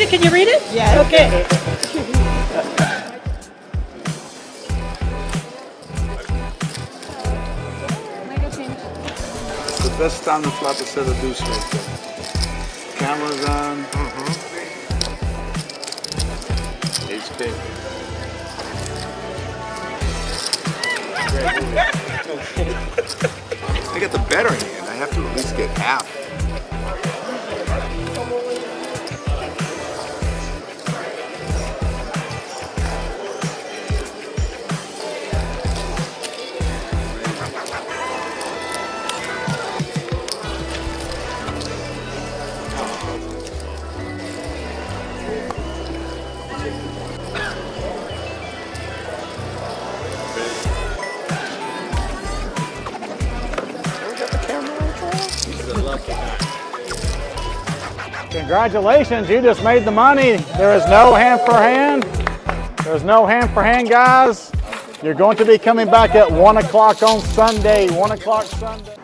it? Can you read it? Yes. Okay. The best time to flop a set of deuce right there. Camera's on. Ace king. I get the better hand. I have to at least get half. Congratulations, you just made the money. There is no hand for hand. There's no hand for hand, guys. You're going to be coming back at 1 o'clock on Sunday. 1 o'clock Sunday.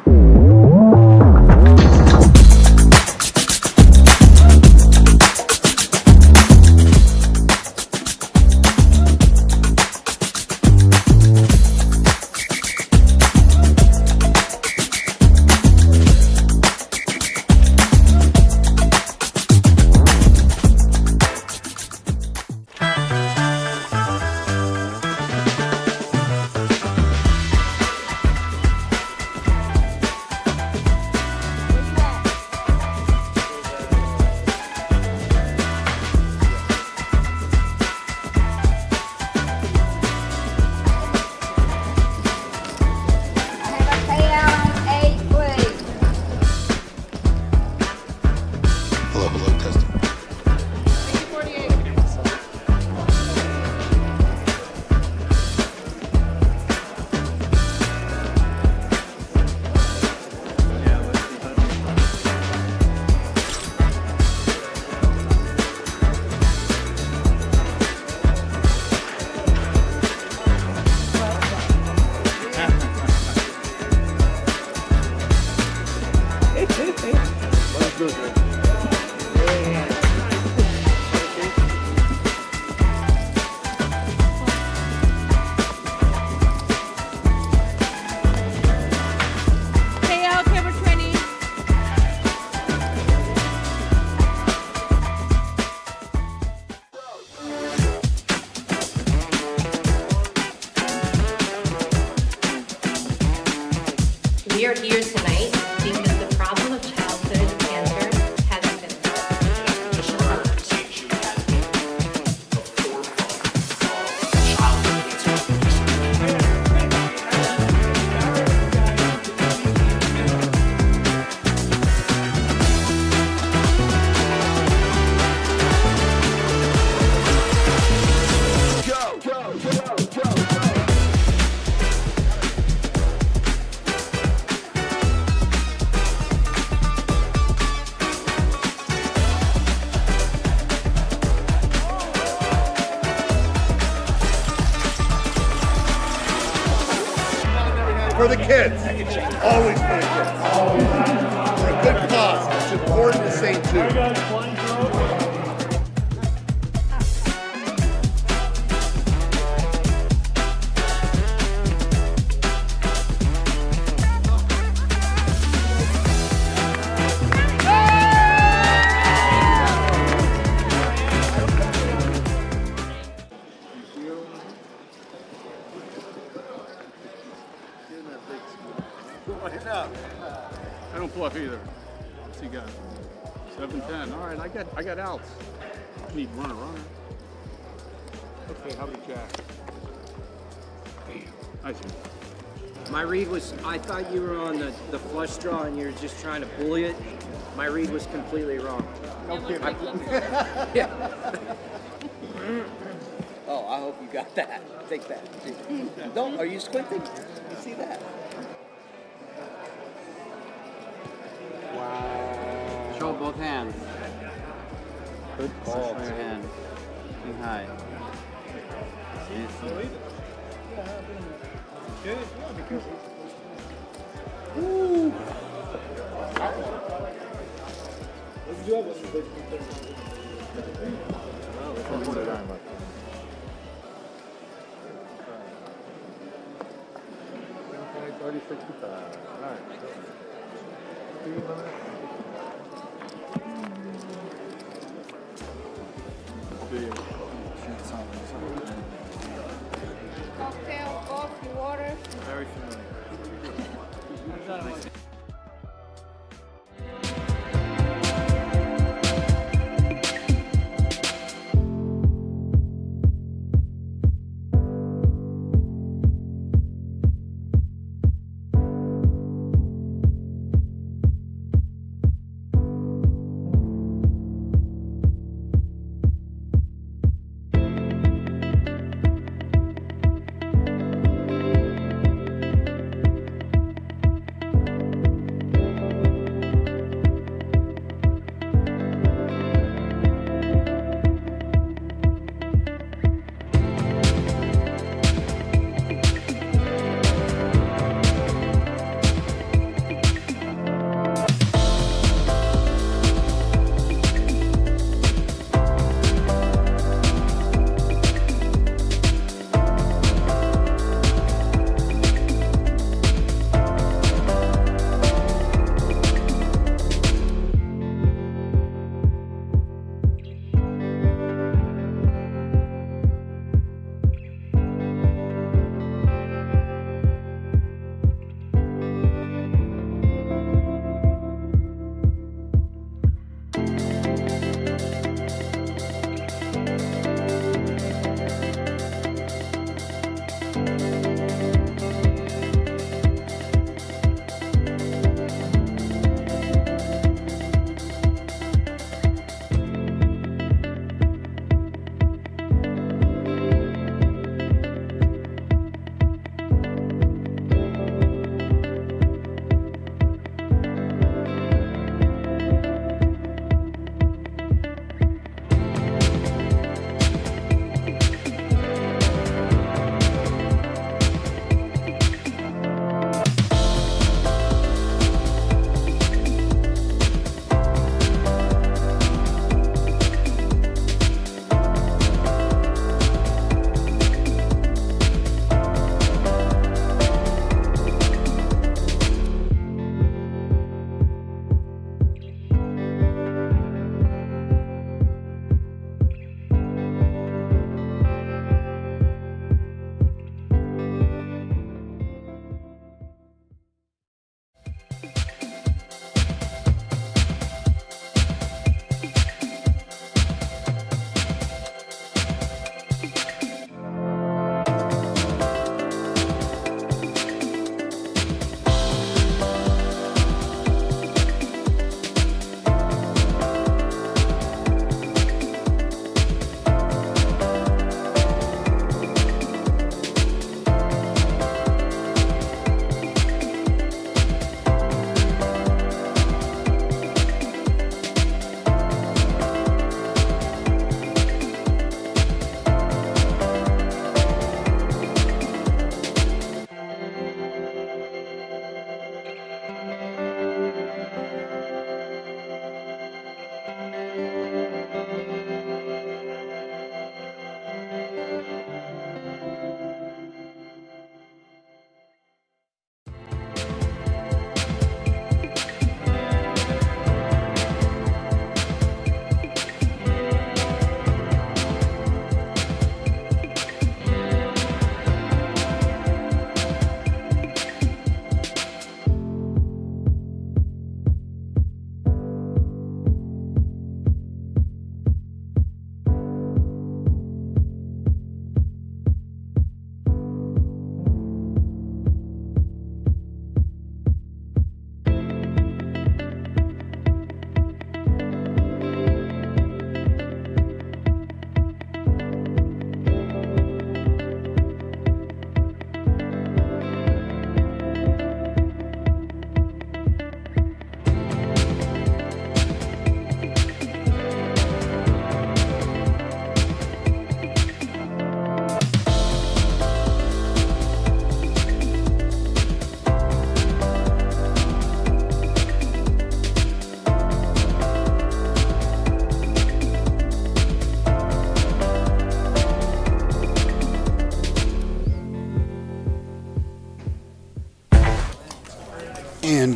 We are here tonight because the problem of childhood cancer hasn't been solved. This issue has been the forefront of childhood For the kids. Always for the kids. For a good cause. It's important to say too. I don't bluff either. What's he got? 7-10. All right, I got outs. Need runner. Okay, how about Jack? I see. My read was, I thought you were on the flush draw and you're just trying to bully it. My read was completely wrong. No kidding. Yeah. Oh, I hope you got that. Take that. Don't, are you squinting? You see that? Wow. Show both hands. Good call. Show your hand. King high. Cocktail, coffee, water. Very familiar.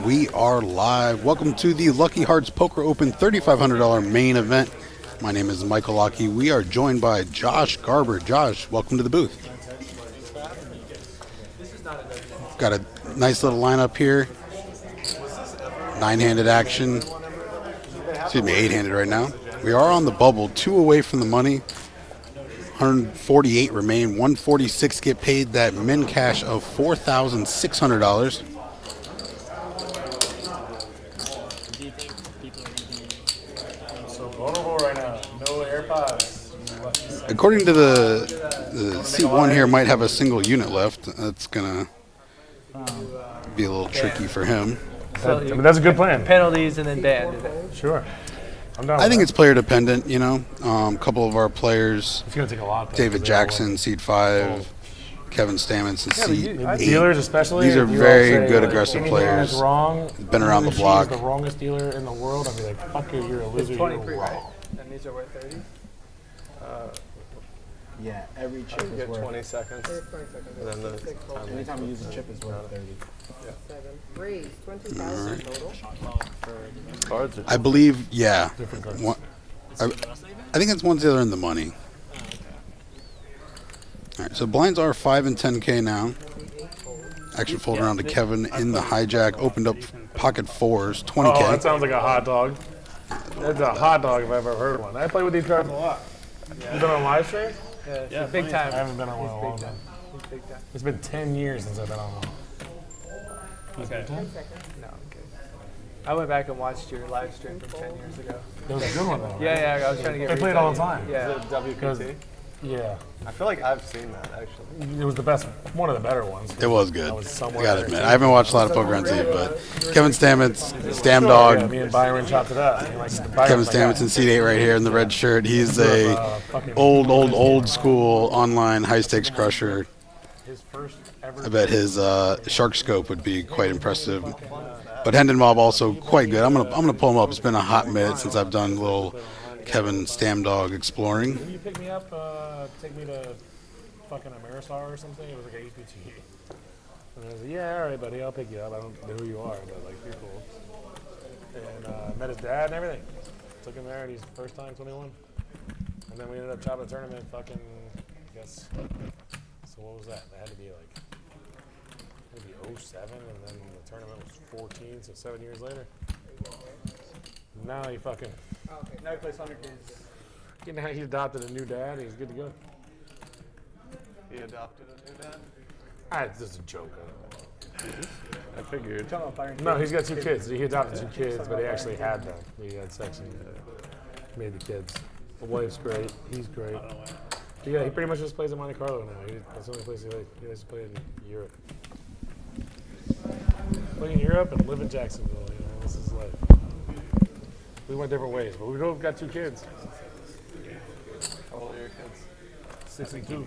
We are live. Welcome to the Lucky Hearts Poker Open $3,500 main event. My name is Michael Lockie. We are joined by Josh Garber. Josh, welcome to the booth. Got a nice little lineup here. 9-handed action. Excuse me, 8-handed right now. We are on the bubble, 2 away from the money. 148 remain, 146 get paid that min cash of $4,600. So vulnerable right now. No AirPods. According to the seat one here, might have a single unit left. That's gonna be a little tricky for him. I mean, that's a good plan. Penalties and then banned. Sure. I'm down. I think it's player dependent. You know, a couple of our players. It's gonna take a lot. David Jackson, seat 5. Kevin Stamens in seat 8. Dealers especially. These are very good aggressive anything players. That's wrong. Been around the block. The wrongest dealer in the world. I'd be like, fuck you, you're a loser. It's 23, right? And these are worth 30. Yeah, every chip is worth 20 seconds. And then the anytime you use a chip is worth 30. Raise 20,000 total. Cards. I believe, yeah. Different cards. I think it's one's the other in the money. All right, so blinds are 5 and 10K now. Action fold around to Kevin in the hijack. Opened up pocket 4s, 20K. Oh, that sounds like a hot dog. That's a hot dog if I've ever heard one. I play with these cards a lot. You been on live stream? Yeah, big time. I haven't been on one in a long time. It's been 10 years since I've been on one. Okay. No, I'm kidding. I went back and watched your live stream from 10 years ago. It was a good one though. Yeah, I was trying to get. They play it all the time. Yeah. Is it WPT? Yeah. I feel like I've seen that actually. It was the best, one of the better ones. It was good. Was I somewhere gotta admit, I haven't watched a lot of poker on TV, but Kevin Stamets, Stam Dog. Yeah, me and Byron chopped it up. Kevin Stamets in seat 8 right here in the red shirt. He's a old school online high stakes crusher. I bet his shark scope would be quite impressive. But Hendon Mob also quite good. I'm gonna pull him up. It's been a hot minute since I've done a little Kevin Stam Dog exploring. Will you pick me up, take me to fucking Ameristar or something? It was like an APT. And I was like, yeah, all right, buddy, I'll pick you up. I don't know who you are, but like, you're cool. And met his dad and everything. Took him there, and he's first time 21. And then we ended up chopping a tournament, fucking, I guess. So what was that? That had to be like, maybe 07, and then the tournament was 14, so 7 years later. Now he fucking. Okay. Now he plays 100 games. You know, he adopted a new dad. He's good to go. He adopted a new dad? It's just a joke. I figured. No, he's got 2 kids. He adopted 2 kids, but he actually had them. He had sex and made the kids. The wife's great. He's great. Yeah, he pretty much just plays in Monte Carlo now. That's the only place he likes to play in Europe. Play in Europe and live in Jacksonville. You know, this is life. We went different ways, but we both got 2 kids. How old are your kids? 6 and 2.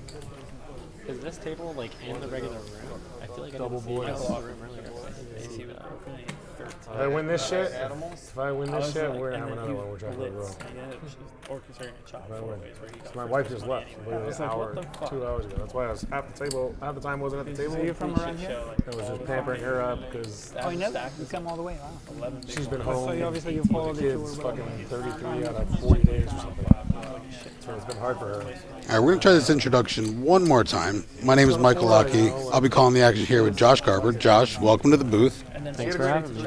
Is this table like in the regular room? I feel like I Double didn't see boys. the room earlier. I see that. If I win this shit, we're gonna have another one. We're trying to grow. Orchestrating a chop 4 ways where he got My wife just left. Literally an hour, 2 hours ago. That's why I was half the time wasn't at the table. you from around here? I was just pampering her up because Oh, you know that? You come all the way. Wow. she's been home. So you obviously you with followed the the kids tour, fucking 33 out of 40 days or something. So it's been hard for her. All right, we're going to try this introduction one more time. My name is Michael Lockie. I'll be calling the action here with Josh Garber. Josh, welcome to the booth. Thanks for having me.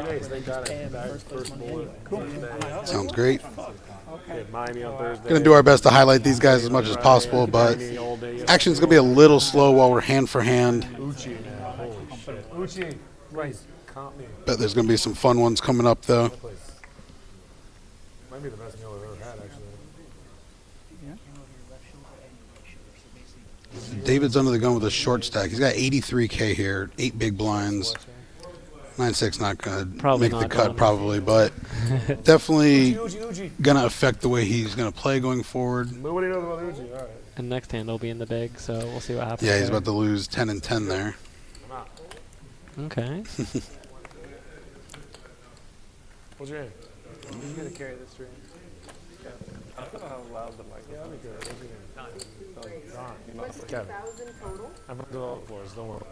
Cool. Sounds great. Miami on Thursday. Going to do our best to highlight these guys as much as possible, but action's going to be a little slow while we're hand for hand. Uchi, man. Holy shit. Uchi, right. Comp me. Bet there's going to be some fun ones coming up, though. Might be the best meal I've ever had, actually. David's under the gun with a short stack. He's got 83K here, 8 big blinds. 9-6 not going to make the cut probably, but definitely going to affect the way he's going to play going forward. Nobody knows about Uchi. All right. And next hand will be in the big, so we'll see what happens. Yeah, he's about to lose 10 and 10 there. Okay. What's your name? He's going to carry this stream. I don't know how loud the mic is. Yeah, I'll be good. What's your name? Kevin. 20,000 total. I've done all before, so don't worry.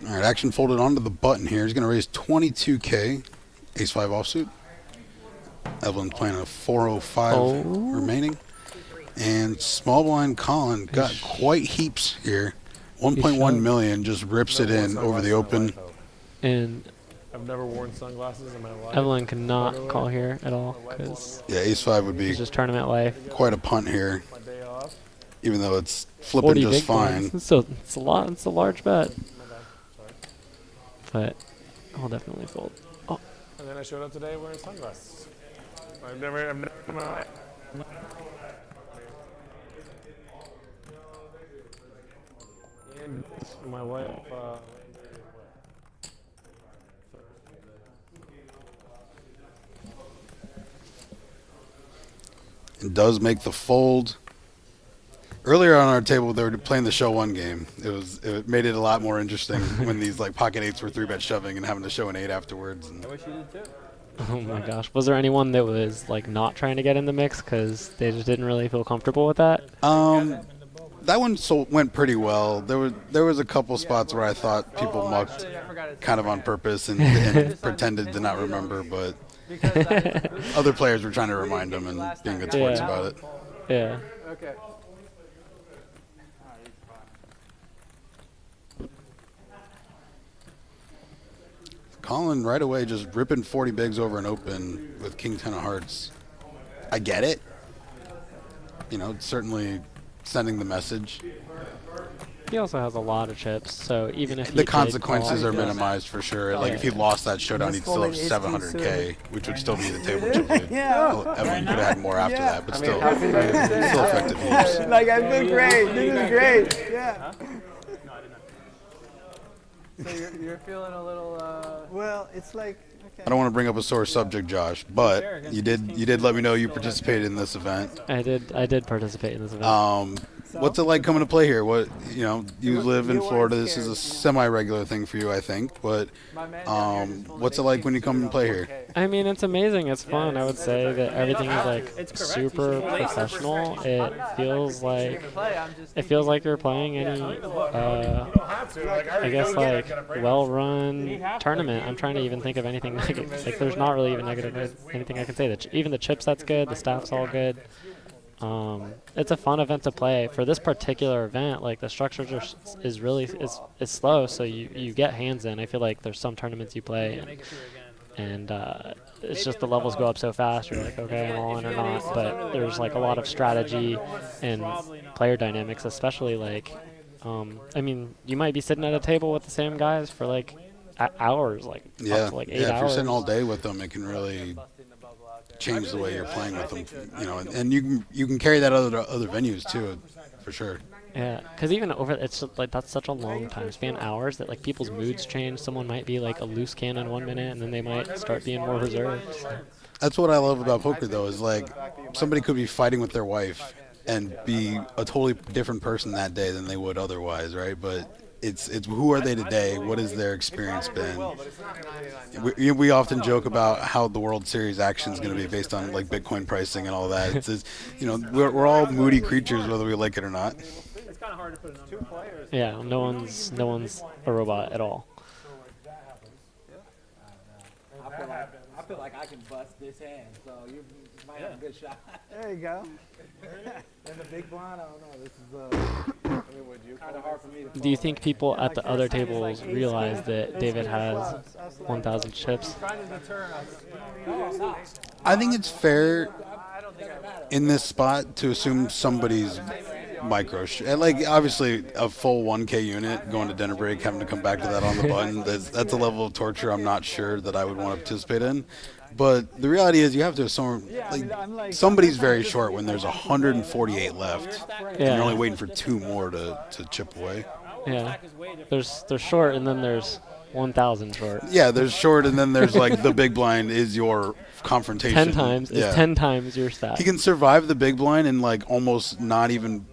All right, action folded onto the button here. He's going to raise 22K. Ace-5 offsuit. Elvin's playing a 405 remaining. And small blind Colin got quite heaps here. 1.1 million, just rips it in over the open. And I've never worn sunglasses in my life. Evelyn cannot call here at all because Yeah, ace-5 would be just tournament life. quite a punt here. Even though it's flipping just fine. So it's a lot. It's a large bet. But I'll definitely fold. Oh. And then I showed up today wearing sunglasses. I've never and my wife. It does make the fold. Earlier on our table, they were playing the show one game. It made it a lot more interesting when these like pocket eights were 3-bet shoving and having to show an 8 afterwards. And I wish you did too. Oh my gosh. Was there anyone that was like not trying to get in the mix because they just didn't really feel comfortable with that? That one went pretty well. There was a couple spots where I thought people mucked kind of on purpose and pretended to not remember, but other players were trying to remind them and being good sports about it. Yeah. Okay. Colin right away just ripping 40 bigs over an open with king 10 of hearts. I get it. You know, it's certainly sending the message. He also has a lot of chips, so even if The consequences are minimized for sure. Like if he lost that showdown, he'd still have 700K, which would still be the table chip lead. Evan could have had more after that, but still effective heaps. Like, I feel great. This is great. Yeah. So you're feeling a little. Well, it's like. I don't want to bring up a sore subject, Josh, but you did let me know you participated in this event. I did participate in this event. What's it like coming to play here? What you live in Florida. This is a semi-regular thing for you, I think. But what's it like when you come and play here? I mean, it's amazing. It's fun. I would say that everything is like super professional. It feels like you're playing any, I guess like well-run tournament. I'm trying to even think of anything negative. Like there's not really even anything I can say. Even the chipset's good. The staff's all good. It's a fun event to play. For this particular event, like the structure is really slow, so you get hands in. I feel like there's some tournaments you play, and it's just the levels go up so fast. You're like, okay, I'm all in or not. But there's like a lot of strategy and player dynamics, especially like, I mean, you might be sitting at a table with the same guys for like hours, like up to like 8 hours. If you're sitting all day with them, it can really change the way you're playing with them, and you can carry that other venues too, for sure. Yeah, because even it's just, like that's such a long time span, hours, that like people's moods change. Someone might be like a loose cannon 1 minute, and then they might start being more reserved. That's what I love about poker, though, is like somebody could be fighting with their wife and be a totally different person that day than they would otherwise, right? But it's who are they today? What has their experience been? We often joke about how the World Series action is going to be based on like Bitcoin pricing and all that. It's we're all moody creatures whether we like it or not. It's kind of hard to put a number. 2 players. Yeah, no one's a robot at all. I feel like I can bust this hand, so you might have a good shot. There you go. And the big blind, I don't know. This is kind of hard for me to. Do you think people at the other tables realize that David has 1,000 chips? I think it's fair in this spot to assume somebody's micro. Like obviously a full 1K unit going to dinner break, having to come back to that on the button. That's a level of torture I'm not sure that I would want to participate in. But the reality is you have to assume like somebody's very short when there's 148 left, and you're only waiting for 2 more to chip away. Yeah, there's short, and then there's 1,000 short. Yeah, there's short, and then there's like the big blind is your confrontation. 10 times is 10 times your stat. He can survive the big blind and like almost not even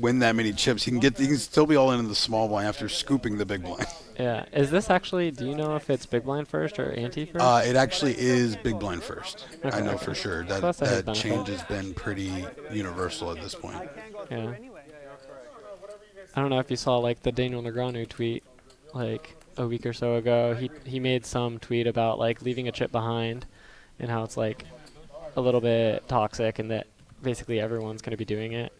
win that many chips. He can still be all in the small blind after scooping the big blind. Yeah. Is this actually, do you know if it's big blind first or ante first? It actually is big blind first. Okay. I know for sure. That change has been pretty universal at this point. Yeah. I don't know if you saw like the Daniel Negreanu tweet like a week or so ago. He made some tweet about like leaving a chip behind, and how it's like a little bit toxic, and that basically everyone's going to be doing it.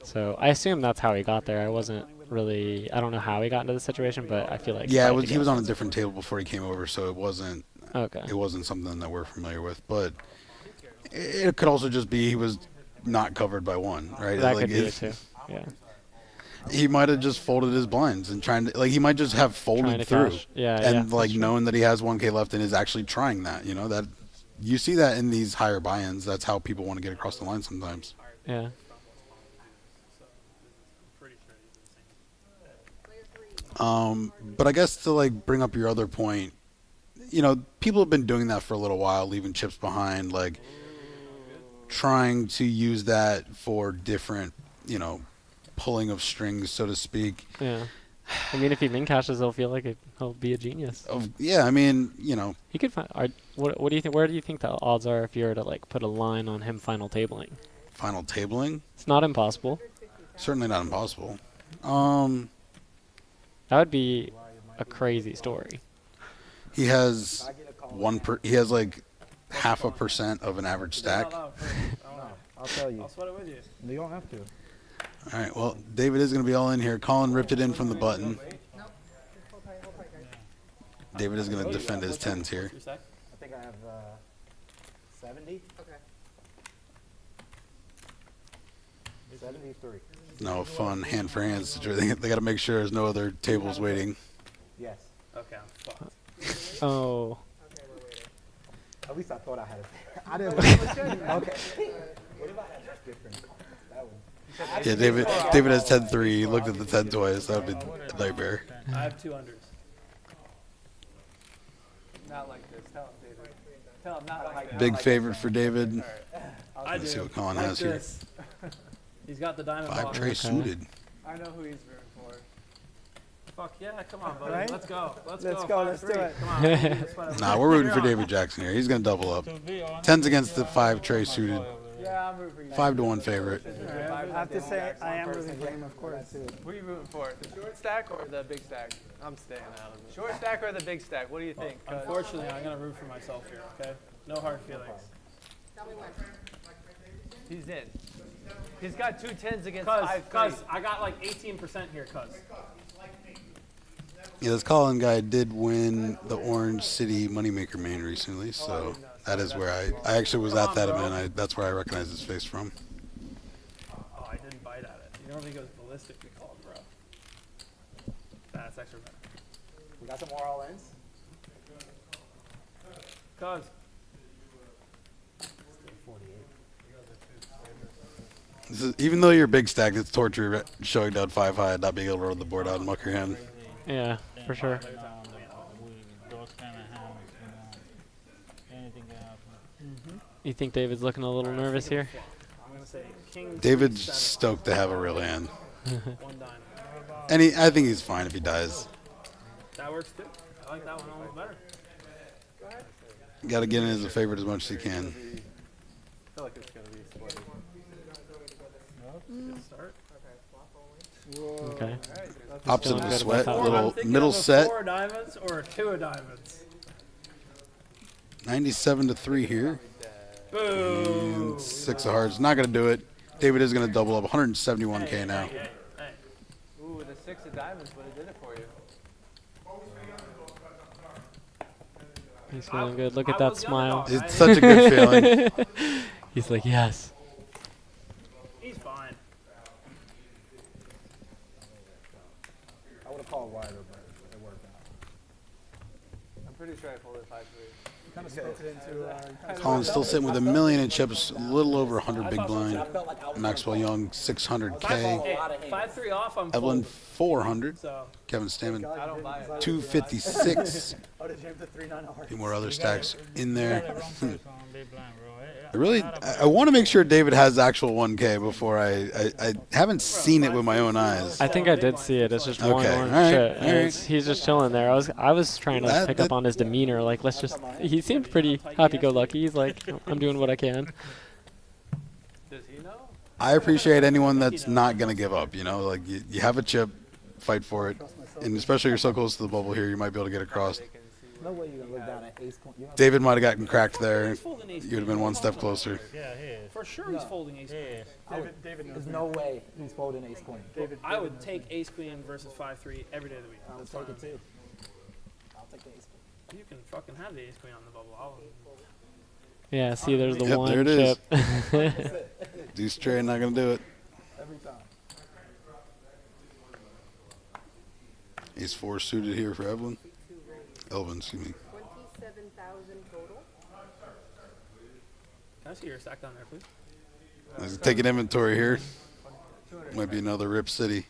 So I assume that's how he got there. I don't know how he got into the situation, but I feel like Yeah, he was on a different table before he came over, so it wasn't. Okay. It wasn't something that we're familiar with, but it could also just be he was not covered by one, right? That could be it too. Yeah. He might have just folded his blinds and he might just have folded through. Cash. Yeah. And yeah, knowing that he has 1K left and is actually trying that, that you see that in these higher buy-ins. That's how people want to get across the line sometimes. Yeah. But I guess to like bring up your other point, people have been doing that for a little while, leaving chips behind, like trying to use that for different, pulling of strings, so to speak. Yeah. I mean, if he min cashes, he'll feel like he'll be a genius. Yeah, I mean, He could find. What do you think? Where do you think the odds are if you were to like put a line on him final tabling? Final tabling? It's not impossible. Certainly not impossible. That would be a crazy story. He has he has like 0.5% of an average stack. No, I'll tell you. I'll sweat it with you. You don't have to. All right, well, David is going to be all in here. Colin ripped it in from the button. David is going to defend his 10s here. I think I have 70. Okay. 73. No fun hand for hand situation. They got to make sure there's no other tables waiting. Yes. Okay, I'm fucked. Oh. At least I thought I had it. I didn't. Okay. What if I had just different cards? That would. Yeah, David has 10-3. He looked at the 10 twice. That would be a nightmare. I have 2 unders. Not like this. Tell him, David. Tell him not like that. Big favorite for David. Let's see what Colin has here. He's got the diamond 5 ball. tray suited. I know who he's rooting for. Fuck yeah, come on, buddy. Right? Let's go. Let's go. Let's do it. Come on. Nah, we're rooting for David Jackson here. He's going to double up. 10's against the 5 tray suited. Yeah, I'm rooting for you. 5-1 favorite. I have to say, I am rooting for him, of course. What are you rooting for? The short stack or the big stack? I'm staying out of it. Short stack or the big stack? What do you think? Unfortunately, I'm going to root for myself here, okay? No hard feelings. He's in. He's got 2 10s against 5. Cuz, I got like 18% here, cuz. Yeah, this Colin guy did win the Orange City Moneymaker main recently, so that is where I actually was at that event. That's where I recognize his face from. Oh, I didn't bite at it. You normally goes ballistic, we call it, bro. That's extra better. We got some more all-ins? Cuz. Even though you're big stack, it's torture showing down 5 high and not being able to run the board out and muck your hand. Yeah, for sure. You think David's looking a little nervous here? David's stoked to have a real hand. And I think he's fine if he dies. That works too. I like that one a little better. Go ahead. Got to get in as a favorite as much as he can. I feel like it's going to be split. Good start. Okay. Opposite of the sweat, I'm little thinking middle of a set. 4 diamonds or a 2 of diamonds. 97-3 here. Boo. And 6 of hearts. Not going to do it. David is going to double up. 171K now. Hey. Ooh, the 6 of diamonds would have did it for you. He's feeling good. Look at that smile. It's such a good feeling. He's like, yes. He's fine. I would have called wider, but it worked out. I'm pretty sure I pulled it 5-3. Kind of spoke it into Colin's still sitting with $1 million in chips, a little over 100 big blind. Maxwell Young, 600K. 5-3 off, I'm Evelyn, full. 400. So, Kevin Stanman, I don't buy it. 256. Oh, did you have the 3-9 A few more other stacks in there. I want to make sure David has actual 1K before I haven't seen it with my own eyes. I think I did see it. It's just one Okay, orange all right, shit. all And right. he's just chilling there. I was trying to pick up on his demeanor. Like, let's just. He seemed pretty happy-go-lucky. He's like, I'm doing what I can. Does he know? I appreciate anyone that's not going to give up, Like, you have a chip, fight for it. And especially you're so close to the bubble here, you might be able to get across. No way you're gonna look down at ace queen. David might have gotten cracked there. You would have been one step closer. Yeah, he is. For sure he's folding ace queen. There's no way he's folding ace queen. I would take ace queen versus 5-3 every day of the week. I would take it too. I'll take the ace queen. You can fucking have the ace queen on the bubble. Yeah, see, there's the Yep, one there it is. chip. Deuce straight, not going to do it. Every time. Ace 4 suited here for Elvin. Elvin, excuse me. 27,000 total. Can I see your stack down there, please? Let's take an inventory here. Might be another Rip City.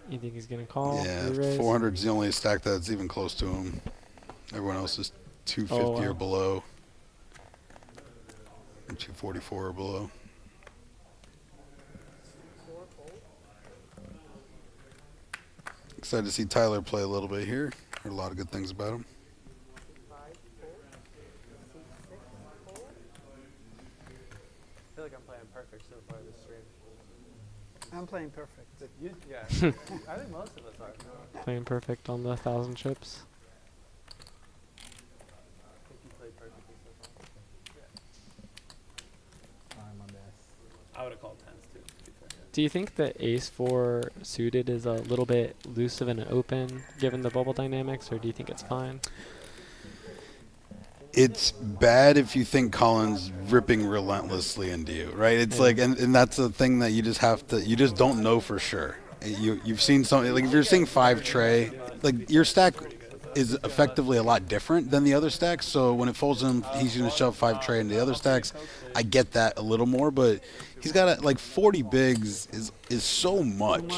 You think he's gonna call? Yeah, re-raise? 400 is the only stack that's even close to him. Everyone else is 250 or below. And 244 or below. Excited to see Tyler play a little bit here. Heard a lot of good things about him. I feel like I'm playing perfect so far this stream. I'm playing perfect. Yeah, I think most of us are. Playing perfect on the 1,000 chips. I think you played perfectly so far. Yeah. Trying my best. I would have called tens too. To be fair. Do you think the ace 4 suited is a little bit elusive and open given the bubble dynamics, or do you think it's fine? It's bad if you think Colin's ripping relentlessly into you, right? It's like, and that's the thing that you just have to, you just don't know for sure. You've seen something, like if you're seeing 5 tray, like your stack is effectively a lot different than the other stacks. So when it folds him, he's going to shove 5 tray into the other stacks. I get that a little more, but he's got like 40 bigs is so much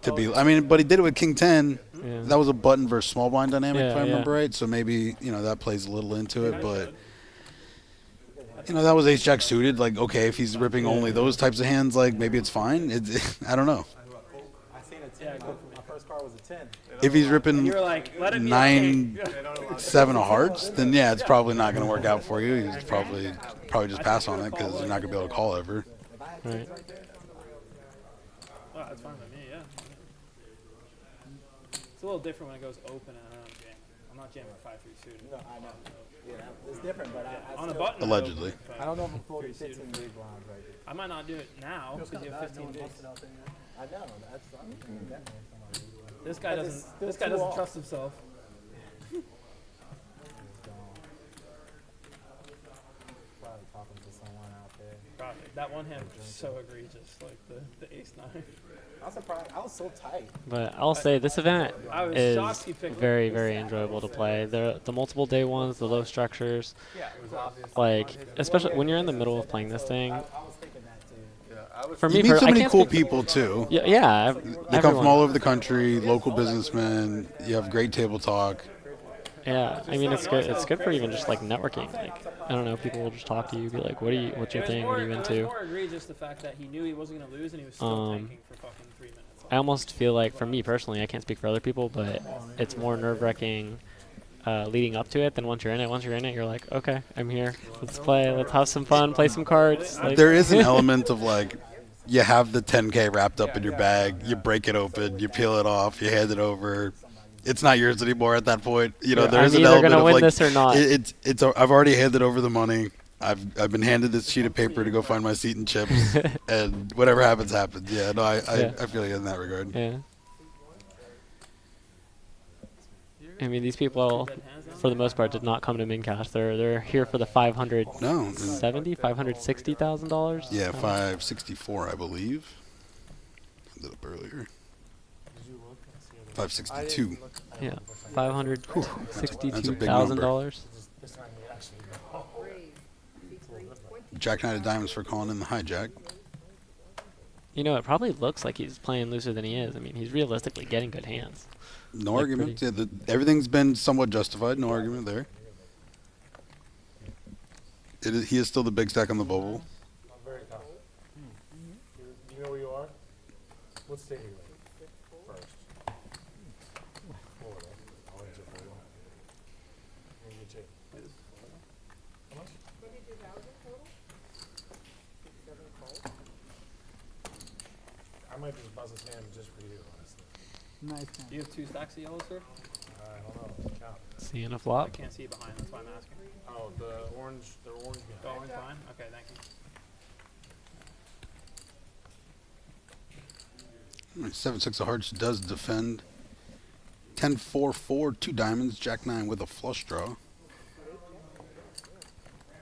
to be. I mean, but he did it with King 10. Yeah. That was a button versus small blind dynamic, if I Yeah, remember right. So maybe that plays a little into it, but. That was ace jack suited. Like, okay, if he's ripping only those types of hands, like maybe it's fine. I don't know. I seen a 10. My first card was a 10. If he's ripping You're like, let it be 9, 7 of hearts, then yeah, it's probably not going to work out for you. You just probably just pass on it because you're not going to be able to call ever. Right. Oh, that's fine with me, yeah. It's a little different when it goes open and I don't jam. I'm not jamming a 5-3 suited. No, I know. Yeah, it's different, but I On a still, button. Allegedly. I don't know if I'm folding 15 big blinds right there. I might not do it now because you have 15 bigs. I know. That's I'm thinking definitely somebody. This guy Because it's doesn't. still This guy 2 doesn't off. trust himself. Probably talking to someone out there. Probably. That one hand was so egregious, like the ace 9. I'm surprised. I was so tight. But I'll say this event I was is shocked he picked very, very enjoyable to play. The multiple day ones, the low structures, like especially when you're in the middle of playing this thing. I was thinking that too. For You me, meet so I many can't cool speak- people too. Yeah. They come from all over the country, local businessmen. You have great table talk. Yeah, I mean it's good. It's good for even just like networking. Like I don't know, people will just talk to you, be like, what's your thing? What are you It was into? more egregious the fact that he knew he wasn't going to lose and he was still tanking for fucking 3 minutes. I almost feel like, for me personally, I can't speak for other people, but it's more nerve-wracking leading up to it than once you're in it. Once you're in it, you're like, okay, I'm here. Let's play. Let's have some fun. Play some cards. Like, There is an element of like, you have the 10K wrapped up in your bag. You break it open. You peel it off. You hand it over. It's not yours anymore at that point. There's I'm an either element gonna of win like, this or not. I've already handed over the money. I've been handed this sheet of paper to go find my seat and chips, and whatever happens, happens. Yeah, no, I feel you in that regard. Yeah. I mean, these people, for the most part, did not come to min cash. They're here for the $560,000. Yeah, 564, I believe. Ended up earlier. 562. Yeah, $562,000. Jack Knight of Diamonds for calling in the hijack. It probably looks like he's playing looser than he is. I mean, he's realistically getting good hands. No Like argument. Yeah, everything's been somewhat justified. No argument there. He is still the big stack on the bubble. I'm very tough. You know where you are? What state are you in? First. Florida. I'll answer for you. Let me check. How much? 22,000 total? 6, 7 calls. I'm might just bust his hand just for you, honestly. Nice. Do you have 2 stacks of yellow, sir? I don't know. Count. Seeing a I flop. can't see behind. That's why I'm asking. Oh, the orange game. The orange line? Okay, thank you. 7-6 of hearts does defend. 10-4-4, 2 diamonds, Jack 9 with a flush draw.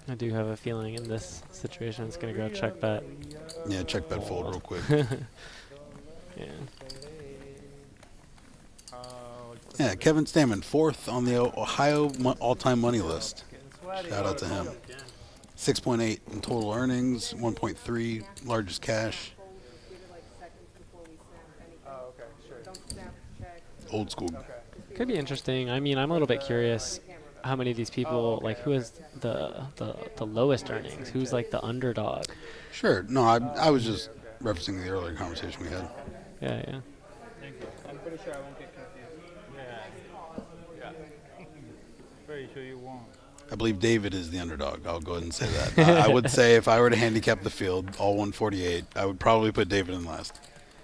I do have a feeling in this situation it's going to go check bet. Yeah, check bet fold real quick. Yeah. Yeah, Keven Stanman, 4th on the Ohio all-time money list. Shout out to him. 6.8 in total earnings, 1.3 largest cash. Oh, okay, sure. Old school. Could be interesting. I mean, I'm a little bit curious how many of these people, like, who has the lowest earnings? Who's like the underdog? Sure. No, I was just referencing the earlier conversation we had. Yeah, yeah. Thank you. I'm pretty sure I won't get confused. Yeah. Pretty sure you won't. I believe David is the underdog. I'll go ahead and say that. I would say if I were to handicap the field, all 148, I would probably put David in last.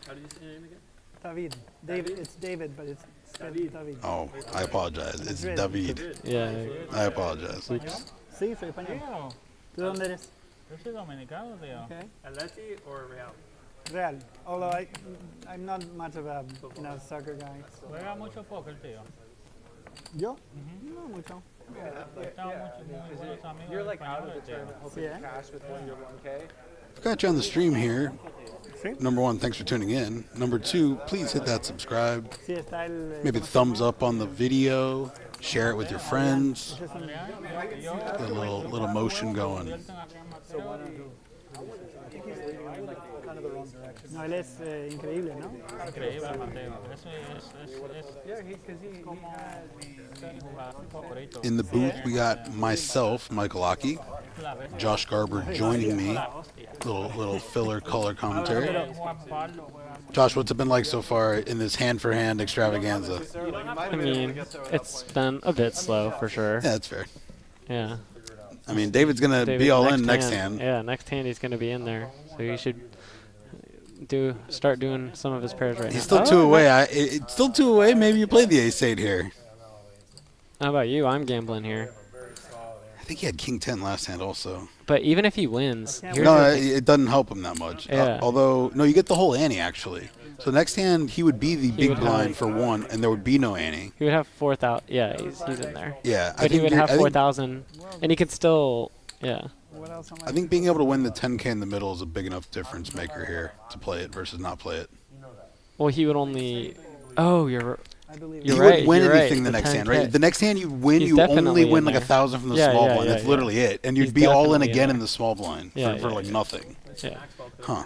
How do you say your name again? David. David. It's David, but it's David. Oh, I apologize. It's David. Yeah. I apologize. Oops. Sí, soy español. ¿Tú dónde eres? Yo soy dominicano, tío. Okay. Atleti or Real? Real. Although I'm not much of a soccer guy. So. Juega mucho póker, tío. ¿Yo? No mucho. You're like out of the tournament hoping to cash with your 1K. Got you on the stream here. Number 1, thanks for tuning in. Number 2, please hit that subscribe. Maybe a thumbs up on the video. Share it with your friends. Get a little motion going. No, él es increíble, ¿no? Increíble, Mateo. In the booth, we got myself, Michael Aki, Josh Garber joining me. Little filler color commentary. Josh, what's it been like so far in this hand-for-hand extravaganza? I mean, it's been a bit slow for sure. Yeah, that's fair. Yeah. I mean, David's going to be all in next hand. Yeah, next hand he's going to be in there. So he should start doing some of his pairs right now. He's still 2 away. It's still 2 away. Maybe you play the ace-8 here. How about you? I'm gambling here. I think he had king 10 last hand also. But even if he wins, no, it doesn't help him that much. Yeah. Although, no, you get the whole ante actually. So next hand he would be the big blind for 1, and there would be no ante. He would have 4,000. Yeah, he's in there. Yeah, but he would have 4,000, and he could still, yeah. I think being able to win the 10K in the middle is a big enough difference maker here to play it versus not play it. Well, he would only. Oh, you're right. He wouldn't win anything the next hand, right? The next hand you win, you only win like 1,000 from the small blind. That's literally it, and you'd be all in again in the small blind for like nothing. Yeah. Huh.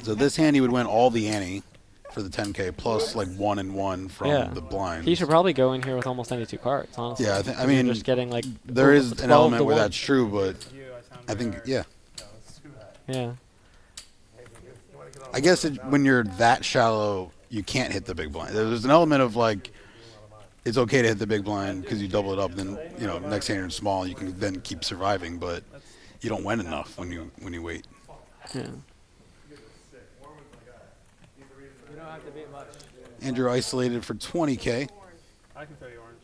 So this hand he would win all the ante for the 10K plus like 1 and 1 from the blind. He should probably go in here with almost any 2 cards, honestly. Yeah, I mean, just getting like there is an element where that's true, but I think yeah. I guess when you're that shallow, you can't hit the big blind. There's an element of like, it's okay to hit the big blind because you double it up. Then next hand you're small, you can then keep surviving, but you don't win enough when you wait. Yeah. You don't have to beat much. Andrew isolated for 20K. I can throw you orange.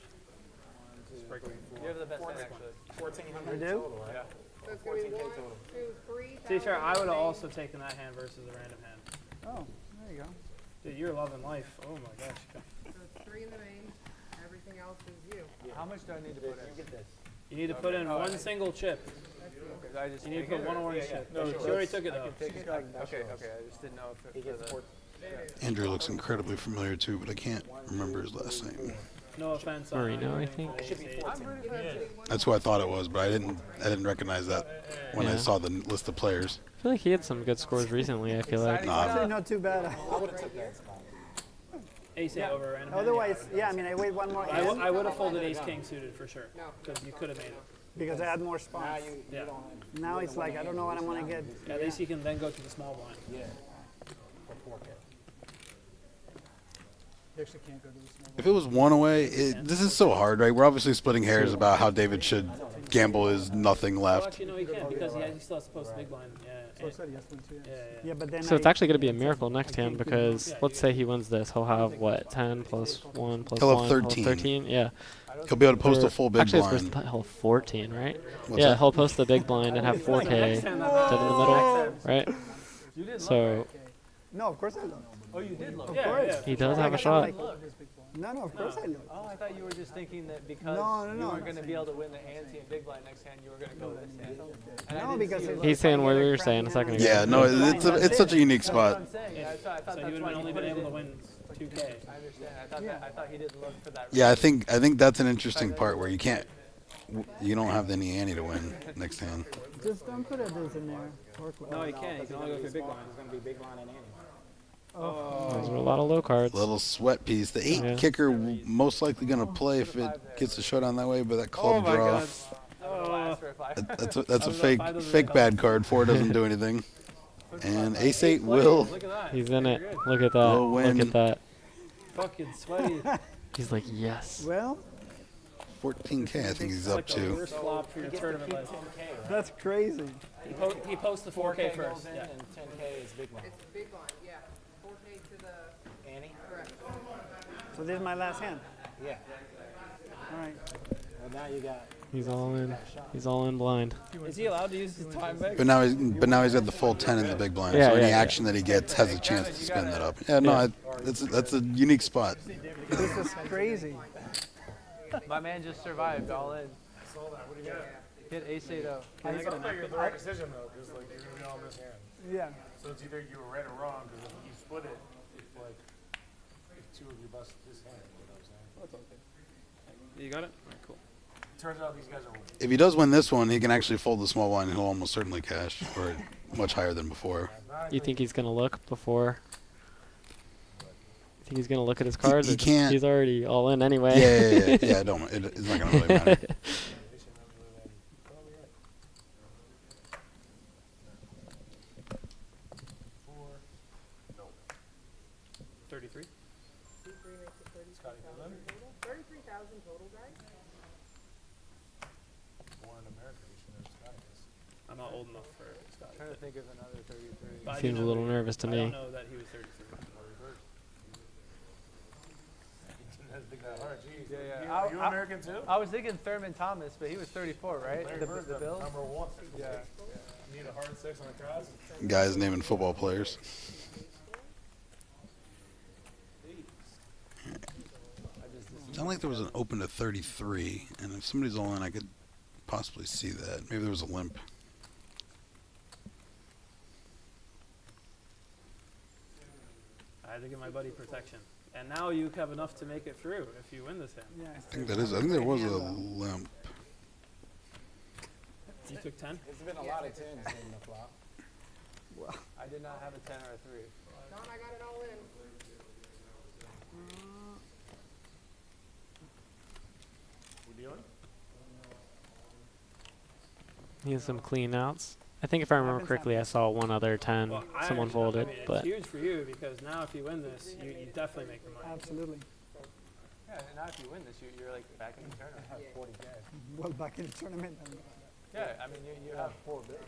You have the best hand, actually. 1,400 total. Yeah. So it's going to be 1, 2, 3. To be fair, I would have also taken that hand versus a random hand. Oh, there you go. Dude, you're loving life. Oh my gosh. So it's 3 in the main. Everything else is you. How much do I need to put in? You get this. You need to put in 1 single chip. You need to put 1 orange chip. No, she already took it though. Okay. I just didn't know if it was Andrew looks incredibly familiar too, but I can't remember his last name. No offense. Moreno, I think. That's who I thought it was, but I didn't recognize that when I saw the list of players. I feel like he had some good scores recently. I feel like. Actually, not too bad. I would have took that. Ace over random. Otherwise, yeah, I mean, I wait one more hand. I would have folded ace king suited for sure. Because you could have made it. Because I had more spots. Yeah. Now it's like, I don't know what I'm going to get. At least you can then go to the small blind. Yeah. If it was one away, this is so hard, right? We're obviously splitting hairs about how David should gamble his nothing Well, left. actually, no, he can't because he still has to post the big blind. Yeah. But then So it's actually going to be a miracle next hand because let's say he wins this, he'll have what, 10 plus 1 plus He'll 1 have plus 13. 13? Yeah. He'll be able to post a full big actually, blind. He'll have 14, right? What's yeah, that? he'll post the big blind and have 4K dead in the middle, right? So No, of course I look. Oh, you did look. Of Yeah, course. yeah. he does have a shot. No, of course I look. Oh, I thought you were just thinking that because No, you no. were going to be able to win the ante and big blind next hand, you were going to go this hand. And I No, didn't because see it's- it. He's saying what you were saying a second ago. Yeah, no, it's such a unique spot. That's what I'm saying. Yeah, I thought So that's you would why have he only put been it able to in. win 2K. I understand. I thought he didn't look for that. Yeah, I think that's an interesting part where you don't have any ante to win next hand. Just don't put a deuce in there. No, he can't. He can only go for big blind. It's going to be big blind and ante. Those are a lot of low cards. Little sweat piece. The 8 Yeah. kicker most likely going to play if it gets a showdown that way, but that club draw. That's a fake bad card. 4 doesn't do anything. And ace 8 will. He's in it. Look at that. Will win. Look at that. Fucking sweaty. He's like, yes. Well, 14K I think he's up to. Worst flop for your tournament life. that's crazy. He posts the 4K first. Yeah. And 10K is big blind. It's big blind, yeah. 4K to the Ante? correct. So this is my last hand. Yeah. All right. Well, now you got. He's all in. He's all in blind. Is he allowed to use his time back? But now he's got the full 10 in the big blind. Yeah, so any yeah, action that he gets has a chance to spin that up. Yeah, no, that's a unique spot. This is crazy. My man just survived all in. Hit ace 8 0. I felt like it was the right decision though, because like you're gonna be all in this hand. Yeah. So it's either you were right or wrong, because if you split it, if 2 of you bust this hand, you know what I'm saying? That's okay. You got it? All right, cool. Turns out these guys are. If he does win this one, he can actually fold the small blind and he'll almost certainly cash, or much higher than before. You think he's going to look before? You think he's going to look at his cards? He can't. He's already all in anyway. Yeah, it's not going to really matter. 33. 33,000 total, guys. Born in America, you should know Scotty is. I'm not old enough for Scott. I'm trying to think of another 33. But I Seems do a know little that- nervous to I me. don't know that he was 33. Yeah. You American too? I was thinking Thurman Thomas, but he was 34, right? The Bills? Number 1. Yeah. Need a hard 6 on the cards. Guys naming football players. Sounded like there was an open to 33, and if somebody's all in, I could possibly see that. Maybe there was a limp. I had to give my buddy protection. And now you have enough to make it through if you win this hand. Yeah. I think there was a limp. You took 10? It's been a lot of 10s in the flop. I did not have a 10 or a 3. Don, I got it all in. We're dealing? He has some clean outs. I think if I remember correctly, I saw one other 10 Well, someone folded, it's but huge for you because now if you win this, you definitely make the money. Absolutely. Yeah, and now if you win this, you're like back in the tournament. 40K. Well, back in the tournament. Yeah, I mean, you have 4 bids.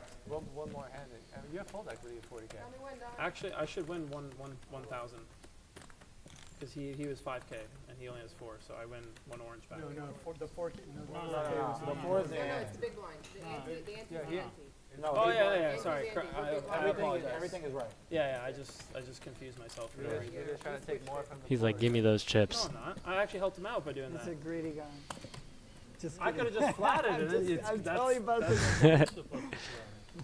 One more hand. I mean, you have full equity of 40K. Tell me when, Don. Actually, I should win 1,000 because he was 5K and he only has 4, so I win 1 orange back. The 4K. Before the No, it's the big blind. The ante, the ante's Yeah, ante. No, Oh big yeah, blind. yeah. Sorry, I apologize. Everything is right. Yeah, I just confused myself. For no reason. You're just trying to take more from the he's like, give me those chips. No, I'm not. I actually helped him out by doing He's that. a greedy guy. Just I could kidding. have just flatted it. I'm That's- totally busting.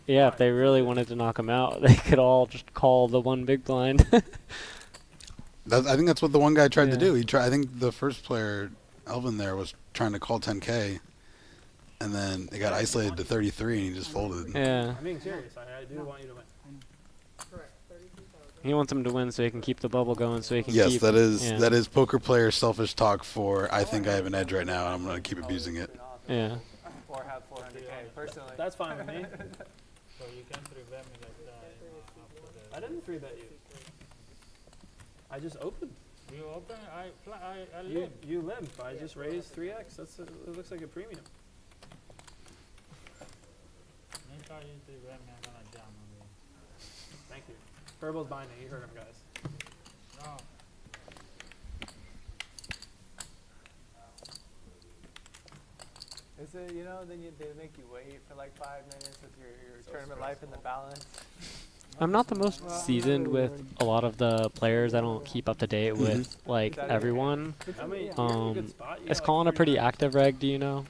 Yeah, if they really wanted to knock him out, they could all just call the one big blind. I think that's what the one guy tried to Yeah. do. I think the first player, Elvin, there was trying to call 10K, and then it got isolated to 33, and he just folded. Yeah. I'm being serious. I do want you to win. Correct. 33,000. He wants him to win so he can keep the bubble going, so he can Yes, keep. that is yeah. that is poker player selfish talk for I think I have an edge right now, and I'm going to keep abusing it. Yeah. or have 400K personally. That's fine with me. So you can 3-bet me like that. I didn't 3-bet you. I just opened. You open? I You limp. I just raised 3x. It looks like a premium. Thank you. Verbal's binding. You heard him, guys. No. Is it, you know, then they make you wait for like 5 minutes with your tournament life in the balance. I'm not the most seasoned with a lot of the players. I don't keep up to date with like everyone. Is Colin a pretty active reg? Do you know,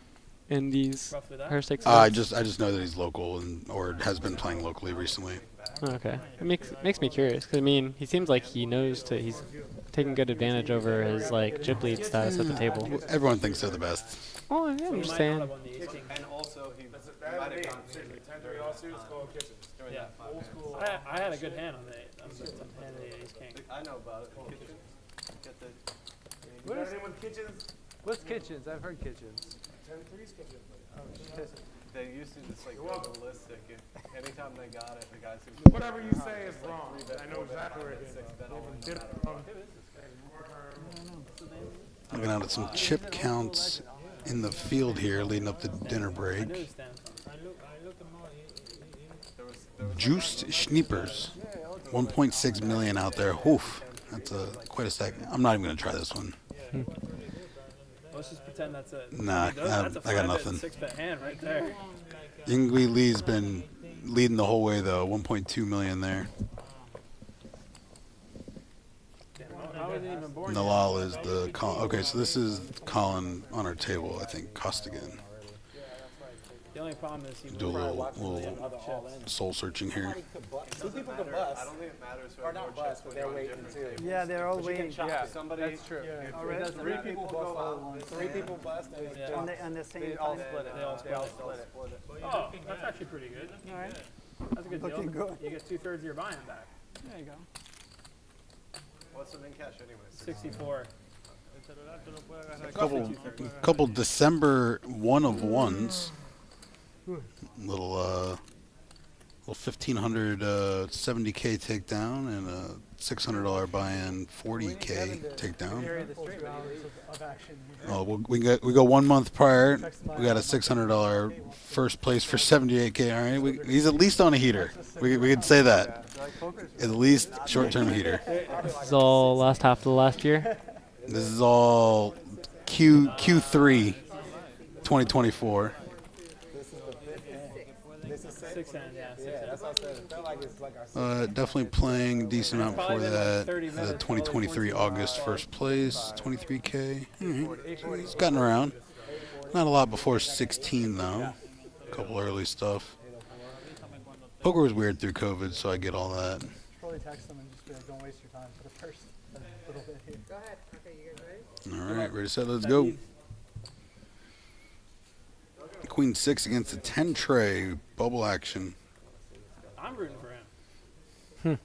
in these high-stakes? I just know that he's local or has been playing locally recently. Okay, it makes me curious. 'Cause I mean, he seems like he knows he's taking good advantage over his like chip lead status at the table. Everyone thinks they're the best. Oh, yeah, I'm just saying. And also, he might have gone Yeah, old school. I had a good hand on the hand of the ace king. I know about it. Kitchen. Get the. What is anyone kitchens? What's kitchens? I've heard kitchens. 10-3's kitchen. Oh shit. They used to just like go ballistic. Anytime they got it, the guys who. Whatever you say is wrong. I know exactly where it is. Looking out at some chip counts in the field here leading up to dinner break. Juiced Schneepers, 1.6 million out there. Oof, that's quite a stack. I'm not even gonna try this one. Let's just pretend that's it. Nah, That's a I got nothing. 6-bet hand right there. Yingui Lee's been leading the whole way though, 1.2 million there. I wasn't even born Niall is the okay, so this is Colin on our table, I think Costigan. The only problem is he Do a little soul searching here. Two people could bust. I don't think it matters. Or not bust, but they're waiting too. Yeah, they're all waiting. Yeah, Somebody. That's true. Yeah. Three people bust. Three people bust. And the same. They all split it. They all split it. Oh, that's actually pretty good. All right. That's a good deal. You get 2/3 of your buy-in back. There you go. What's the min cash anyway? 64. Couple December 1 of 1s. Little 1,500 70K takedown and a $600 buy-in 40K takedown. Oh, we go 1 month prior. We got a $600 first place for 78K. All right, he's at least on a heater. We could say that. At least short-term heater. This is all last half of the last year. This is all Q3 2024. Definitely playing decent amount before that. The 2023 August first place, 23K. It's gotten around. Not a lot before 16 though. A couple early stuff. Poker was weird through COVID, so I get all that. Probably text them and just be like, don't waste your time for the first little bit here. Go ahead. Okay, you guys ready? All right, ready, set, let's go. Queen 6 against the 10 tray, bubble action. I'm rooting for him.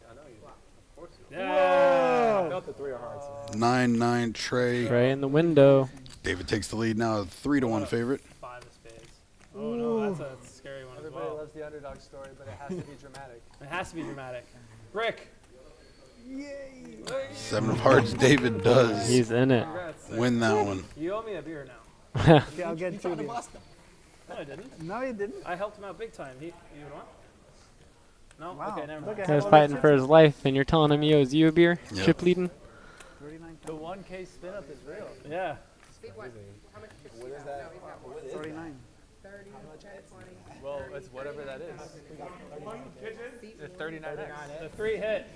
Yeah. I felt the 3 of hearts. 9-9 tray. Tray in the window. David takes the lead now, 3-1 favorite. 5 of spades. Oh no, that's a scary one Everybody as well. loves the underdog story, but it has to be dramatic. It has to be dramatic. Brick. Yay! 7 of hearts, David does. He's in it. Win that one. You owe me a beer now. Okay, I'll get to you. No, I didn't. No, you didn't. I helped him out big time. You want? No? Wow. Okay, never mind. Look at He was how fighting much for his life, and you're telling him he owes you a beer? Yep. Chip leading? The 1K spin up is real. Yeah. Speak what? How much chips do What you is have? that? No, he's got one. What is 39. 30, 10, 20. Well, it's whatever that is. It's 39x. The 3 hit.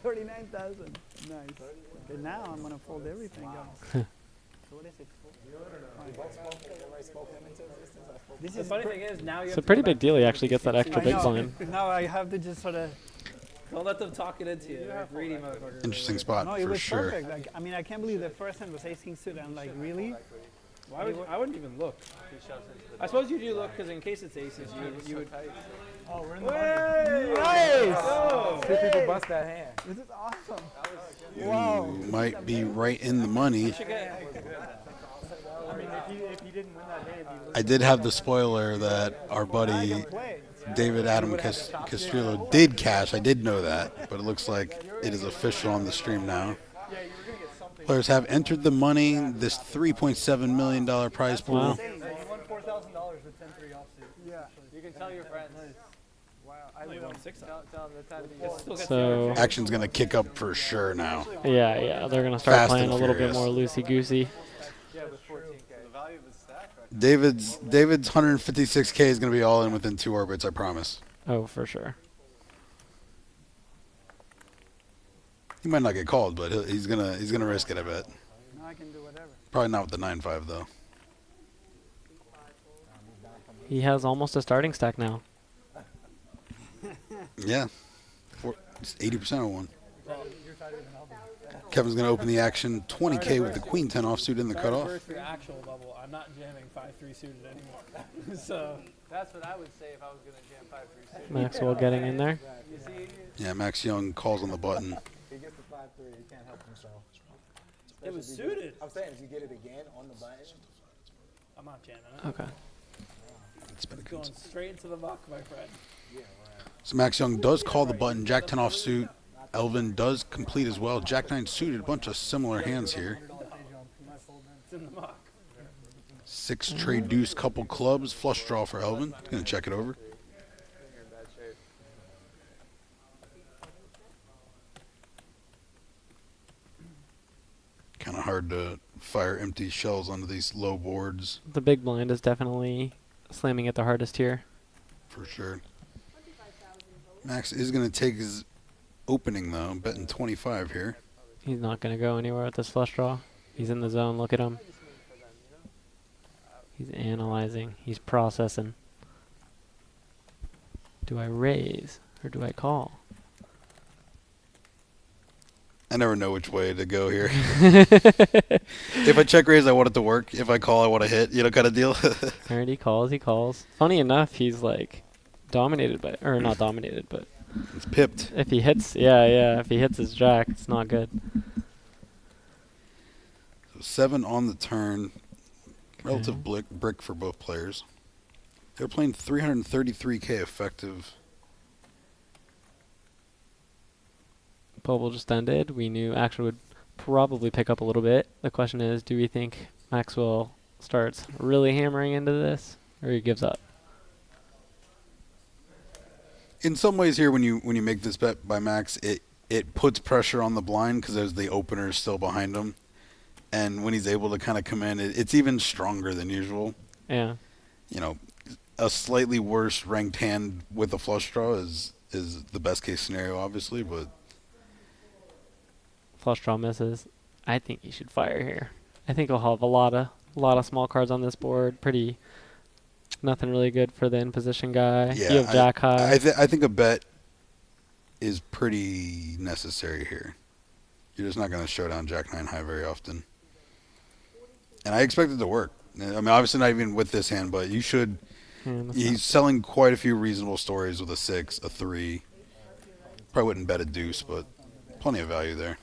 39,000. Nice. Okay, now I'm gonna fold everything else. So what is it? The funny thing is, now you It's have a pretty big deal he actually gets that extra big blind. Now I have to just sort of. Don't let them talk it into you. They're greedy motherfuckers. Interesting spot No, it for was sure. perfect. Like, I mean, I can't believe the first hand was ace king suited. I'm like, really? Why would I wouldn't even look. I suppose you do look because in case it's aces, you would. Oh, we're in the money. Nice! Oh, Two people bust that hand. this is awesome. Wow. Might be right in the money. I did have the spoiler that our buddy David Adam-Castrillo did cash. I did know that, but it looks like it is official on the stream now. Players have entered the money, this $3.7 million prize pool. Wow. You won $4,000 with 10-3 offsuit. Yeah. You can tell your friends. Wow. I won 6. Tell them the time to So Action's going to kick up for sure now. yeah, they're gonna start Fast playing and a little bit furious. more loosey goosey. Yeah, with 14K. The value of his stack right David's 156K is going to be all in within 2 orbits, I promise. Oh, for sure. He might not get called, but he's gonna risk it, I bet. Now I can do whatever. Probably not with the 9-5 though. He has almost a starting stack now. Yeah, it's 80% of one. Kevin's gonna open the action. 20K with the Queen 10 offsuit in the cutoff. First your actual level, I'm not jamming 5-3 suited anymore. So that's what I would say if I was going to jam 5-3 suited. Maxwell getting in there. You see? Yeah, Max Young calls on the button. He gets the 5-3. He can't help himself. It was suited. I'm saying, if you get it again on the button. I'm not jamming it. Okay. It's been a Going good. straight into the muck, my friend. So Max Young does call the button. Jack 10 offsuit. Elvin does complete as well. Jack 9 suited. A bunch of similar hands here. It's in the muck. 6 trade deuce, couple clubs. Flush draw for Elvin. He's gonna check it over. You're in bad shape. Kind of hard to fire empty shells onto these low boards. The big blind is definitely slamming it the hardest here. For sure. Max is going to take his opening, though. I'm betting 25 here. He's not going to go anywhere with this flush draw. He's in the zone. Look at him. He's analyzing. He's processing. Do I raise or do I call? I never know which way to go here. If I check raise, I want it to work. If I call, I want to hit. You know, kind of deal. Alright, he calls. He calls. Funny enough, he's like dominated by, or not dominated, but it's pipped. If he hits, yeah, if he hits his jack, it's not good. So 7 on the turn. Relative brick for both players. They're playing 333K effective. Bubble just ended. We knew Action would probably pick up a little bit. The question is, do we think Maxwell starts really hammering into this, or he gives up? In some ways here, when you make this bet by Max, it puts pressure on the blind because there's the openers still behind him. And when he's able to kind of come in, it's even stronger than usual. Yeah. You know, a slightly worse ranked hand with a flush draw is the best case scenario, obviously, but Flush draw misses. I think he should fire here. I think he'll have a lot of small cards on this board. Pretty, nothing really good for the in position guy. yeah, You have jack high. I think a bet is pretty necessary here. You're just not going to show down jack 9 high very often. And I expect it to work. I mean, obviously not even with this hand, but you should. He's selling quite a few reasonable stories with a 6, a 3. Probably wouldn't bet a deuce, but plenty of value there.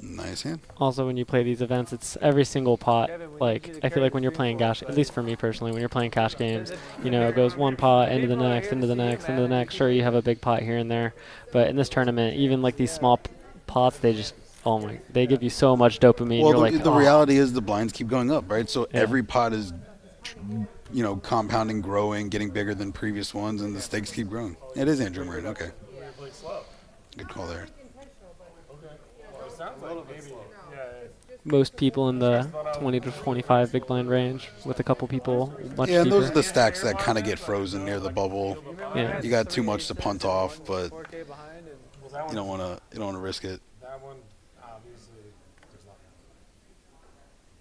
Nice hand. Also, when you play these events, it's every single pot. Like, I feel like when you're playing cash, at least for me personally, when you're playing cash games, you know, it goes one pot into the next, into the next, into the next. Sure, you have a big pot here and there, but in this tournament, even like these small pots, they just, they give you so much dopamine. Well, you're the like, reality is the blinds keep going up, right? So every pot is, you know, compounding, growing, getting bigger than previous ones, and the stakes keep growing. It is Andrew Moreno. Okay. Good call there. most people in the 20 to 25 big blind range with a couple people much Yeah, and deeper. those are the stacks that kind of get frozen near the bubble. Yeah. You got too much to punt off, but you don't want to risk it. That one, obviously, there's not.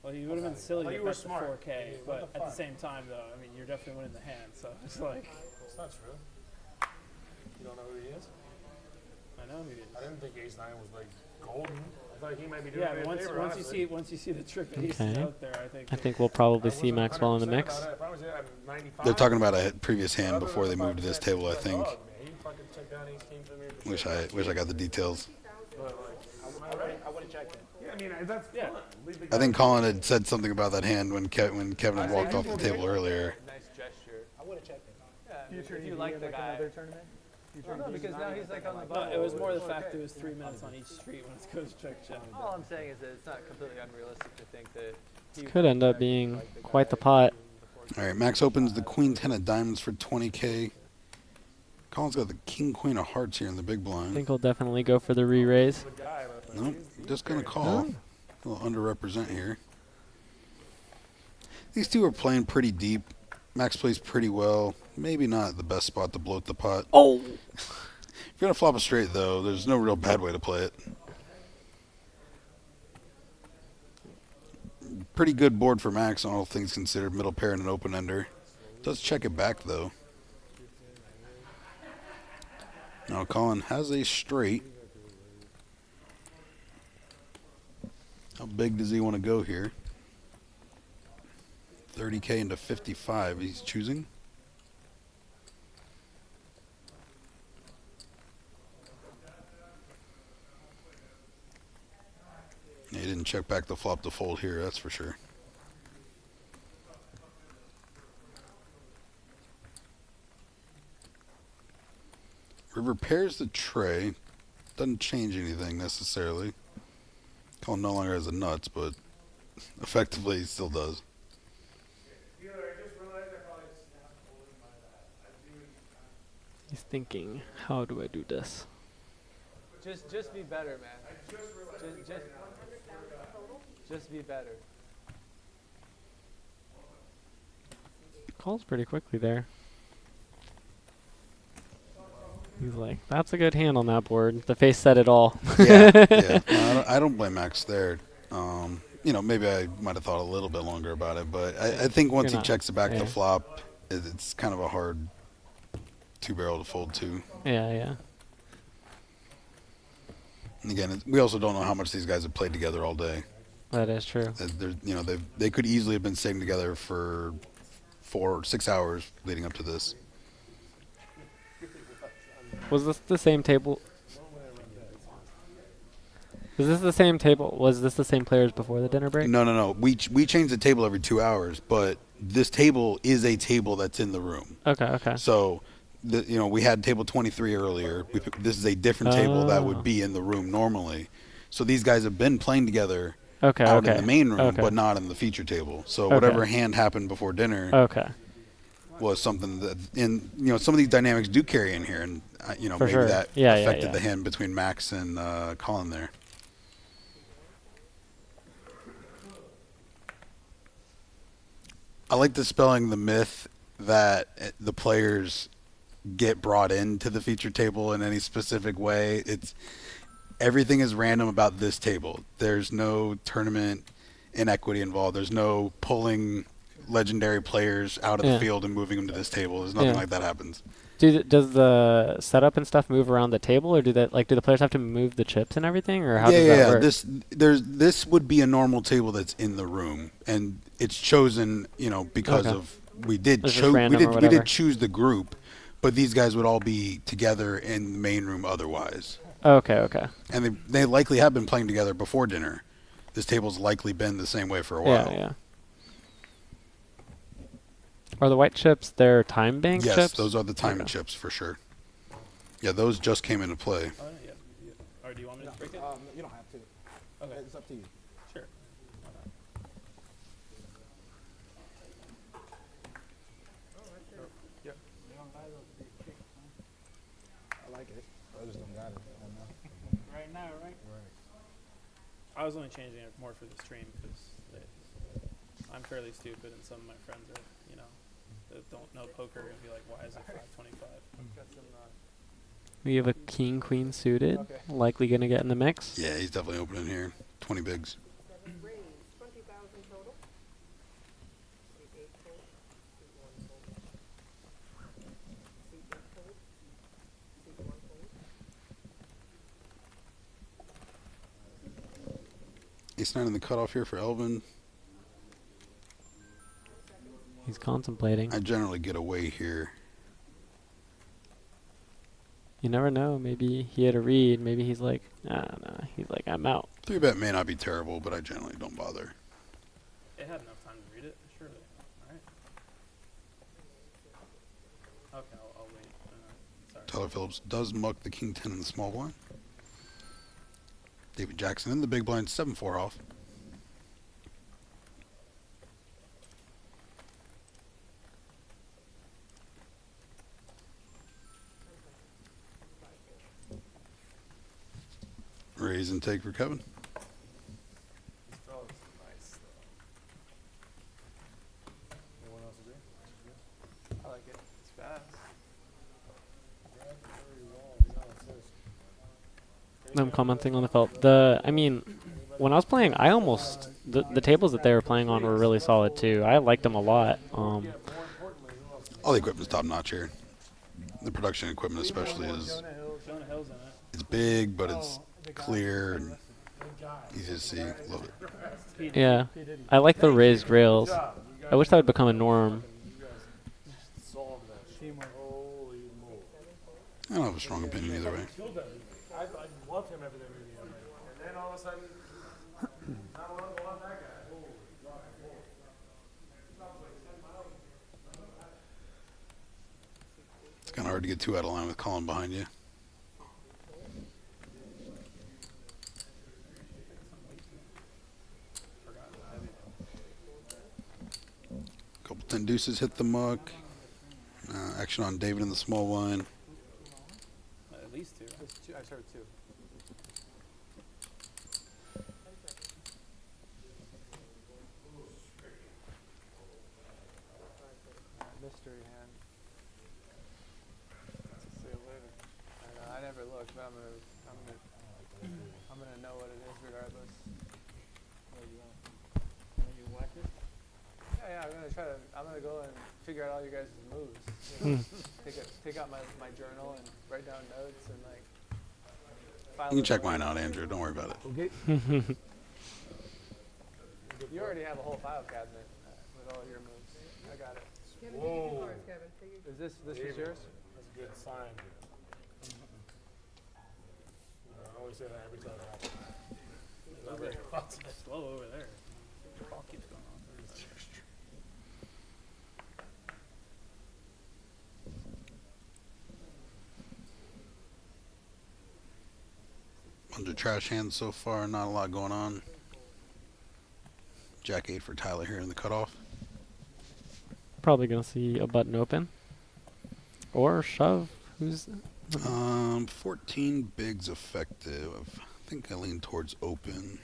Well, you would have been silly Oh, to you were bet the smart. 4K, You but went at the the same time, though, I mean, you're definitely winning the hand, so it's like. It's not true. You don't know who he is? I know who he is. I didn't think Ace 9 was like golden. I thought he might be doing Yeah, me a but favor, honestly. once you see the trip aces Okay. out there, I think we'll probably see Maxwell in the mix. They're talking about a previous hand before they moved to this table, I think. Wish I got the details. I would have checked it. Yeah, I mean, that's fun. I think Colin had said something about that hand when Kevin had walked off the table earlier. Nice gesture. I would have checked it. Yeah, if you like the guy. No, because now he's like on the No, bubble. it was more the fact it was 3 minutes on each street when it goes check. All I'm saying is that it's not completely unrealistic to think that he Could end up being quite the pot. All right, Max opens the queen 10 of diamonds for 20K. Colin's got the king queen of hearts here in the big I blind. think he'll definitely go for the re-raise. Nope, just gonna call. A little underrepresent here. These two are playing pretty deep. Max plays pretty well. Maybe not the best spot to bloat the pot. Oh! If you're gonna flop a straight though, there's no real bad way to play it. Pretty good board for Max, all things considered. Middle pair and an open ender. Does check it back though. Now Colin has a straight. How big does he want to go here? 30K into 55. He's choosing. He didn't check back the flop to fold here, that's for sure. River pairs the tray. Doesn't change anything necessarily. Colin no longer has the nuts, but effectively he still does. He's thinking, how do I do this? just be better, man. Just be better. Calls pretty quickly there. He's like, that's a good hand on that board. The face said it all. Yeah. No, I don't blame Max there. You know, maybe I might have thought a little bit longer about it, but I think once he checks it back to flop, it's kind of a hard two-barrel to fold to. Yeah. And again, we also don't know how much these guys have played together all day. That is true. You know, they could easily have been sitting together for 4 or 6 hours leading up to this. Was this the same table? Was this the same table? Was this the same players before the dinner break? No. We change the table every 2 hours, but this table is a table that's in the room. Okay. So, you know, we had table 23 earlier. This is a different table that would be in the room normally. So these guys have been playing together out in the main room, but not in the feature table. So whatever hand happened before dinner was something that, you know, some of these dynamics do carry in here, and you know, maybe that affected the hand between Max and Colin there. I like dispelling the myth that the players get brought into the feature table in any specific way. Everything is random about this table. There's no tournament inequity involved. There's no pulling legendary players out of the field and moving them to this table. There's nothing like that happens. Does the setup and stuff move around the table, or do the players have to move the chips and everything, or how does that work? This would be a normal table that's in the room, and it's chosen, you know, because of we did choose the group, but these guys would all be together in the main room otherwise. Okay. And they likely have been playing together before dinner. This table's likely been the same way for a while. Yeah. Are the white chips their time bank chips? Yes, those are the time chips for sure. Yeah, those just came into play. Or do you want me to break it? You don't have to. Okay, it's up to you. Sure. Yep. I like it. I just don't got it. Right now, right? I was only changing it more for the stream because I'm fairly stupid, and some of my friends are, you know, that don't know poker and be like, why is it 525? We have a king queen suited, likely gonna get in the mix. Yeah, he's definitely opening here. 20 bigs. Ace-9 in the cutoff here for Elvin. He's contemplating. I generally get away here. You never know. Maybe he had a read. Maybe he's like, nah. He's like, I'm out. 3-bet may not be terrible, but I generally don't bother. It had enough time to read it, surely. All right. Okay, Tyler Phillips does muck the king 10 in the small blind. David Jackson in the big blind, 7-4 off. Raise and take for Keven. I like it. It's fast. I'm commenting on the felt. I mean, when I was playing, I almost the tables that they were playing on were really solid too. I liked them a lot. All the equipment's top notch here. The production equipment especially is it's big, but it's clear and easy to see. Love it. Yeah, I like the raised rails. I wish that would become a norm. I don't have a strong opinion either way. I loved him every video. And then all of a sudden, I want to love that guy. It's kind of hard to get too out of line with Colin behind you. Couple 10 deuces hit the muck. Action on David in the small line. At least two. I started two. Mystery hand. See you later. I never looked, but I'm gonna know what it is regardless. What do you want? You whack it? Yeah, I'm gonna go and figure out all you guys' moves. Take out my journal and write down notes and like. You can check mine out, Andrew. Don't worry about it. Okay. You already have a whole file cabinet with all your moves. I got it. Whoa. Is this yours? That's a good sign. I always say that every time it happens. It's slow over there. The ball keeps going on. Bunch of trash hands so far, not a lot going on. Jack 8 for Tyler here in the cutoff. Probably gonna see a button open. Or shove. Who's 14 bigs effective. I think I lean towards open.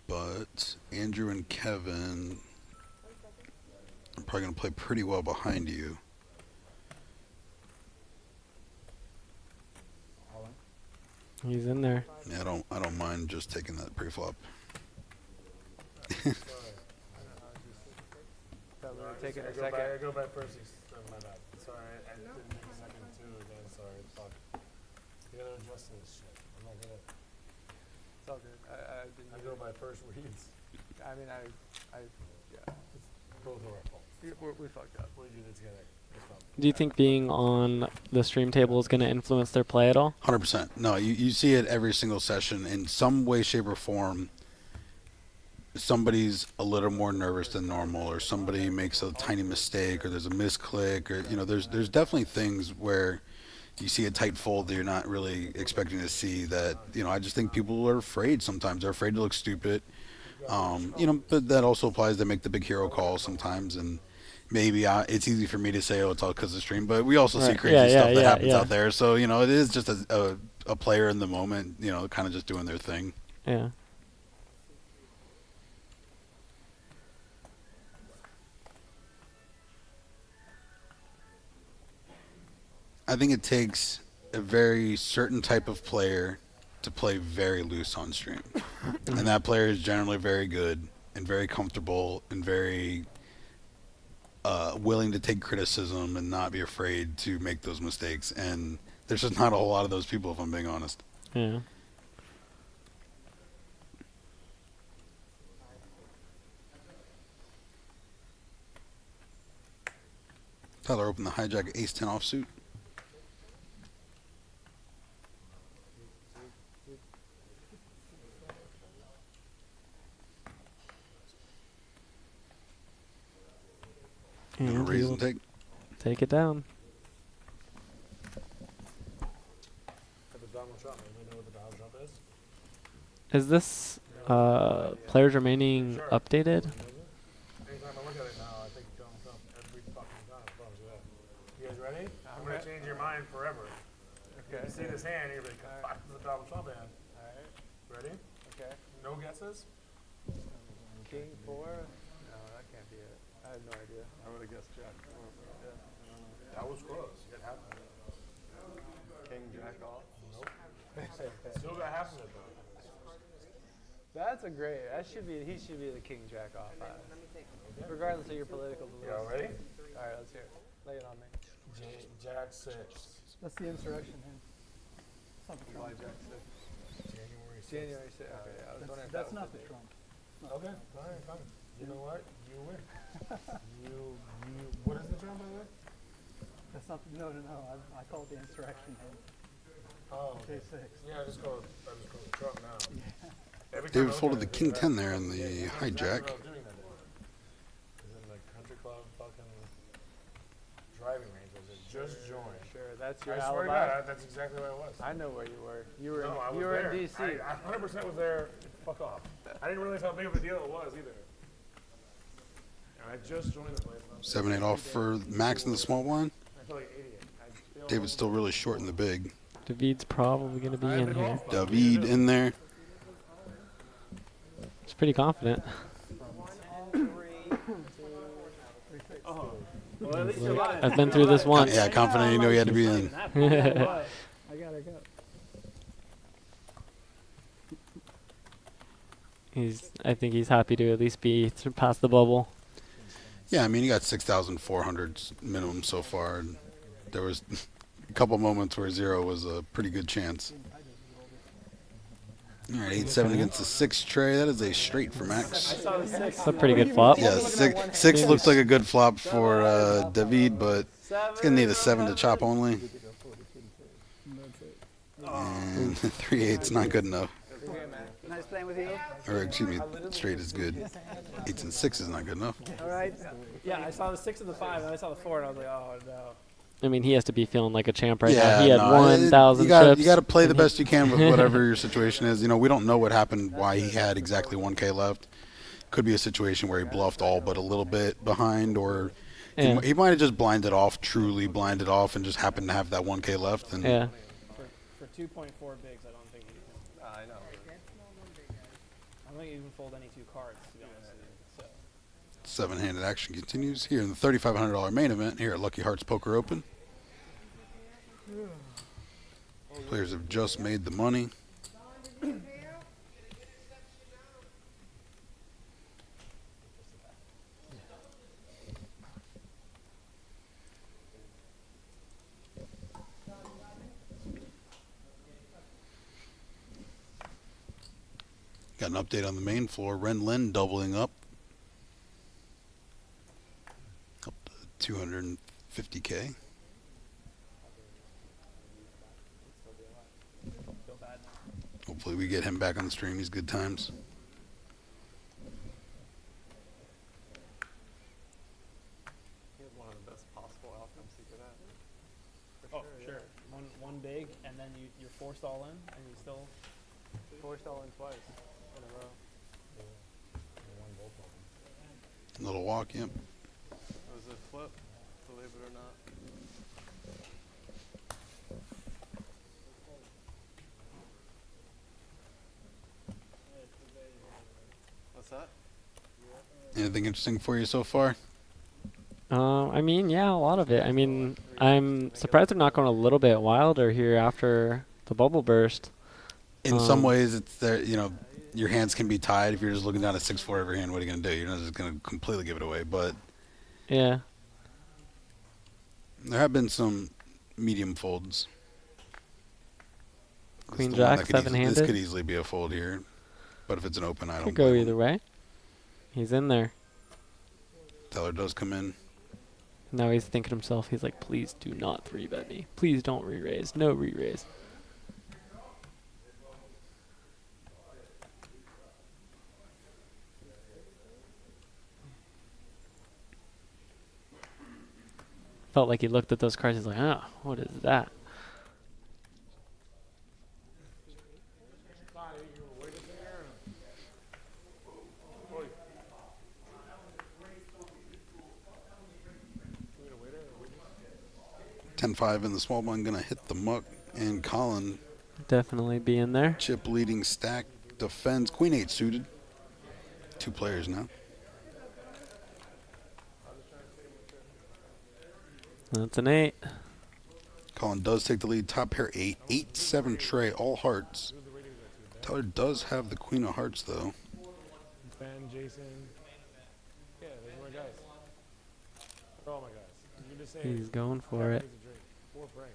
But Andrew and Keven are probably gonna play pretty well behind you. He's in there. Yeah, I don't mind just taking that pre-flop. Taking a I second. go back first. My bad. Sorry, I didn't make a second too again. Sorry, fuck. You gotta adjust to this shit. I'm not gonna. It's all good. I go by first reads. I mean, yeah. Both are our fault. We fucked up. We did it together. Do you think being on the stream table is gonna influence their play at all? 100%. No, you see it every single session in some way, shape, or form. Somebody's a little more nervous than normal, or somebody makes a tiny mistake, or there's a misclick, or there's definitely things where you see a tight fold that you're not really expecting to see. That I just think people are afraid sometimes. They're afraid to look stupid. But that also applies. They make the big hero calls sometimes, and maybe it's easy for me to say, oh, it's all because of the stream, but we also see crazy stuff that happens out there. So it is just a player in the moment, kind of just doing their thing. Yeah. I think it takes a very certain type of player to play very loose on stream. And that player is generally very good and very comfortable and very willing to take criticism and not be afraid to make those mistakes. And there's just not a whole lot of those people, if I'm being honest. Yeah. Tyler opened the hijack ace-10 offsuit. And raise he'll and take. Take it down. Is this players remaining updated? Anytime I look at it now, I think it comes up every fucking time. I promise you that. You guys ready? I'm gonna change your mind forever. Okay. You see this hand, you're like, fuck, this is a Donald Trump hand. Alright. Ready? Okay. No guesses? King 4? No, that can't be it. I have no idea. I would have guessed Jack 4. Yeah. That was close. It happened. King Jack off? Nope. Still got half of it though. That's a great. He should be the King Jack off. Regardless of your political beliefs. Y'all ready? All right, let's hear it. Lay it on me. Jack 6. That's the insurrection hand. It's not the Trump. Why Jack 6? January 6th. January 6th. Okay, I was wondering if That's that not was the Trump. Okay, fine. You know what? You win. What is the Trump, by the way? That's not. No. I call it the insurrection hand. Oh, okay. J6. Yeah, I just call it the Trump now. Yeah. David folded the king 10 there in the hijack. Is in the country club fucking driving range. I said, just join. Sure, that's your I swear to alibi. God, that's exactly where I was. I know where you were. You were. No, I was you were there. in DC. I 100% was there. Fuck off. I didn't realize how big of a deal it was either. And I just joined the place. 7-8 off for Max in the small blind. I feel like an idiot. David's still really short in the big. David's probably going to be in here. David in there. He's pretty confident. Well, at least you're alive. I've been through this once. Yeah, confident you know he had to be in. I got it. I think he's happy to at least be past the bubble. Yeah, I mean, he got 6,400 minimum so far. And there was a couple moments where 0 was a pretty good chance. All right, 8-7 against the 6 tray. That is a straight for Max. That's a pretty good flop. Yeah, 6 looks like a good flop for David, but it's going to need a 7 to chop only. And 3-8's not good enough. Nice playing with you. Or excuse me, straight is good. 8s and 6 is not good enough. All right. Yeah, I saw the 6 and the 5, and I saw the 4, and I was like, oh no. I mean, he has to be feeling like a champ right Yeah, now. He had no, 1,000 chips. You got to play the best you can with whatever your situation is. You know, we don't know what happened, why he had exactly 1K left. Could be a situation where he bluffed all but a little bit behind, or he might have just blinded off, truly blinded off, and just happened to have that 1K left. And yeah. For 2.4 bigs, I don't think he can. I know. I don't think he can fold any 2 cards, to be honest with you. So. 7-handed action continues here in the $3,500 main event here at Lucky Hearts Poker Open. Players have just made the money. Got an update on the main floor. Ren Lin doubling up to 250K. Hopefully we get him back on the stream. He's good times. He had one of the best possible outcomes he could have. Oh, sure. One big, and then you're forced all in, and you still... Forced all in twice in a row. Little walk, yep. It was a flip, believe it or not. What's that? Anything interesting for you so far? I mean, yeah, a lot of it. I mean, I'm surprised they're not going a little bit wilder here after the bubble burst. In some ways, it's there. You know, your hands can be tied if you're just looking down at 6-4 every hand. What are you gonna do? You're not just gonna completely give it away. But yeah, there have been some medium folds. Queen Jack 7-handed. This could easily be a fold here, but if it's an open, I don't. Could go either way. He's in there. Teller does come in. Now he's thinking to himself. He's like, please do not 3-bet me. Please don't re-raise. No re-raise. Felt like he looked at those cards. He's like, oh, what is that? 10-5 in the small blind, gonna hit the muck, and Colin Definitely be in there. chip leading stack defends queen 8 suited. 2 players now. That's an 8. Colin does take the lead. Top pair 8, 8-7 tray, all hearts. Tyler does have the queen of hearts though. Ben, Jason. Yeah, those are my guys. They're all my guys. You can just say, He's going for it. Or Frank.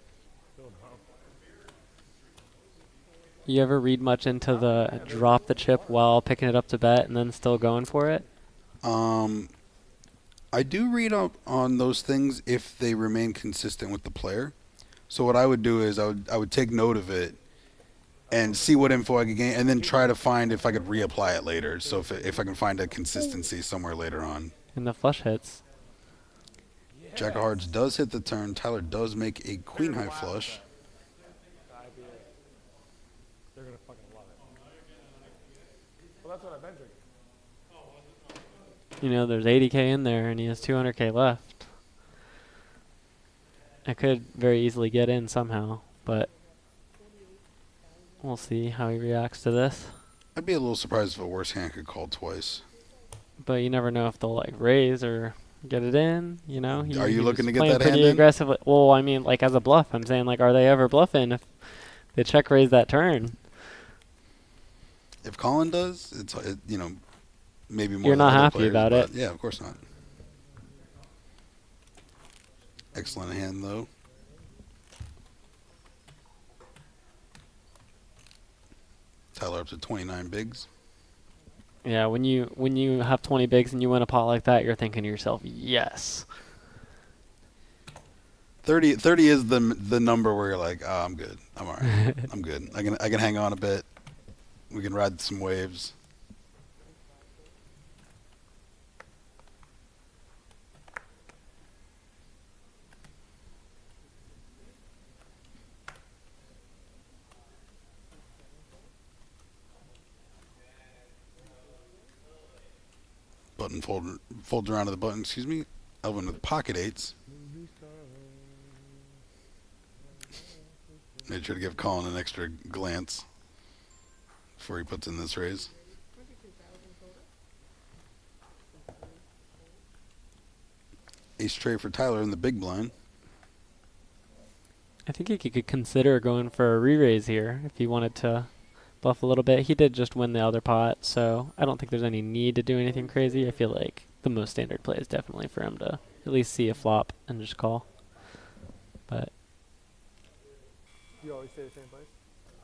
Still no. You ever read much into the drop the chip while picking it up to bet and then still going for it? I do read up on those things if they remain consistent with the player. So what I would do is I would take note of it and see what info I could gain, and then try to find if I could reapply it later. So if I can find a consistency somewhere later on. And the flush hits. Jack of hearts does hit the turn. Tyler does make a queen high flush. They're going to fucking love it. Well, that's what I've been drinking. You know, there's 80K in there and he has 200K left. I could very easily get in somehow, but we'll see how he reacts to this. I'd be a little surprised if a worse hand could call twice. But you never know if they'll like raise or get it in, you know. Are you looking to get playing that pretty hand in? aggressively. Well, I mean, like as a bluff, I'm saying like, are they ever bluffing if they check raise that turn? If Colin does, you know, maybe more. You're than not other happy players, about but it. Yeah, of course not. Excellent hand though. Tyler up to 29 bigs. Yeah, when you have 20 bigs and you win a pot like that, you're thinking to yourself, yes. 30 is the number where you're like, oh, I'm good. I'm all right. I'm good. I can hang on a bit. We can ride some waves. Button folds around to the button, excuse me. Elvin with pocket 8s. Made sure to give Colin an extra glance before he puts in this raise. Ace tray for Tyler in the big blind. I think he could consider going for a re-raise here if he wanted to bluff a little bit. He did just win the other pot, so I don't think there's any need to do anything crazy. I feel like the most standard play is definitely for him to at least see a flop and just call. But You always stay the same place?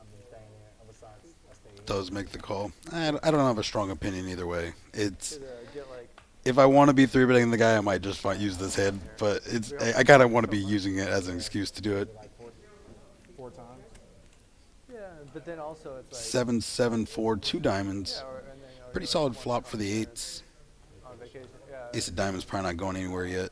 I've been staying here ever since I stayed here. Does make the call. I don't have a strong opinion either way. It's Get like if I want to be 3-betting the guy, I might just use this head. But it's I kind of want to be using it as an excuse to do it. 4 times. Yeah, but then also it's like 7, 7, 4, 2 diamonds. Yeah, Pretty solid flop for the 8s. on vacation. Yeah. Ace of diamonds probably not going anywhere yet.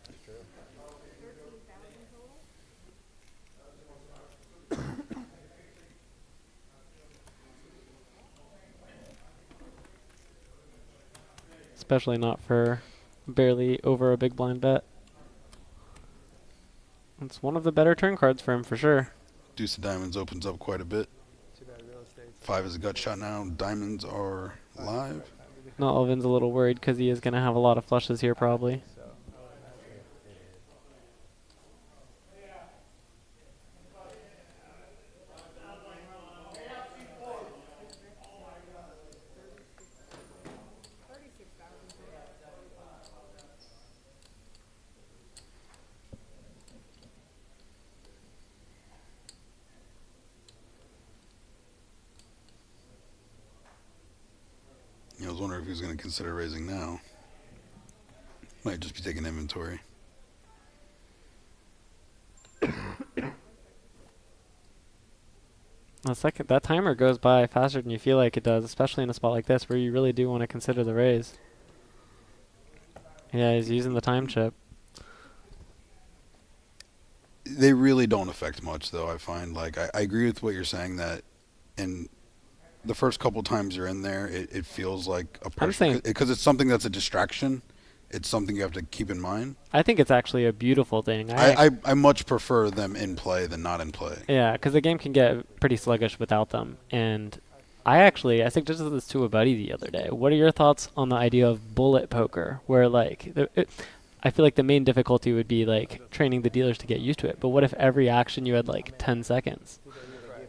especially not for barely over a big blind bet. It's one of the better turn cards for him for sure. Deuce of diamonds opens up quite a bit. 5 is a gut shot now. Diamonds are live. No, Elvin's a little worried because he is going to have a lot of flushes here probably. I was wondering if he was going to consider raising now. Might just be taking inventory. That timer goes by faster than you feel like it does, especially in a spot like this where you really do want to consider the raise. Yeah, he's using the time chip. They really don't affect much, though, I find. Like, I agree with what you're saying that in the first couple times you're in there, it feels like a pressure. Because it's something that's a distraction. it's something you have to keep in mind. I think it's actually a beautiful thing. I much prefer them in play than not in play. Yeah, because the game can get pretty sluggish without them. And I suggested this to a buddy the other day. What are your thoughts on the idea of bullet poker, where like I feel like the main difficulty would be like training the dealers to get used to it. But what if every action you had like 10 seconds?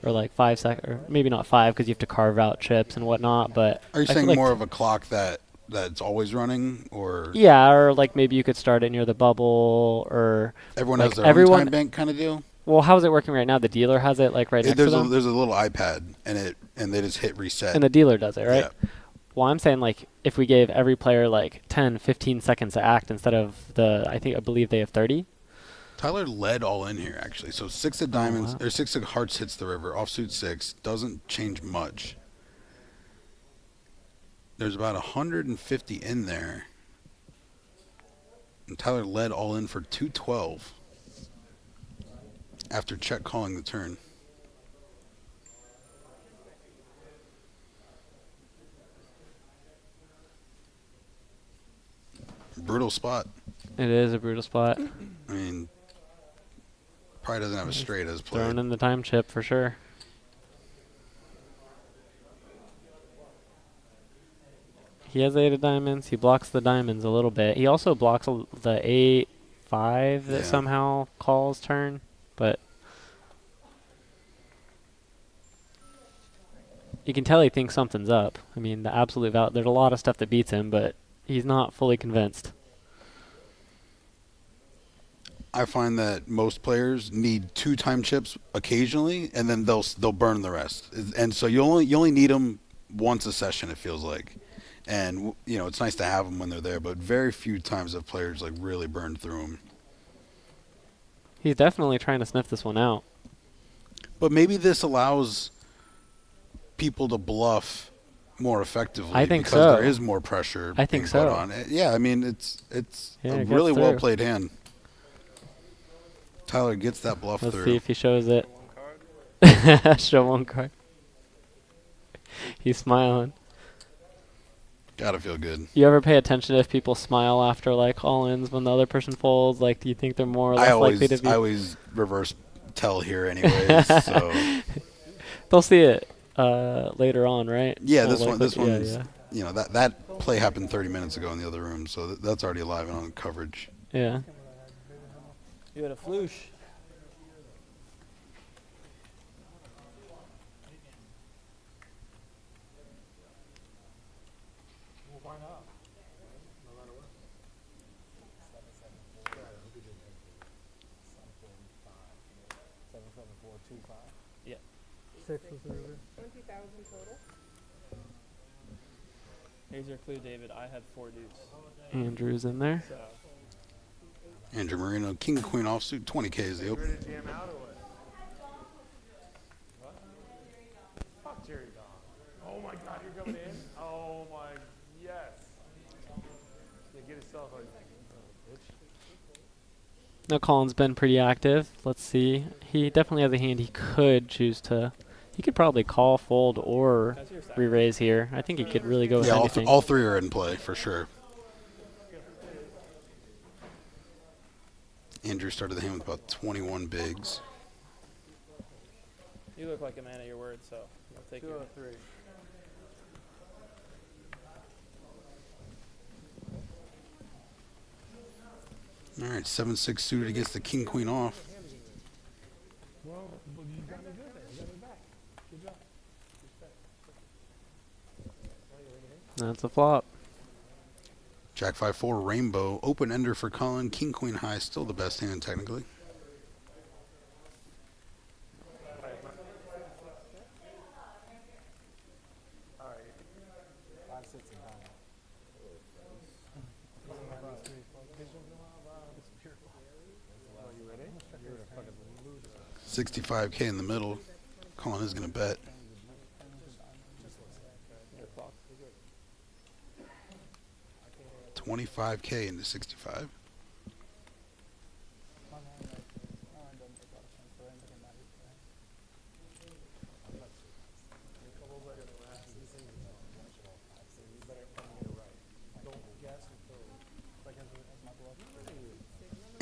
Or like 5 seconds, or maybe not 5 because you have to carve out chips and whatnot. But Are you I saying feel like more of a clock that's always running, or yeah, or like maybe you could start it near the bubble, or everyone like has their own time bank kind of deal? Well, how's it working right now? The dealer has it like right next to them. There's a little iPad, and they just hit reset. And the dealer does it, right? Yeah. Well, I'm saying like if we gave every player like 10, 15 seconds to act instead of I believe they have 30. Tyler led all in here, actually. So 6 of diamonds, or 6 of hearts hits the river. Offsuit 6 doesn't change much. There's about 150 in there. And Tyler led all in for 212 after check calling the turn. Brutal spot. It is a brutal spot. I mean, probably doesn't have a straight as played. Throwing in the time chip for sure. He has 8 of diamonds. He blocks the diamonds a little bit. He also blocks the 8-5 that somehow calls turn, but you can tell he thinks something's up. I mean, the absolute value. There's a lot of stuff that beats him, but he's not fully convinced. I find that most players need 2 time chips occasionally, and then they'll burn the rest. And so you only need them once a session, it feels like. And you know, it's nice to have them when they're there, but very few times have players like really burned through them. He's definitely trying to sniff this one out. But maybe this allows people to bluff more effectively. I think because so. there is more pressure. I think being so. put on. Yeah, I mean it's Yeah, a it really gets well through. played hand. Tyler gets that bluff Let's through. see if he shows it. Show 1 card. He's smiling. Gotta feel good. You ever pay attention if people smile after like all-ins when the other person folds? Like, do you think they're more or less likely to be? I always reverse tell here anyways. So they'll see it later on, right? yeah, Well, this one's yeah. you know that play happened 30 minutes ago in the other room, so that's already live and on coverage. Yeah. You had a floosh. Why not? No matter what. 77425. Yeah. 6 was the river. 20,000 total. Here's your clue, David. I had 4 deuce. Andrew's in there. So. Andrew Moreno, King Queen offsuit, 20K is the open. Ready to jam out or what? What? Fuck Jerry Don. Oh my God, you're coming in? Oh my, yes. Yeah, get yourself a bitch. Now Colin's been pretty active. Let's see. He definitely has a hand he could choose to. He could probably call, fold, or re-raise here. I think he could really go with Yeah, anything. all 3 are in play for sure. Andrew started the hand with about 21 bigs. You look like a man of your word, so I'll take 203. All right, 7-6 suited against the King Queen off. Well, you got me good there. You got me back. Good job. That's a flop. Jack 5-4 rainbow, open ender for Colin. King Queen high, still the best hand technically. All right. 5, 6, and 9. 65K in the middle. Colin is going to bet. $25K into 65.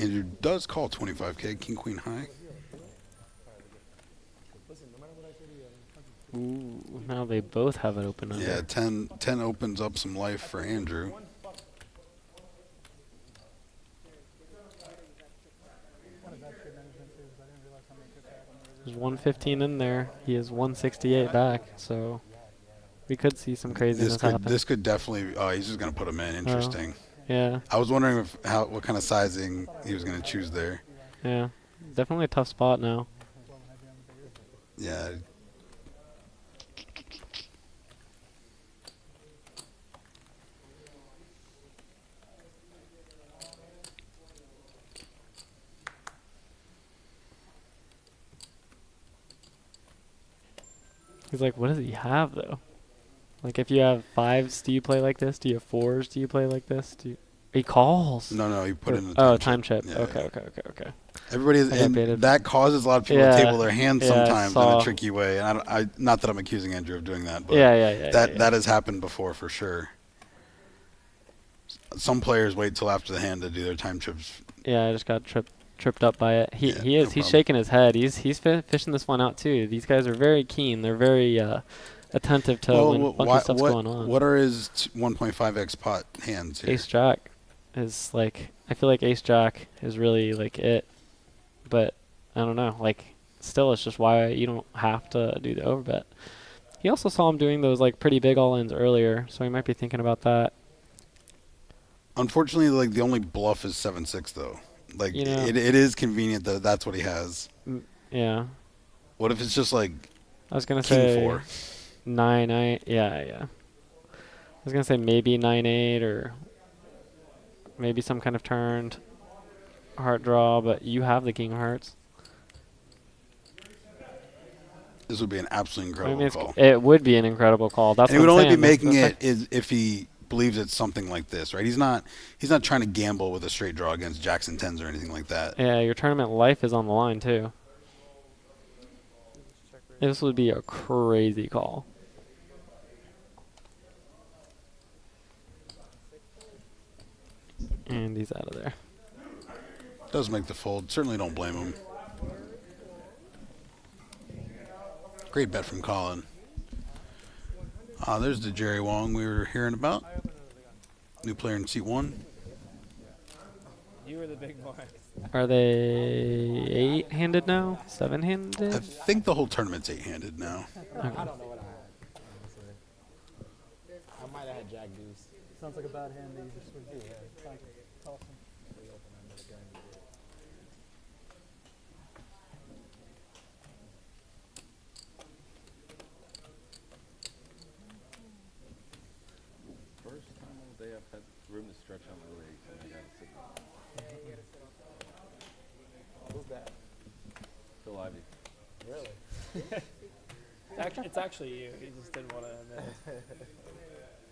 Andrew does call 25K, King Queen high. Ooh, now they both have it open under. Yeah, 10 opens up some life for Andrew. There's 115 in there. He is 168 back, so we could see some craziness happen. This could definitely. Oh, he's just gonna put him in. Interesting. Yeah. I was wondering what kind of sizing he was gonna choose there. Yeah, definitely a tough spot now. Yeah. He's like, what does he have though? Like, if you have 5s, do you play like this? Do you have 4s? Do you play like this? He calls. No, he put in the time chip. Yeah, okay. Everybody, and that causes a lot of people to table their hands sometimes in a tricky way. And I not that I'm accusing Andrew of doing that, but that has happened before for sure. Some players wait till after the hand to do their time chips. Yeah, I just got tripped up by it. He's shaking his head. He's fishing this one out too. These guys are very keen. They're very attentive to when funky stuff's going on. What are his 1.5x pot hands here? Ace Jack is like, I feel like Ace Jack is really like it, but I don't know. Like, still, it's just why you don't have to do the overbet. He also saw him doing those like pretty big all-ins earlier, so he might be thinking about that. Unfortunately, like the only bluff is 7-6 though. Like it is convenient that that's what he has. Yeah. What if it's just like I was gonna King say 4? 9-8. Yeah. I was gonna say maybe 9-8 or maybe some kind of turned heart draw, but you have the King of Hearts. This would be an absolutely incredible call. It would be an incredible call. That's and what he would I'm only be saying. making it if he believes it's something like this, right? He's not trying to gamble with a straight draw against Jackson 10s or anything like that. Yeah, your tournament life is on the line too. This would be a crazy call. And he's out of there. Does make the fold. Certainly don't blame him. Great bet from Colin. There's the Jerry Wong we were hearing about. New player in seat 1. You were the big boy. Are they 8-handed now? 7-handed? I think the whole tournament's 8-handed now. I don't know what I had. Honestly. I might have had Jack Deuce. Sounds like a bad hand that you just would do. Yeah. Like, awesome. First time all day I've had room to stretch on my legs and I got to sit down. Who's that? Phil Ivey. Really? It's actually you. He just didn't want to admit it.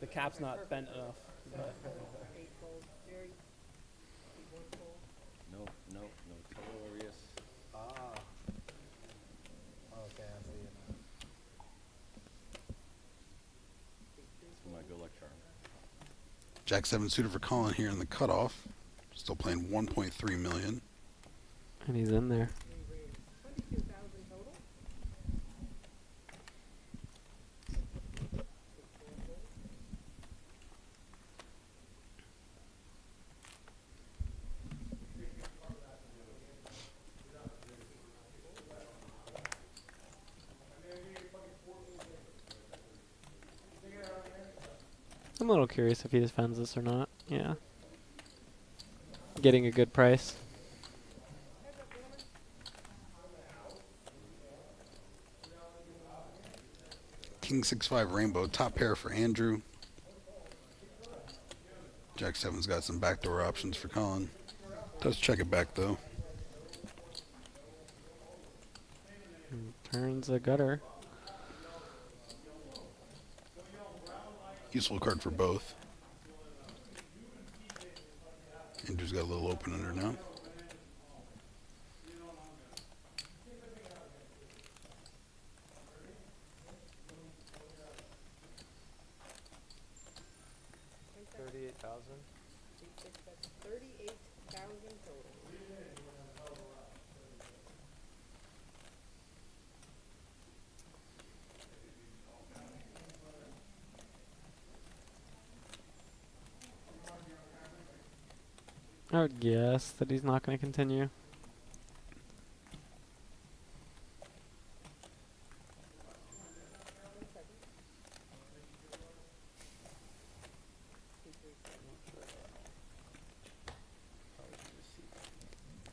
The cap's not bent enough. But. No, Tellurius. Okay, I see it now. That's for my go luck charm. Jack 7 suited for Colin here in the cutoff. Still playing 1.3 million. And he's in there. I'm a little curious if he defends this or not. Yeah. Getting a good price. King 6-5 rainbow, top pair for Andrew. Jack 7's got some backdoor options for Colin. Does check it back though. Turns a gutter. Useful card for both. Andrew's got a little open under now. $38,000. 38,000 total. I would guess that he's not going to continue.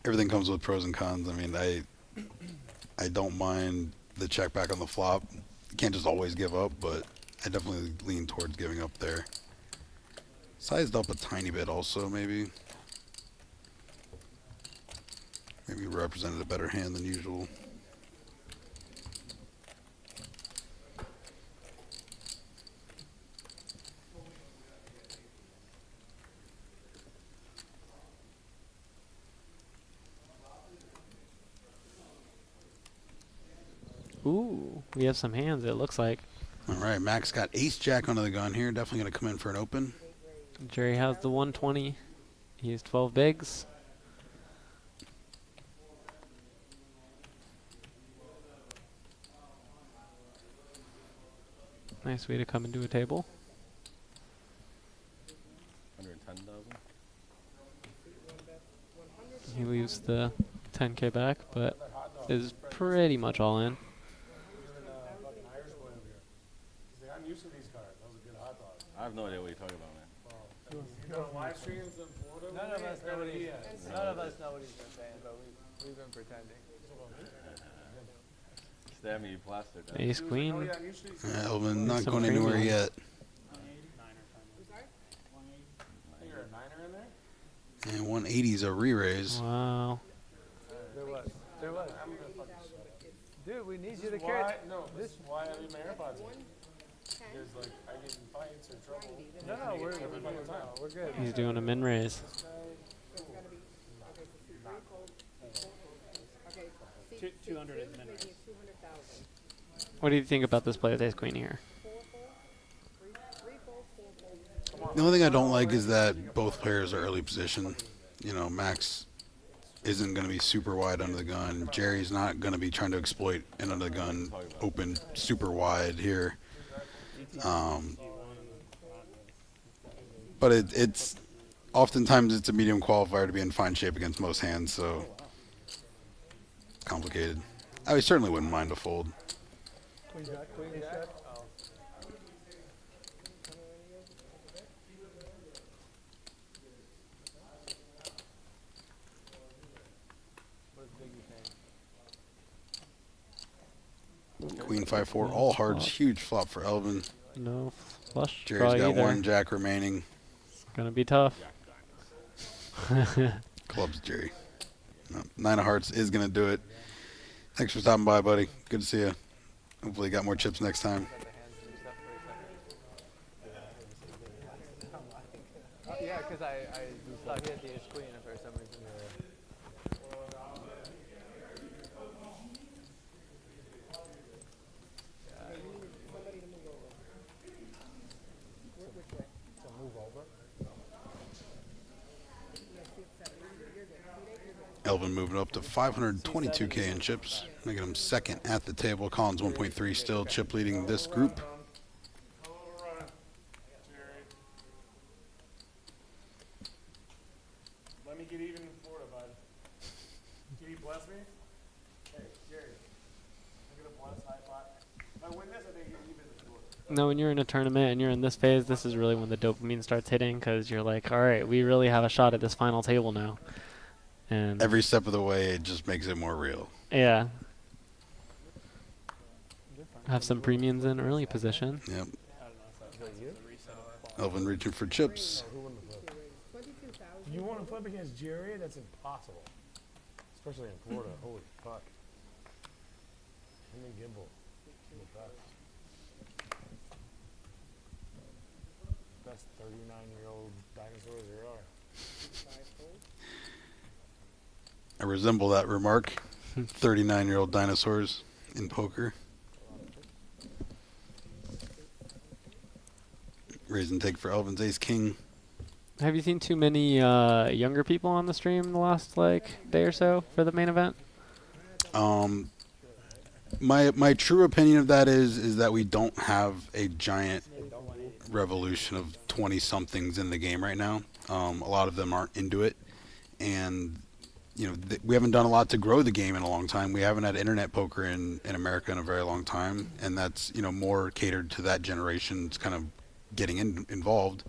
Everything comes with pros and cons. I mean, I don't mind the check back on the flop. You can't just always give up, but I definitely lean towards giving up there. Sized up a tiny bit also, maybe. Maybe represented a better hand than usual. Ooh, we have some hands, it looks like. All right, Max got ace-jack under the gun here. Definitely going to come in for an open. Jerry has the 120. He has 12 bigs. Nice way to come into a table. 110,000. He leaves the 10K back, but is pretty much all in. I'm used to these cards. That was a good hot dog. I have no idea what you're talking about, man. You know, live streams in Florida. None of us know what he's been saying, but we've been pretending. Stammy, you plastered. Ace queen. Elvin not Some going crazy anywhere ones. yet. And 180's a re-raise. Wow. There was. Dude, we need you to Why? carry. No, this is why I leave my AirPods in. Because like I get in fights or trouble. No, we're good. He's doing a min raise. Two, 200 is min raise. What do you think about this play with ace queen here? The only thing I don't like is that both players are early position. You know, Max isn't going to be super wide under the gun. Jerry's not going to be trying to exploit an under the gun open super wide here. But it's oftentimes it's a medium qualifier to be in fine shape against most hands, so complicated. I certainly wouldn't mind a fold. Queen jack. Oh. Queen 5-4, all hearts, huge flop for Elvin. No flush. Jerry's draw got either. one jack remaining. It's gonna be tough. Clubs, Jerry. No, 9 of hearts is gonna do it. Thanks for stopping by, buddy. Good to see you. Hopefully, you got more chips next time. Yeah, because I thought he had the ace queen for some reason. Elvin moving up to 522K in chips, making him second at the table. Colin's 1.3 still chip leading this group. Let me get even in Florida, bud. Can you bless me? Hey, Jerry. I'm gonna bless high five. If I win this, I think get even in Florida. No, when you're in a tournament and you're in this phase, this is really when the dopamine starts hitting because you're like, all right, we really have a shot at this final table now. And every step of the way, it just makes it more real. Yeah. Have some premiums in early position. Yep. Elvin reaching for chips. You want to flip against Jerry? That's impossible. Especially in Florida. Holy fuck. Him and Gimbal. Best 39-year-old dinosaurs there are. I resemble that remark. 39-year-old dinosaurs in poker. Raise and take for Elvin's ace king. Have you seen too many younger people on the stream the last day or so for the main event? My true opinion of that is that we don't have a giant revolution of 20-somethings in the game right now. A lot of them aren't into it. and we haven't done a lot to grow the game in a long time. We haven't had internet poker in America in a very long time, and that's more catered to that generation. It's kind of getting involved.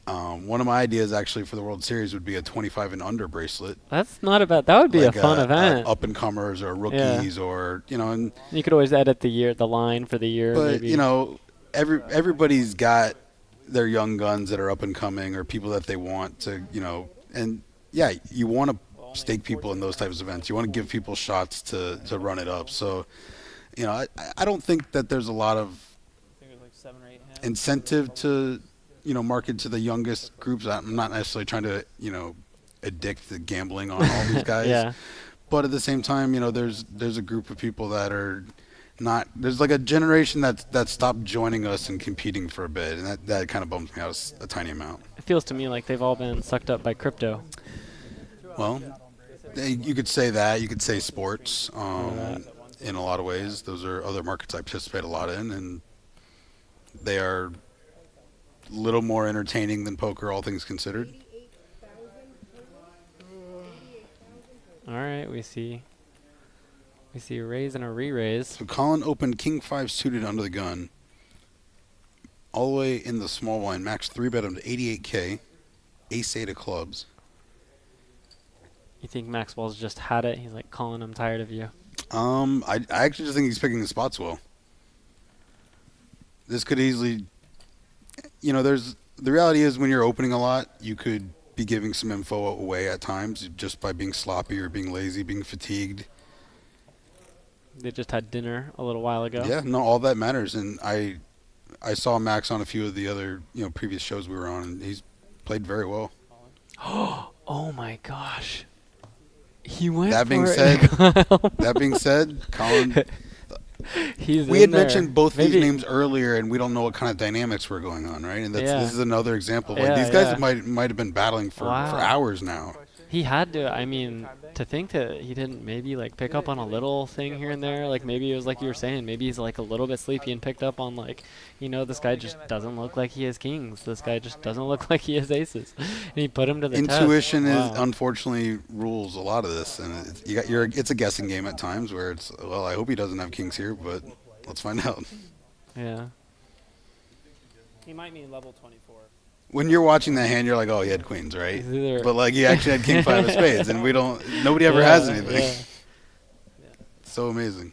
One of my ideas actually for the World Series would be a 25 and under bracelet. That's not a bad. That would be like a fun event. Up and comers or rookies, or and you could always edit the line for the year. But maybe. everybody's got their young guns that are up and coming, or people that they want to and yeah, you want to stake people in those types of events. You want to give people shots to run it up. So I don't think that there's a lot of incentive to market to the youngest groups. I'm not necessarily trying to addict the gambling on all these guys. Yeah. But at the same time, there's a group of people that are not. There's like a generation that stopped joining us and competing for a bit, and that kind of bums me out a tiny amount. It feels to me like they've all been sucked up by crypto. Well, you could say that. You could say sports. In a lot of ways, those are other markets I participate a lot in, and they are a little more entertaining than poker, all things considered. All right, we see a raise and a re-raise. So Colin opened King 5 suited under the gun, all the way in the small blind. Max 3-bet him to 88K, ace-8 of clubs. You think Maxwell's just had it? He's like, Colin, I'm tired of you. I actually just think he's picking the spots well. This could easily, the reality is when you're opening a lot, you could be giving some info away at times just by being sloppy or being lazy, being fatigued. They just had dinner a little while ago. Yeah, no, all that matters. And I saw Max on a few of the other, previous shows we were on, and he's played very well. Oh my gosh. He went that being for said, it. That being said, Colin, He's we had there. mentioned both Maybe. these names earlier, and we don't know what kind of dynamics were going on, right? And this is another example. Like these guys might have been battling for hours now. He had to. I mean, to think that he didn't maybe like pick up on a little thing here and there. Like maybe it was like you were saying. Maybe he's like a little bit sleepy and picked up on like, this guy just doesn't look like he has kings. This guy just doesn't look like he has aces. And he put him to the test. Intuition is unfortunately rules a lot of this, and it's a guessing game at times where it's I hope he doesn't have kings here, but let's find out. Yeah. He might mean level 24. When you're watching that hand, you're like, oh, he had queens, right? But like he actually had king 5 of spades, and nobody ever has anything. Yeah. So amazing.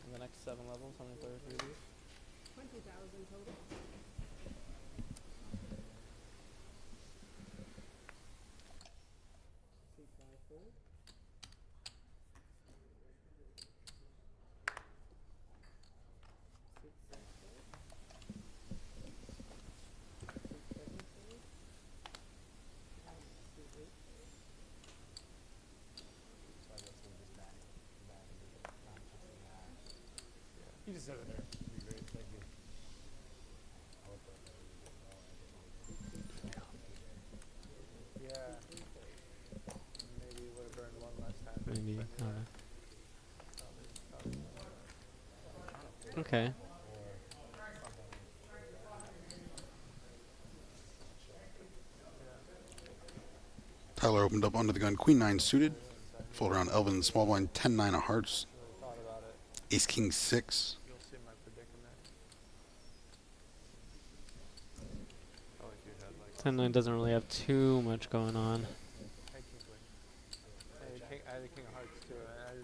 In the next 7 levels, how many players do we do? 20,000 total. You just said it there. That'd be great. Thank you. Yeah. Maybe would have burned one last time. Maybe. I don't know. Okay. Tyler opened up under the gun, queen 9 suited. Fold around Elvin, small blind, 10-9 of hearts. Ace king 6. 10-9 doesn't really have too much going on. I had a king of hearts too, and I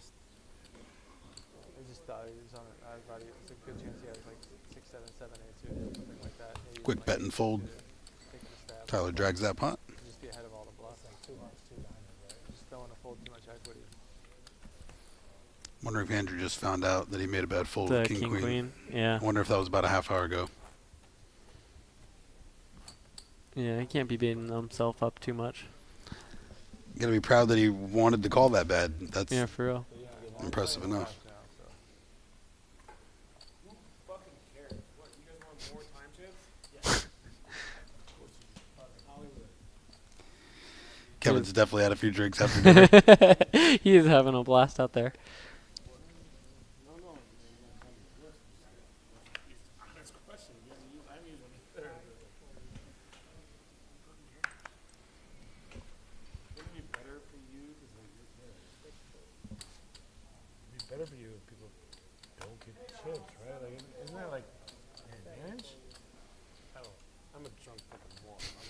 just thought he was on it. I thought it was a good chance he had like 6, 7, 7, 8 suited, something like that. Maybe Quick bet and fold. Tyler drags that pot. Just be ahead of all the bluffs. Just don't want to fold too much equity. Wonder if Andrew just found out that he made a bad fold The with king queen. Yeah. Wonder if that was about a half hour ago. Yeah, he can't be beating himself up too much. You gotta be proud that he wanted to call that bad. That's for real. Impressive enough. Kevin's definitely had a few drinks after dinner. He is having a blast out there. Like, isn't that like an advantage? I'm a drunk fucking moron. I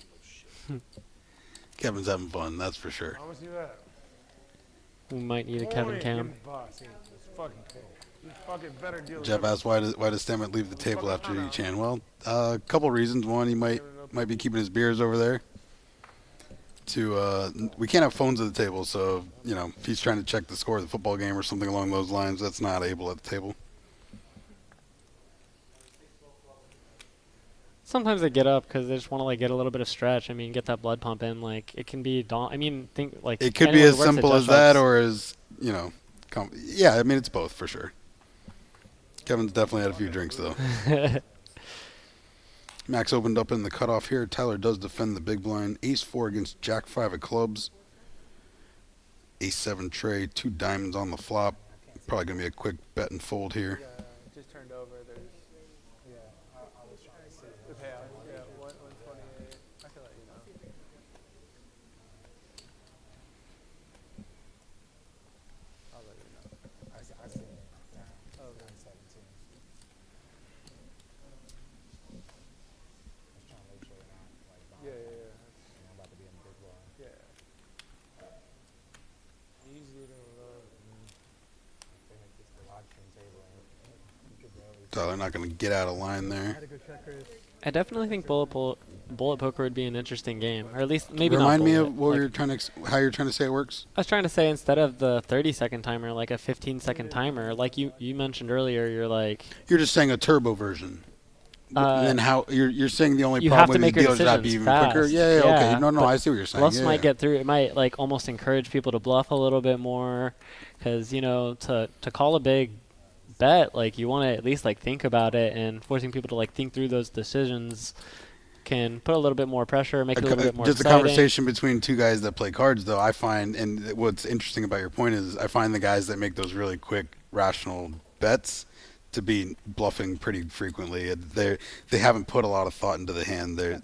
don't know shit. Kevin's having fun, that's for sure. I want to see that. We might need a Oh, Keven yeah, cam. give him the boss. Yeah, it's fucking cool. You fucking better deal Jeff with asked why does Stanman leave the table after each hand? Well, a couple reasons. One, he might be keeping his beers over there. Two, we can't have phones at the table, so you know if he's trying to check the score of the football game or something along those lines, that's not able at the table. Sometimes they get up because they just want to like get a little bit of stretch. I mean, get that blood pump in. Like it can be. I mean, think like It could be as simple as that, or as you know. Yeah, I mean it's both for sure. Kevin's definitely had a few drinks though. Max opened up in the cutoff here. Tyler does defend the big blind. Ace-4 against Jack-5 of clubs. Ace-7 tray, 2 diamonds on the flop. Probably going to be a quick bet and fold here. Just turned over. There's I was trying to see. the payout. Yeah, 128. I can let you know. I'll let you know. I see it. Yeah. Oh, 917. Just trying to make sure we're not like behind. Yeah. I'm about to be in the big blind. Yeah. Easy to love. They make this the live stream table. You could barely. Tyler not going to get out of line there. Had a good check, Chris. I definitely think bullet poker would be an interesting game, or at least maybe Remind not. me bullet, of what like, you're trying to, how you're trying to say it works. I was trying to say instead of the 30-second timer, like a 15-second timer, like you mentioned earlier. You're like You're just saying a turbo version. And then how you're saying the only you problem have to with make these your dealers have to be decisions even fast. quicker. Yeah, okay. No, but I see what you're saying. Bluffs Yeah. might get through. It might like almost encourage people to bluff a little bit more, because you know to call a big bet, like you want to at least like think about it, and forcing people to like think through those decisions can put a little bit more pressure, make it a little bit more just exciting. a conversation between two guys that play cards, though. I find, and what's interesting about your point is, I find the guys that make those really quick, rational bets to be bluffing pretty frequently. They haven't put a lot of thought into the hand. They're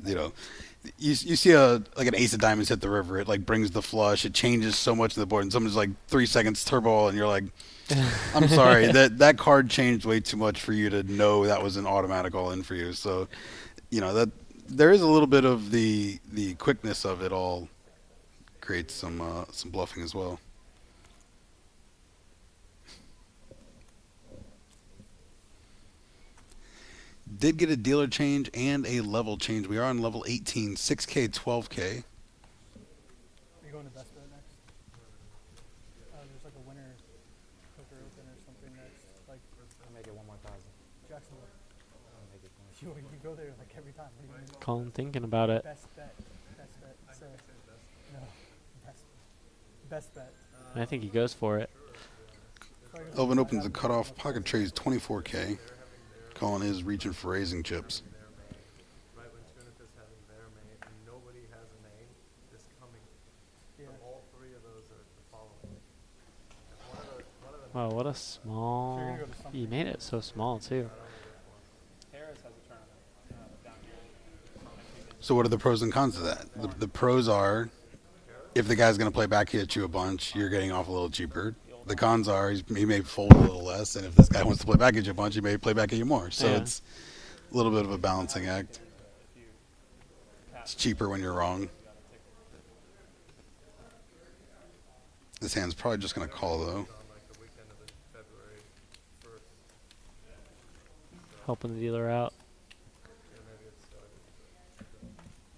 you see an ace of diamonds hit the river. It like brings the flush. It changes so much of the board, and someone's like 3 seconds turbo, and you're like, I'm sorry, that card changed way too much for you to know that was an automatic all in for you. So, you know that. There is a little bit of the quickness of it all creates some bluffing as well. Did get a dealer change and a level change. We are on level 18, 6K, 12K. Are you going to best bet next? There's like a winner poker open or something next. Like I'll make it 1 more thousand. Jacksonville. I'll make it 20. You go there like every time. What do you mean? Colin thinking about it. Best bet. So, no. Best bet. I think he goes for it. Elvin opens the cutoff. Pocket trades 24K. Colin is reaching for raising chips. Right when Tunic is having their main and nobody has a main, is coming. Yeah. All 3 of those are the following. Wow, what a small. He made it so small too. Harris has a tournament down here. So what are the pros and cons of that? The pros are, if the guy's going to play back hit you a bunch, you're getting off a little cheaper. The cons are he may fold a little less, and if this guy wants to play back at you a bunch, he may play back at you more. So it's a little bit of a balancing act. It's cheaper when you're wrong. This hand's probably just going to call, though. Helping the dealer out.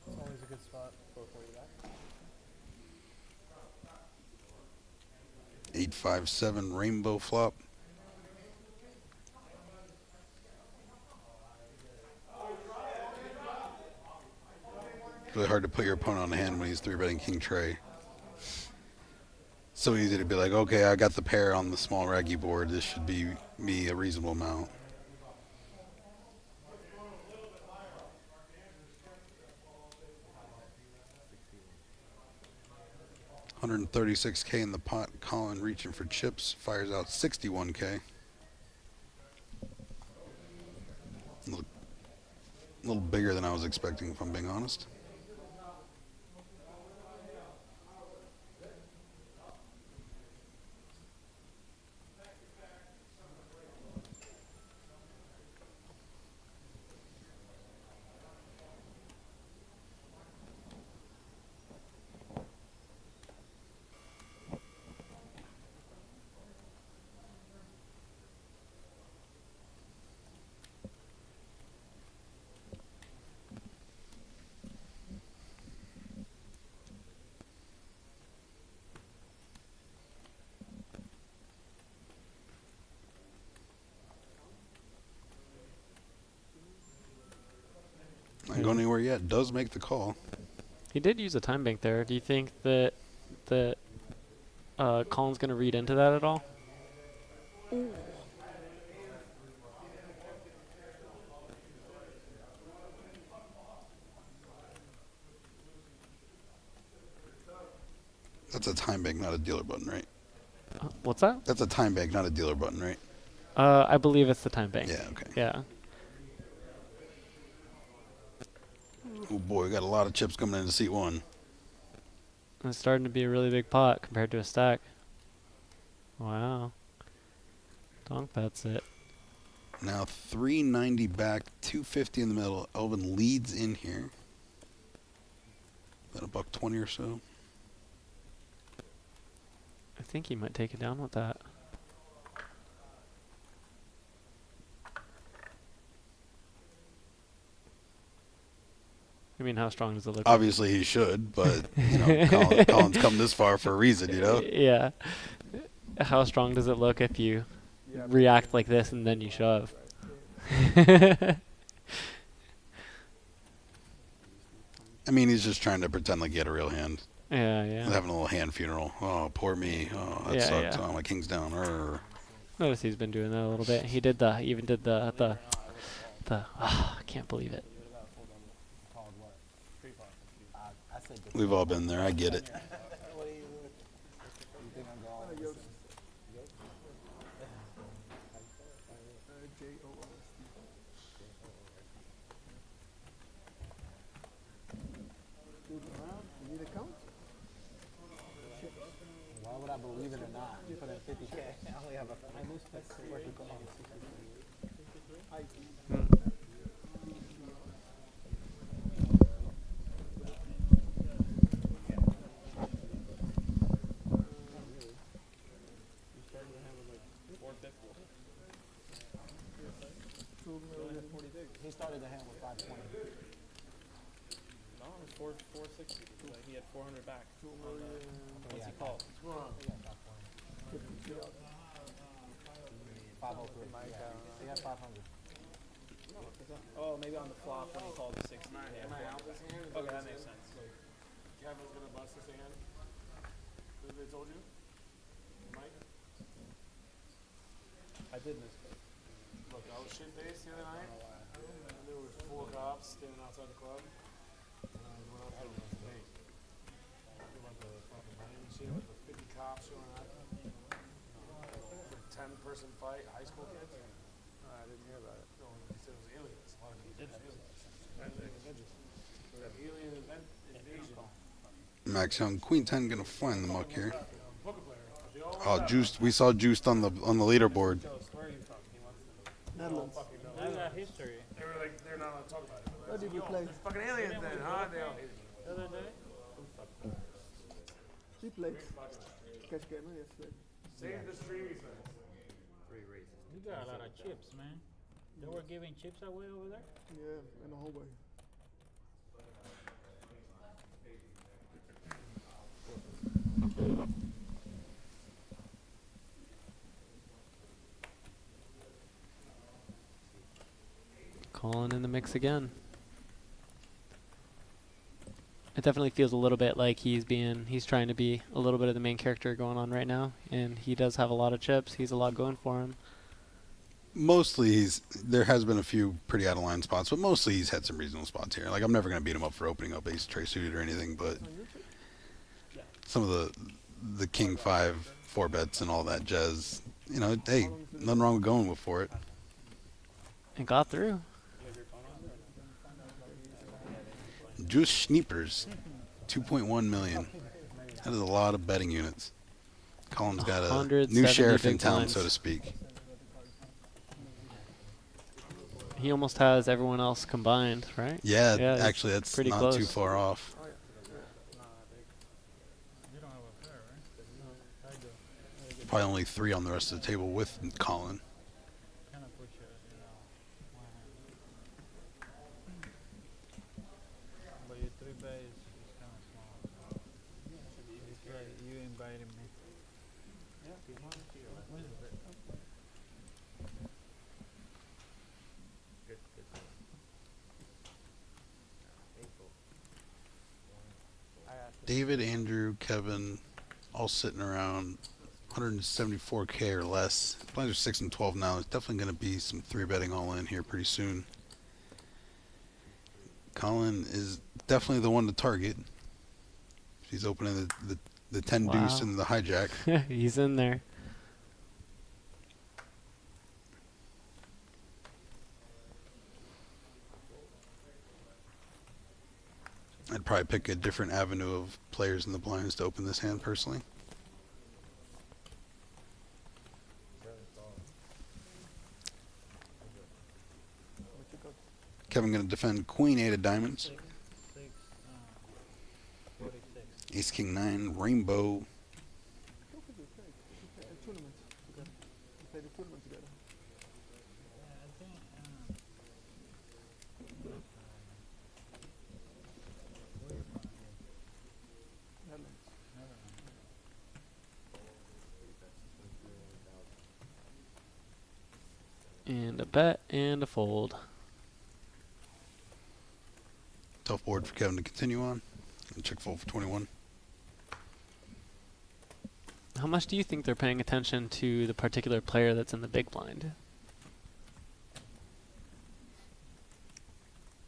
It's always a good spot. 857 rainbow flop. Really hard to put your opponent on the hand when he's 3-betting king tray. So easy to be like, okay, I got the pair on the small raggy board. This should be me a reasonable amount. $136K in the pot. Colin reaching for chips. Fires out 61K. A little bigger than I was expecting, if I'm being honest. Not going anywhere yet. Does make the call. He did use a time bank there. Do you think that Colin's going to read into that at all? That's a time bank, not a dealer button, right? What's that? That's a time bank, not a dealer button, right? I believe it's the time bank. Yeah, okay. Yeah. Oh boy, we got a lot of chips coming into seat 1. It's starting to be a really big pot compared to a stack. Wow. Donk bets it. Now 390 back, 250 in the middle. Elvin leads in here. About $1.20 or so. I think he might take it down with that. I mean, how strong does it look? Obviously he should, but you know, Colin's come this far for a reason, you know? Yeah. How strong does it look if you react like this and then you shove? I mean, he's just trying to pretend like he had a real hand. Yeah. He's having a little hand funeral. Oh, poor me. Oh, that sucks. Oh, my king's down. Notice he's been doing that a little bit. He did even did the I can't believe it. We've all been there. I get it. Why would I believe it or not? You put in 50K. I only have a He started the hand with 520. No, it was 460. Like he had 400 back. What's he called? 503. He had 500. Oh, maybe on the flop when he called the 60. Yeah, okay, that makes sense. Kevin's gonna bust his hand. Did they told you? Mike? I did miss it. Look, I was shit-faced the other night, and there was 4 cops standing outside the club, and I went out there and was late. It was the fucking Miami shit with the 50 cops showing up. 10-person fight, high school kids. I didn't hear about it. No, they said it was aliens. A lot of people said aliens. We got alien invasion. Max Young, Queen 10 gonna find the muck here. Oh, Juiced. We saw Juiced on the leaderboard. Where are you from? Netherlands. I got history. They were like, they're not allowed to talk about it. Where did you play? Fucking aliens then, huh? They all hate it. The other day? She played. Catch game yesterday. Save the streamies, man. You got a lot of chips, man. They were giving chips away over there? Yeah, in the hallway. Colin in the mix again. It definitely feels a little bit like he's trying to be a little bit of the main character going on right now, and he does have a lot of chips. He's a lot going for him. Mostly there has been a few pretty out of line spots, but mostly he's had some reasonable spots here. Like, I'm never going to beat him up for opening up ace tray suited or anything, but some of the king 5 4 bets and all that jazz, you know, hey, nothing wrong with going for it. And got through. Juice Schneepers, 2.1 million. That is a lot of betting units. Colin's got a new sheriff in town, so to speak. He almost has everyone else combined, right? Yeah, actually, that's pretty not close. too far off. Probably only 3 on the rest of the table with Colin. But your 3-bet is kind of small. You invited me. What is it? David, Andrew, Kevin, all sitting around 174K or less. Blinds are 6 and 12 now. There's definitely going to be some 3-betting all in here pretty soon. Colin is definitely the one to target. He's opening the 10 deuce and the hijack. He's in there. I'd probably pick a different avenue of players in the blinds to open this hand personally. Kevin going to defend Queen 8 of diamonds. Ace King 9, Rainbow. And a bet and a fold. Tough board for Kevin to continue on. And check fold for 21. How much do you think they're paying attention to the particular player that's in the big blind?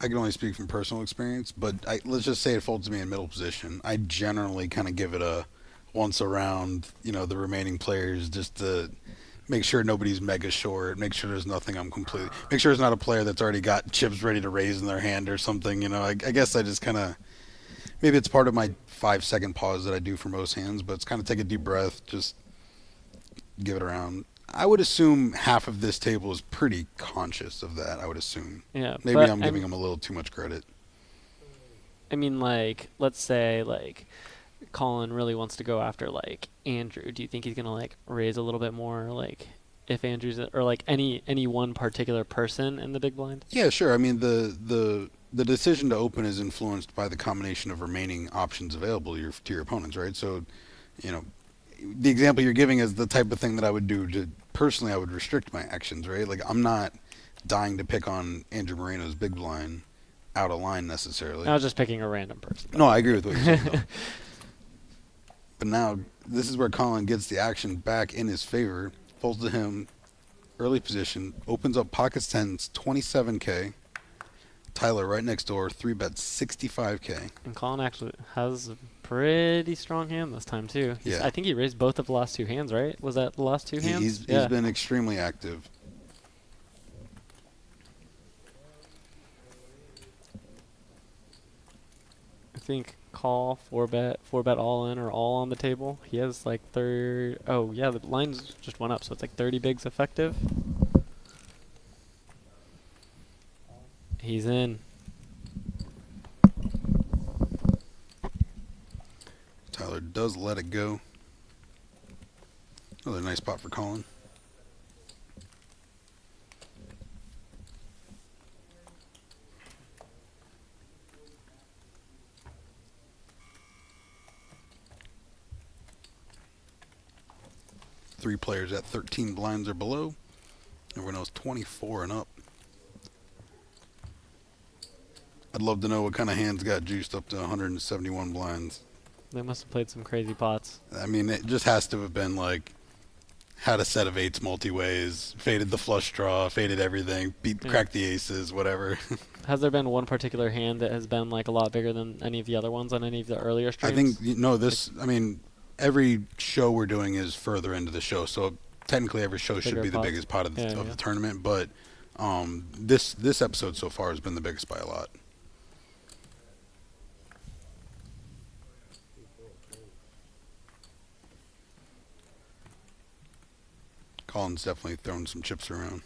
I can only speak from personal experience, but let's just say it folds to me in middle position. I generally kind of give it a once around, you know, the remaining players just to make sure nobody's mega short, make sure there's nothing make sure it's not a player that's already got chips ready to raise in their hand or something, you know. I guess I just kind of, maybe it's part of my 5-second pause that I do for most hands, but it's kind of take a deep breath, just give it around. I would assume half of this table is pretty conscious of that, I would assume. Yeah. Maybe I'm giving them a little too much credit. I mean, like, let's say, like, Colin really wants to go after, like, Andrew. Do you think he's going to, like, raise a little bit more, like, if Andrew's, or, like, any one particular person in the big blind? Yeah, sure. I mean, the decision to open is influenced by the combination of remaining options available to your opponents, right? So, you know, the example you're giving is the type of thing that I would do to, personally, I would restrict my actions, right? Like, I'm not dying to pick on Andrew Moreno's big blind out of line necessarily. I was just picking a random person. No, I agree with what you're saying, though. But now, this is where Colin gets the action back in his favor. Folds to him, early position, opens up pockets 10s, 27K. Tyler right next door, 3-bet 65K. And Colin actually has a pretty strong hand this time, too. Yeah. I think he raised both of the last two hands, right? Was that the last two hands? He's been extremely active. I think call, 4-bet all in or all on the table. He has like oh yeah, the lines just went up, so it's like 30 bigs effective. He's in. Tyler does let it go. Another nice spot for Colin. Three players at 13 blinds or below. Everyone else 24 and up. I'd love to know what kind of hands got juiced up to 171 blinds. They must have played some crazy pots. I mean, it just has to have been like, had a set of 8s multi-ways, faded the flush draw, faded everything, cracked the aces, whatever. Has there been one particular hand that has been like a lot bigger than any of the other ones on any of the earlier streams? I think, I mean, every show we're doing is further into the show, so technically every show should be the biggest pot of the tournament, but this episode so far has been the biggest by a lot. Colin's definitely throwing some chips around.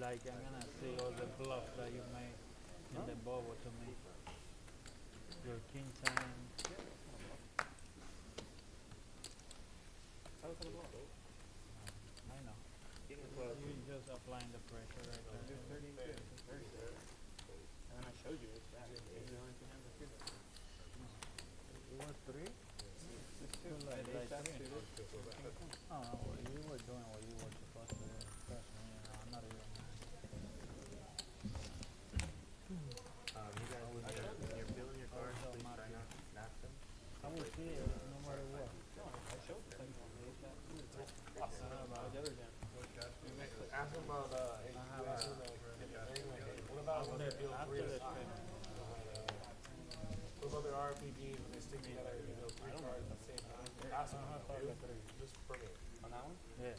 Like I'm gonna see all the bluffs that you made in the bubble to me. Your king 10. I know. You just applying the pressure right there. And I showed you it's back. It's the only thing I'm You want 3? Let's do like Oh, no, you were doing what you were supposed to do. Trust me, I'm not a real man. You're feeling your cards, please try not to snap them. I will see it no matter what. Ask him about, hey, you guys know that thing, like, hey, what about when they build three at a time? What about their RPGs when they stick together and you build three cards at the same time? Ask him how to do it, just for me. On that one? Yeah.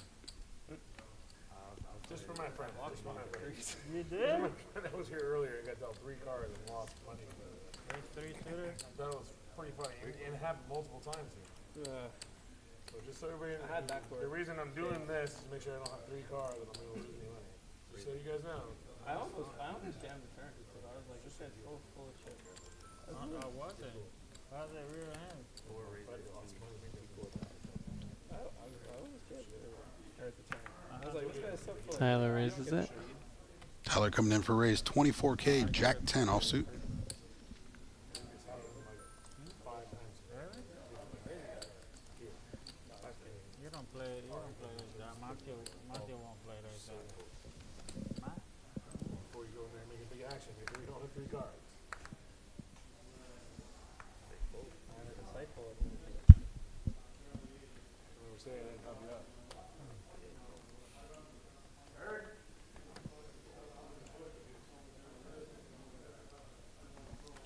Just for my friend, just for my friend. You did? My friend that was here earlier and got dealt 3 cards and lost money. Three-shooter? That was pretty funny, and it happened multiple times here. So just so everybody, the reason I'm doing this is to make sure I don't have 3 cards and I'm going to lose any money. Just so you guys know. I almost jammed the turn because I was like, this guy's full of shit. I wasn't. How's that real hand? I was scared at the turn. I was like, this guy's so full of Tyler raises it. Tyler coming in for raise 24K, Jack 10 offsuit. You don't play this guy. Matthew won't play this guy. Before you go in there and make a big action, make sure you don't have 3 cards. I was saying, I'd help you out.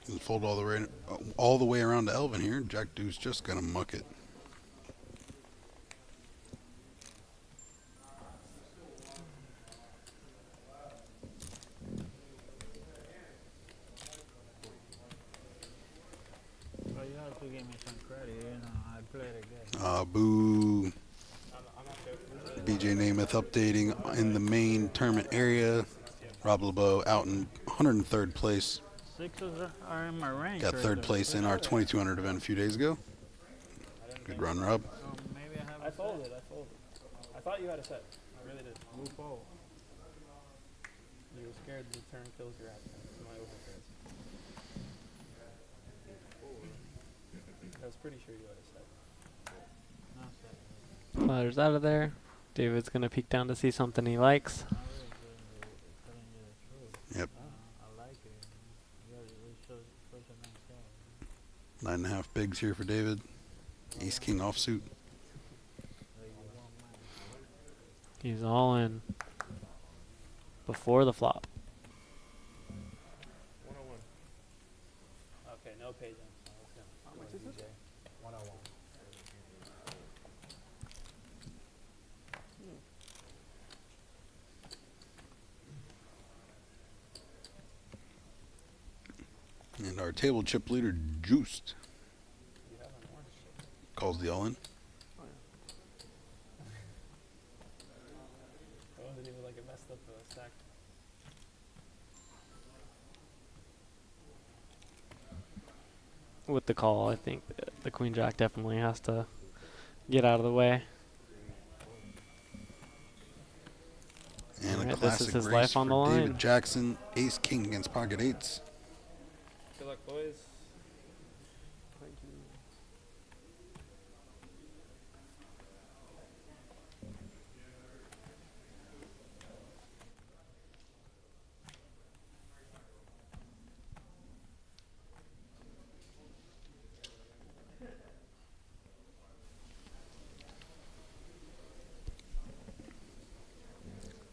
And fold all the way around to Elvin here. Jack Deuce just gonna muck it. Well, you have to give me some credit, you know. I played a game. Boo. BJ Namath updating in the main tournament area. Rob LeBeau out in 103rd place. Sixes are in my range. Got 3rd place in our 2200 event a few days ago. Good run, Rob. Maybe I have I folded. I thought you had a set. I really did. Move forward. You were scared the turn kills your action. My overcards. I was pretty sure you had a set. Flatter's out of there. David's gonna peek down to see something he likes. Yep. I like it. Such a nice guy. 9.5 bigs here for David. Ace King offsuit. He's all in before the flop. 101. Okay, no page. How much is it? 101. And our table chip leader, Juiced, calls the all-in. Oh, didn't even like it messed up the stack. With the call, I think the Queen Jack definitely has to get out of the way. And a Alright, classic this is his race life on the for line. David Jackson, Ace King against Pocket Eights. Good luck, boys.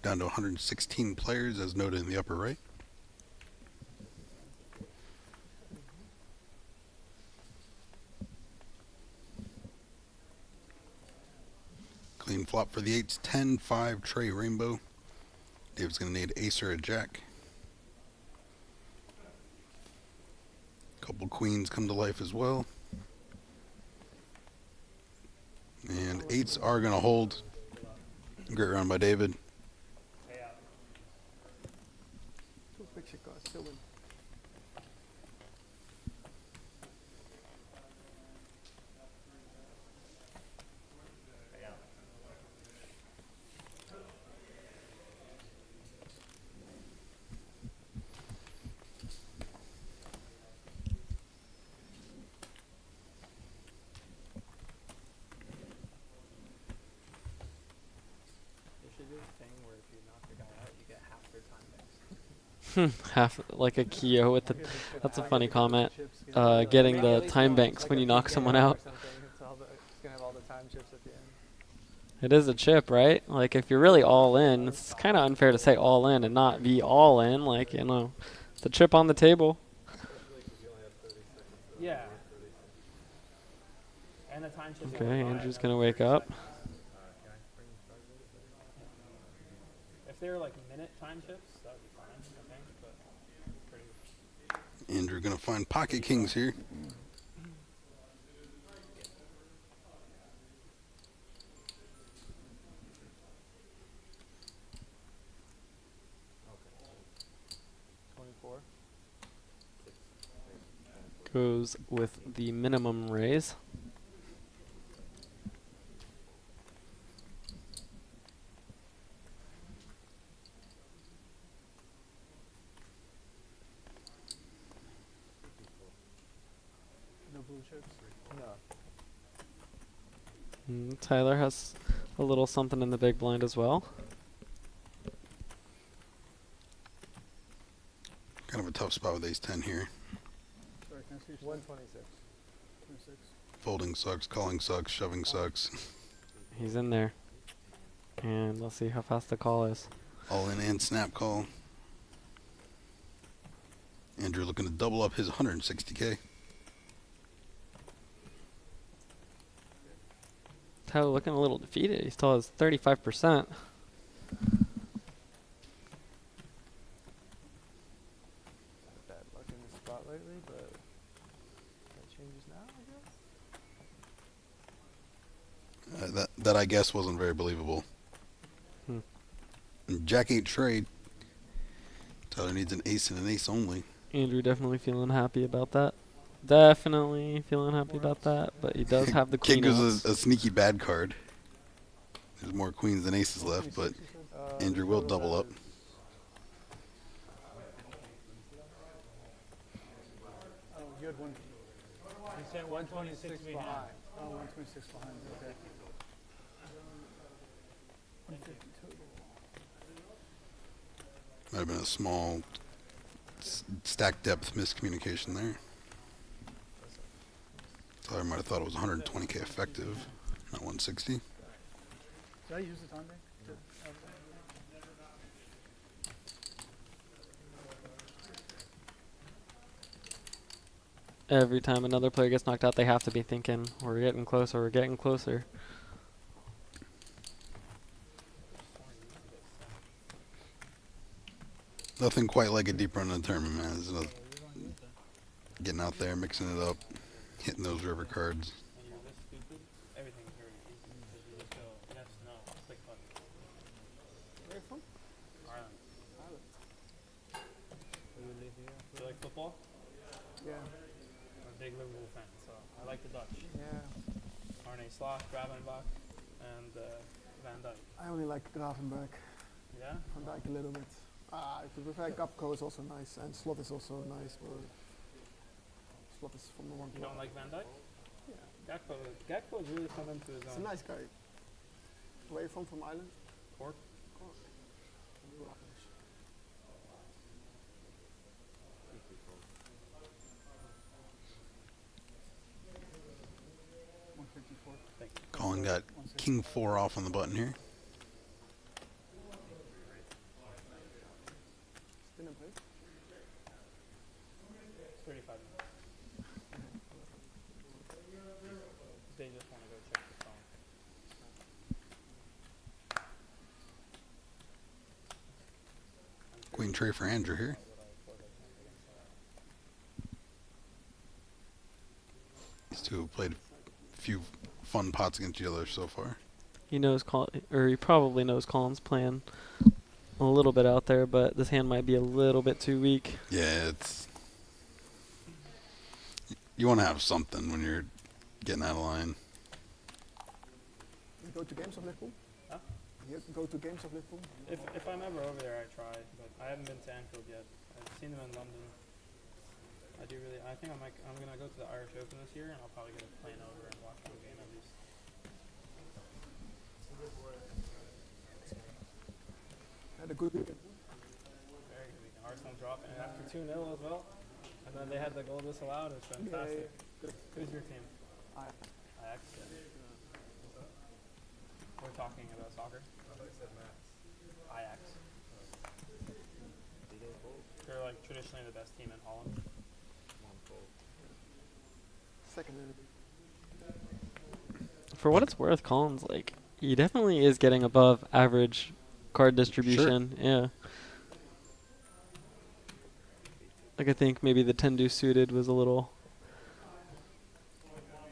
Down to 116 players as noted in the upper right. Clean flop for the eights, 10, 5, tray rainbow. David's going to need ace or a jack. Couple queens come to life as well. And eights are going to hold. Great round by David. Half like a Kyo with the. That's a funny comment. Getting the time banks when you knock someone out. It's gonna have all the time chips at the end. It is a chip, right? Like if you're really all in, it's kind of unfair to say all in and not be all in. Like the chip on the table. Yeah. And the time chips. Okay, Andrew's gonna wake up. If they were like minute time chips, that would be fine, I think. But pretty. Andrew gonna find pocket kings here. Goes with the minimum raise. No blue chips? No. Tyler has a little something in the big blind as well. Kind of a tough spot with ace-10 here. Sorry, can I see your 126. 26. Folding sucks, calling sucks, shoving sucks. He's in there. And let's see how fast the call is. All in and snap call. Andrew looking to double up his 160K. Tyler looking a little defeated. He still has 35%. Bad luck in this spot lately, but that changes now, I guess. That I guess wasn't very believable. And Jack 8 trade. Tyler needs an ace and an ace only. Andrew definitely feeling happy about that. Definitely feeling happy about that, but he does have the queen. King outs. is a sneaky bad card. There's more queens than aces left, but Andrew will double up. Oh, you had one. He said 126 behind. Oh, 126 behind. Okay. 150 total. Might have been a small stack depth miscommunication there. Tyler might have thought it was 120K effective, not 160. Did I use the time bank? Every time another player gets knocked out, they have to be thinking, we're getting closer, we're getting closer. Nothing quite like a deep run in the tournament, man. There's no getting out there, mixing it up, hitting those river cards. And you're this stupid, everything's very easy. Because you just go yes, no, click button. Where are you from? Ireland. Ireland. Do you like football? Yeah. I'm a big Liverpool fan, so I like the Dutch. Yeah. Arne Slot, Gravenbach, and Van Dijk. I only like Gravenberg. Yeah? Van Dijk a little bit. I prefer Gapco is also nice, and Slot is also nice, but Slot is from the one. You don't like Van Dijk? Yeah. Gakpo's really come into his own. He's a nice guy. Where are you from Ireland? Cork. Cork. Rubbish. Colin got King 4 off on the button here. Dinner break? It's 35 minutes. They just want to go check the phone. Queen tray for Andrew here. These two have played a few fun pots against each other so far. He knows, he probably knows Colin's playing a little bit out there, but this hand might be a little bit too weak. Yeah, it's... You want to have something when you're getting out of line. You go to games of Liverpool? Huh? You go to games of Liverpool? If I'm ever over there, I try, but I haven't been to Anfield yet. I've seen them in London. I think I'm gonna go to the Irish Open this year, and I'll probably get a plane over and watch one game at least. Had a good weekend. Very good weekend. Arsenal dropping it after 2-0 as well. And then they had the goal disallowed. It's fantastic. Who's your team? Ajax. We're talking about soccer. I thought you said Max. Ajax. They're like traditionally the best team in Holland. Second. For what it's worth, Colin's like he definitely is getting above average card distribution. Sure. Yeah. Like I think maybe the 10-deuce suited was a little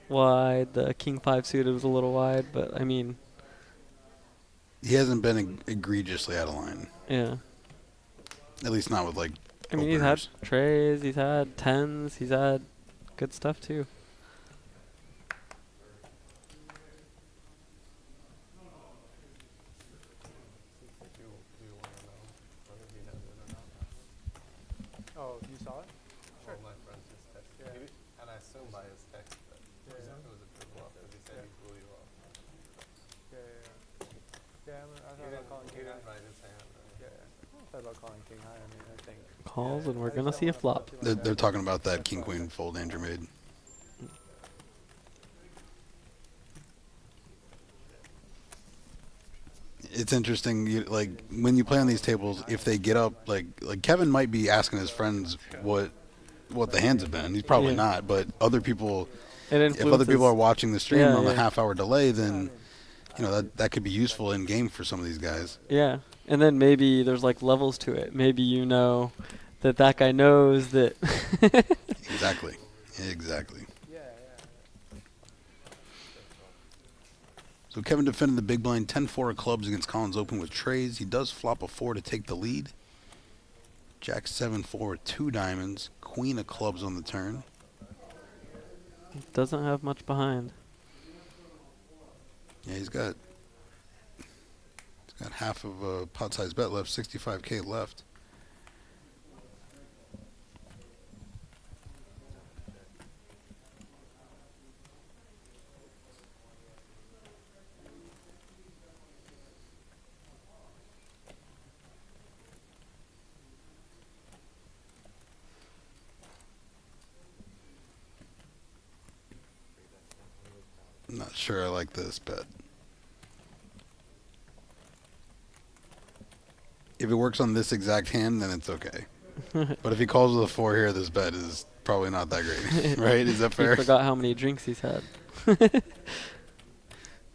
wide. The King 5 suited was a little wide, but I mean, he hasn't been egregiously out of line. Yeah. At least not with like. I mean, he's had trays, he's had 10s, he's had good stuff too. Oh, you saw it? Sure. Well, my friend just texted me, and I assume by his text that it was a good bluff because he said he blew you off. Yeah, I thought about calling He King didn't High. write his hand. I thought about calling King High. I mean, I think. Calls, and we're gonna see a flop. They're talking about that King Queen fold Andrew made. It's interesting, like when you play on these tables, if they get up, like Keven might be asking his friends what the hands have been. He's probably not, but other people, if other people are watching the stream on a half-hour delay, then you know that could be useful in game for some of these guys. Yeah, and then maybe there's like levels to it. Maybe you know that guy knows that. Exactly. So Keven defended the big blind 10-4 of clubs against Colin's open with trays. He does flop a 4 to take the lead. Jack 7-4 with 2 diamonds. Queen of clubs on the turn. Doesn't have much behind. Yeah, he's got half of a pot-sized bet left, 65K left. I'm not sure I like this bet. If it works on this exact hand, then it's okay. But if he calls with a 4 here, this bet is probably not that great. Right? Is that fair? He forgot how many drinks he's had.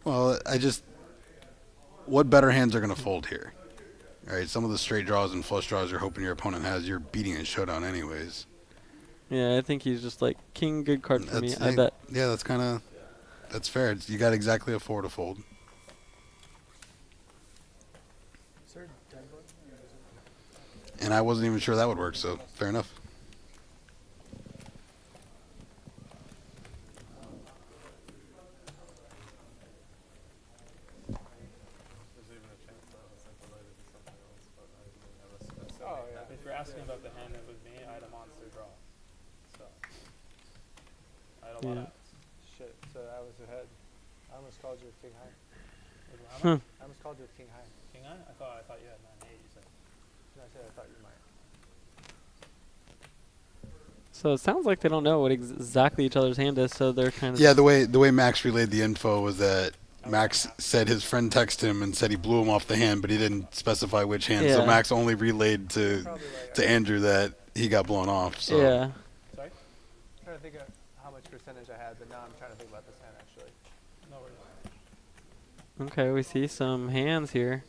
Well, what better hands are going to fold here? Right? Some of the straight draws and flush draws you're hoping your opponent has, you're beating in showdown anyways. Yeah, I think he's just like, king, good card for me, I bet. Yeah, that's fair. You got exactly a 4 to fold. And I wasn't even sure that would work, so fair enough. Oh, yeah. If you're asking about the hand that was me, I had a monster draw. So, I had a lot of outs. Shit, so I was ahead. I almost called you with King High. I almost called you with King High. King High? I thought you had 9-8, you said. No, I said I thought you might. So it sounds like they don't know what exactly each other's hand is, so they're kind of... Yeah, the way Max relayed the info was that Max said his friend texted him and said he blew him off the hand, but he didn't specify which hand. So Max only relayed to Andrew that he got blown off. So. Yeah. Sorry? I'm trying to think of how much percentage I had, but now I'm trying to think about this hand actually. No worries. Okay, we see some hands here.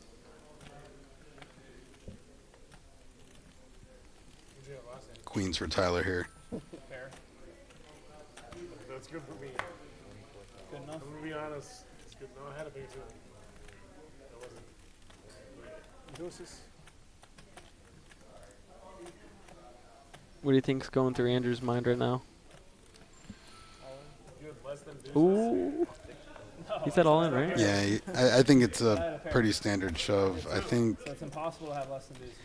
Queens for Tyler here. Fair. That's good for me. Good enough. I'm gonna be honest. It's good. No, I had a big two. That wasn't. What do you think's going through Andrew's mind right now? You had less than deuces. Ooh. He said all in, right? Yeah, I think it's a pretty standard shove. I think So it's impossible to have less than deuces.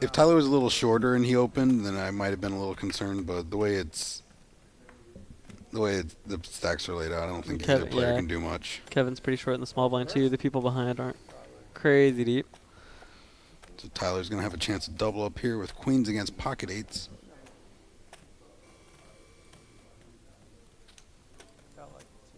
if Tyler was a little shorter and he opened, then I might have been a little concerned. But the way the stacks are laid out, I don't think either player can do much. Kevin's pretty short in the small blind too. The people behind aren't crazy deep. So Tyler's going to have a chance to double up here with queens against pocket eights. Felt like it too.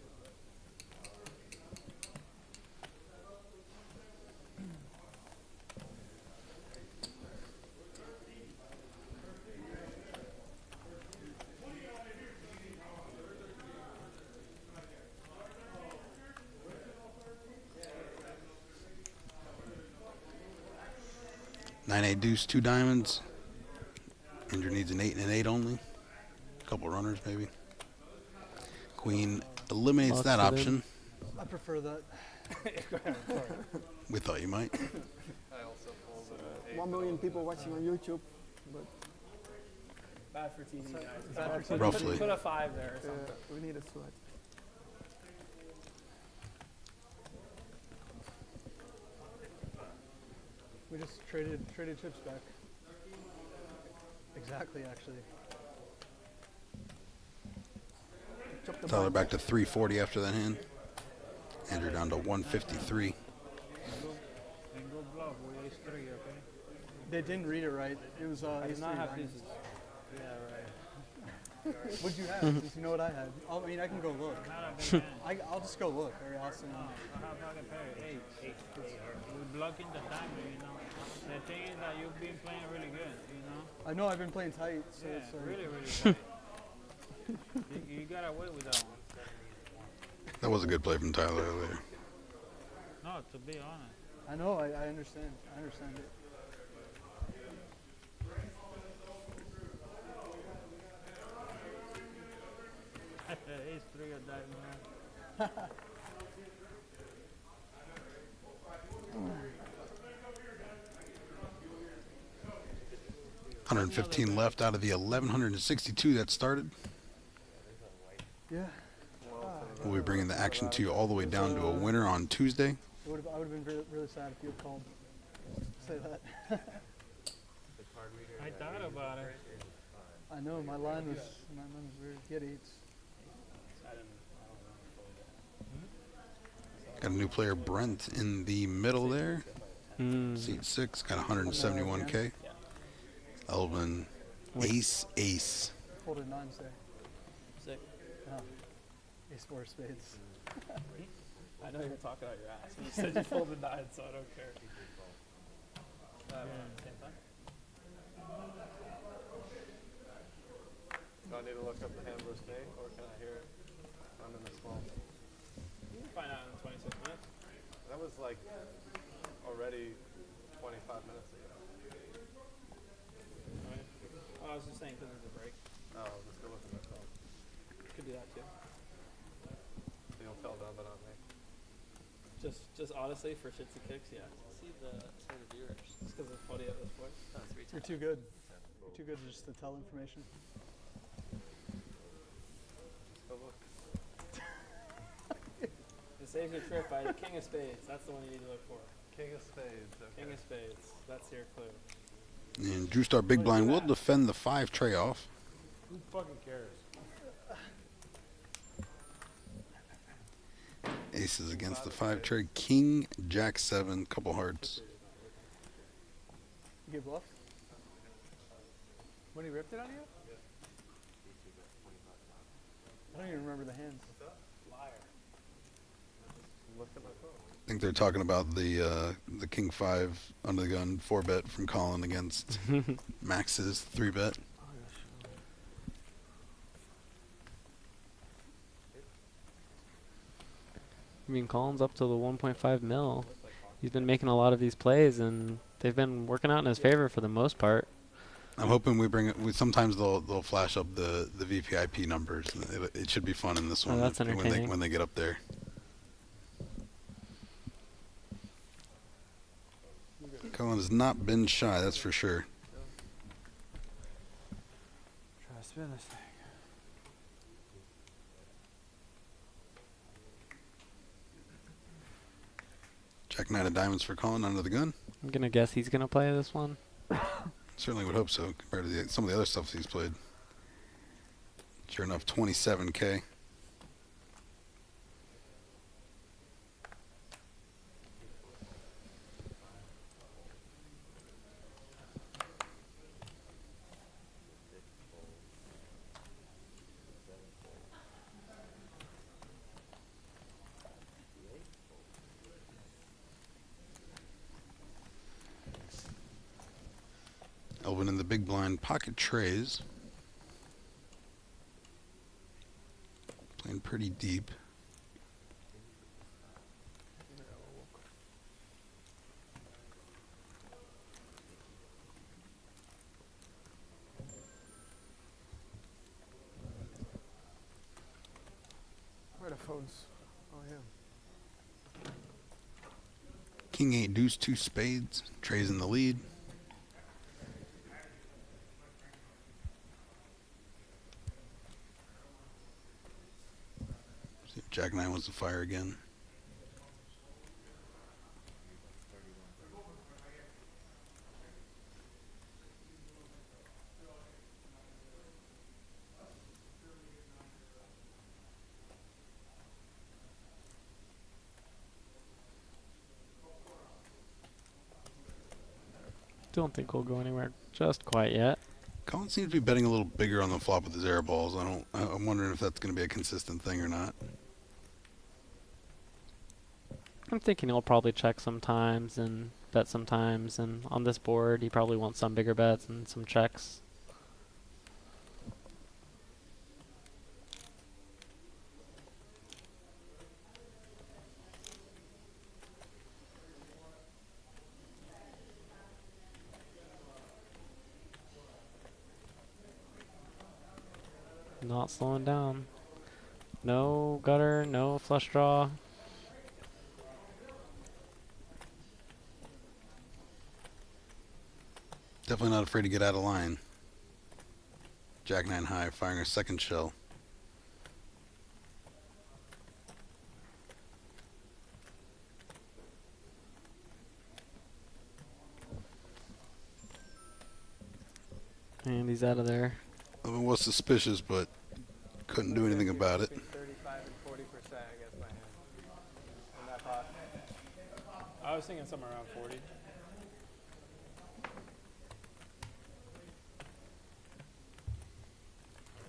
9-8 deuce, 2 diamonds. Andrew needs an 8 and an 8 only. Couple runners maybe. Queen eliminates Lots that of option. I prefer that. We thought you might. I also folded an 8. 1 million people watching on YouTube, but Bad for TV, guys. bad for TV. Roughly. Put a 5 there or something. we need a sweat. We just traded chips back. Exactly, actually. Tyler back to 340 after that hand. Andrew down to 153. And go bluff with ace 3, okay? They didn't read it right. It was I do ace not three have diamonds. pieces. Yeah, right. What'd you have? Since you know what I had. I mean, I can go look. Not a big hand. I'll just go look. Or Austin. No, I have fucking pair 8. We're blocking the diamond, you know. The thing is that you've been playing really good, you know. I know I've been playing tight, so Yeah, it's really, really tight. you got away with that one. That was a good play from Tyler earlier. No, to be honest. I know. I understand. I understand it. Ace 3 of diamond. 115 left out of the 1,162 that started. Yeah. We'll be bringing the action to you all the way down to a winner on Tuesday. I would have been really sad if you had called. Say that. I thought about it. I know my line was very giddy. Got a new player, Brent, in the middle there. Seat 6, got 171K. Elvin, ace. Folded 9s there. Sick. Ace 4 of spades. I know you're talking out your ass. You said you folded 9, so I don't care. Same time? Do I need to look up the hand versus me, or can I hear it? I'm in the small. You can find out in 26 minutes. That was like already 25 minutes ago. Alright. Oh, I was just saying because there's a break. Oh, I'll just go look at myself. Could do that too. So you'll tell them, but not me. Just honestly, for shits and kicks, yeah. See the viewers. Just because it's funny at this point. No, 3 You're too good. You're too good just to tell information. Go look. It saves your trip by the King of Spades. That's the one you need to look for. King of Spades. Okay. King of Spades. That's your clue. And Drew Star Big Blind will defend the 5 tray off. Who fucking cares? Aces against the 5 tray. King, Jack 7, couple hearts. You get bluff? When he ripped it on you? I don't even remember the hands. Liar. Look at my phone. I think they're talking about the King 5 under the gun 4-bet from Colin against Max's 3-bet. I mean, Colin's up to the 1.5 mil. He's been making a lot of these plays, and they've been working out in his favor for the most part. I'm hoping we bring it. Sometimes they'll flash up the VPIP numbers. It should be fun in this one. That's entertaining. when they get up there. Colin has not been shy, that's for sure. Try to spin this thing. Jack 9 of diamonds for Colin under the gun. I'm going to guess he's going to play this one. Certainly would hope so compared to some of the other stuff he's played. Sure enough, 27K. big blind pocket trays. Playing pretty deep. Where are the phones? Oh, yeah. King 8 deuce 2 spades. Trays in the lead. See if Jack 9 wants to fire again. Don't think we'll go anywhere just quite yet. Colin seems to be betting a little bigger on the flop with his air balls. I'm wondering if that's going to be a consistent thing or not. I'm thinking he'll probably check sometimes and bet sometimes, and on this board he probably wants some bigger bets and some checks. Not slowing down. No gutter, no flush draw. Definitely not afraid to get out of line. Jack 9 high, firing a second shell. And he's out of there. Elvin was suspicious, but couldn't do anything about it. 35 and 40% against my hand. In that pot. I was thinking somewhere around 40. Go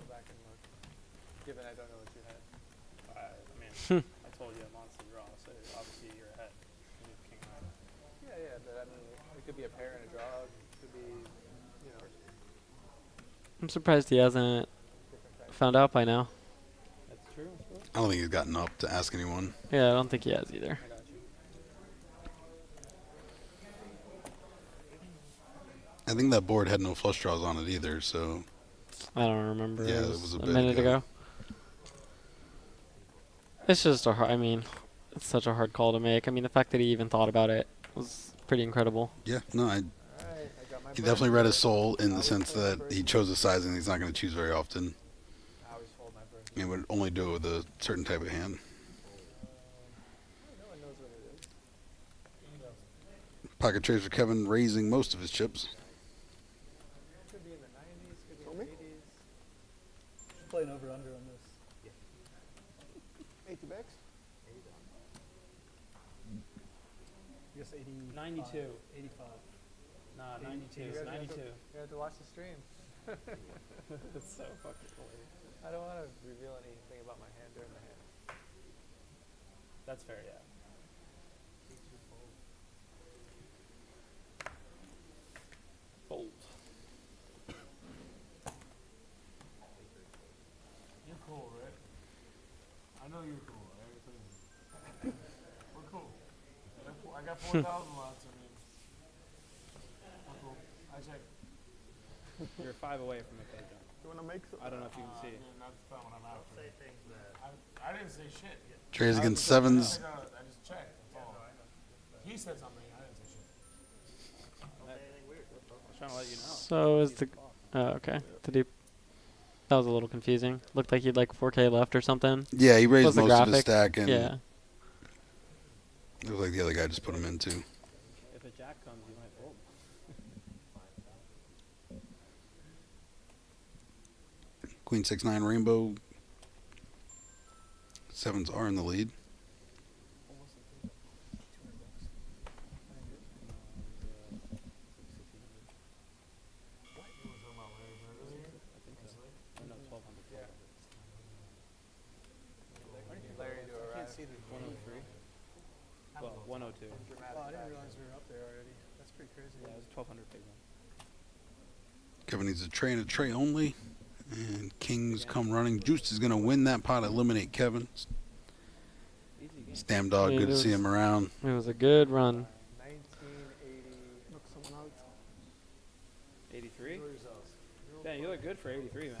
back and look. Given I don't know what you had. I mean, I told you a monster draw, so obviously you're ahead. You have king high. Yeah, but I mean, it could be a pair and a draw. It could be, you know. I'm surprised he hasn't found out by now. That's true. I don't think he's gotten up to ask anyone. Yeah, I don't think he has either. I got you. I think that board had no flush draws on it either, so. I don't remember. Yeah, it it was was a a bit minute ago. ago. It's just a hard, I mean, it's such a hard call to make. I mean, the fact that he even thought about it was pretty incredible. Yeah, no, he definitely read his soul in the sense that he chose a sizing he's not going to choose very often. I always fold my first. And would only do it with a certain type of hand. No one knows what it is. Pocket trays for Keven, raising most of his chips. Could be in the 90s, could be in the 80s. Just playing over under on this. 80 bucks? I guess 80. 92. 85. Nah, 92. You guys 92. You have to watch the stream. It's so fucking hilarious. I don't want to reveal anything about my hand during the hand. That's fair, yeah. Fold. You're cool, right? I know you're cool, right? We're cool. I got 4,000 lots, I mean. We're cool. I check. You're 5 away from a pay jump. You want to make some? I don't know if you can see. That's not what I'm after. I didn't say shit. Trays against sevens. I just checked, that's all. He said something, I didn't say shit. I was trying to let you know. So is the, oh, okay. Did he, that was a little confusing. Looked like he'd like 4K left or something. Yeah, he raised Was the most of his graphic. stack, and Yeah. it was like the other guy just put him in too. If a jack comes, you might fold. Queen 6-9 rainbow. Sevens are in the lead. Larry to arrive. I can't see the 103. Well, 102. Wow, I didn't realize we were up there already. That's pretty crazy. Yeah, it was 1,200 big one. Keven needs a tray only. And kings come running. Juice is going to win that pot, eliminate Keven. Stam Dog, good to see him around. It was a good run. 83? Damn, you look good for 83, man.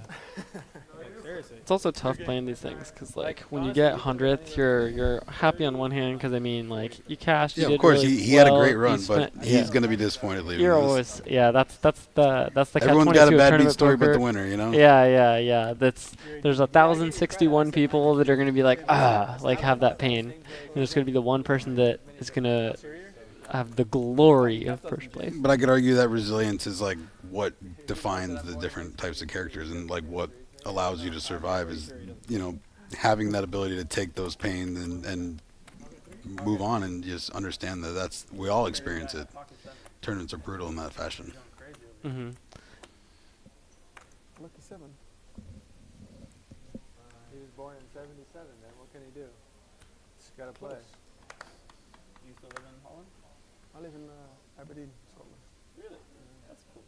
Like, seriously. It's also tough playing these things because, like, when you get 100th, you're happy on one hand because, I mean, like, you cashed. Yeah, you of course, did really he had a well, great run, you but spent- he's going to be disappointed leaving. You're this. always, yeah, that's the Everyone's catch-22 got a of bad beat tournament story but poker. the winner, you know? Yeah. There's 1,061 people that are going to be like, have that pain. And there's going to be the one person that is going to have the glory of first place. But I could argue that resilience is like what defines the different types of characters, and like what allows you to survive is, you know, having that ability to take those pains and move on and just understand that we all experience it. Tournaments are brutal in that fashion. Mm-hmm. Lucky 7. He was born in 77, man. What can he do? Just gotta play. You still live in Holland? I live in Aberdeen, Scotland. Really? That's cool.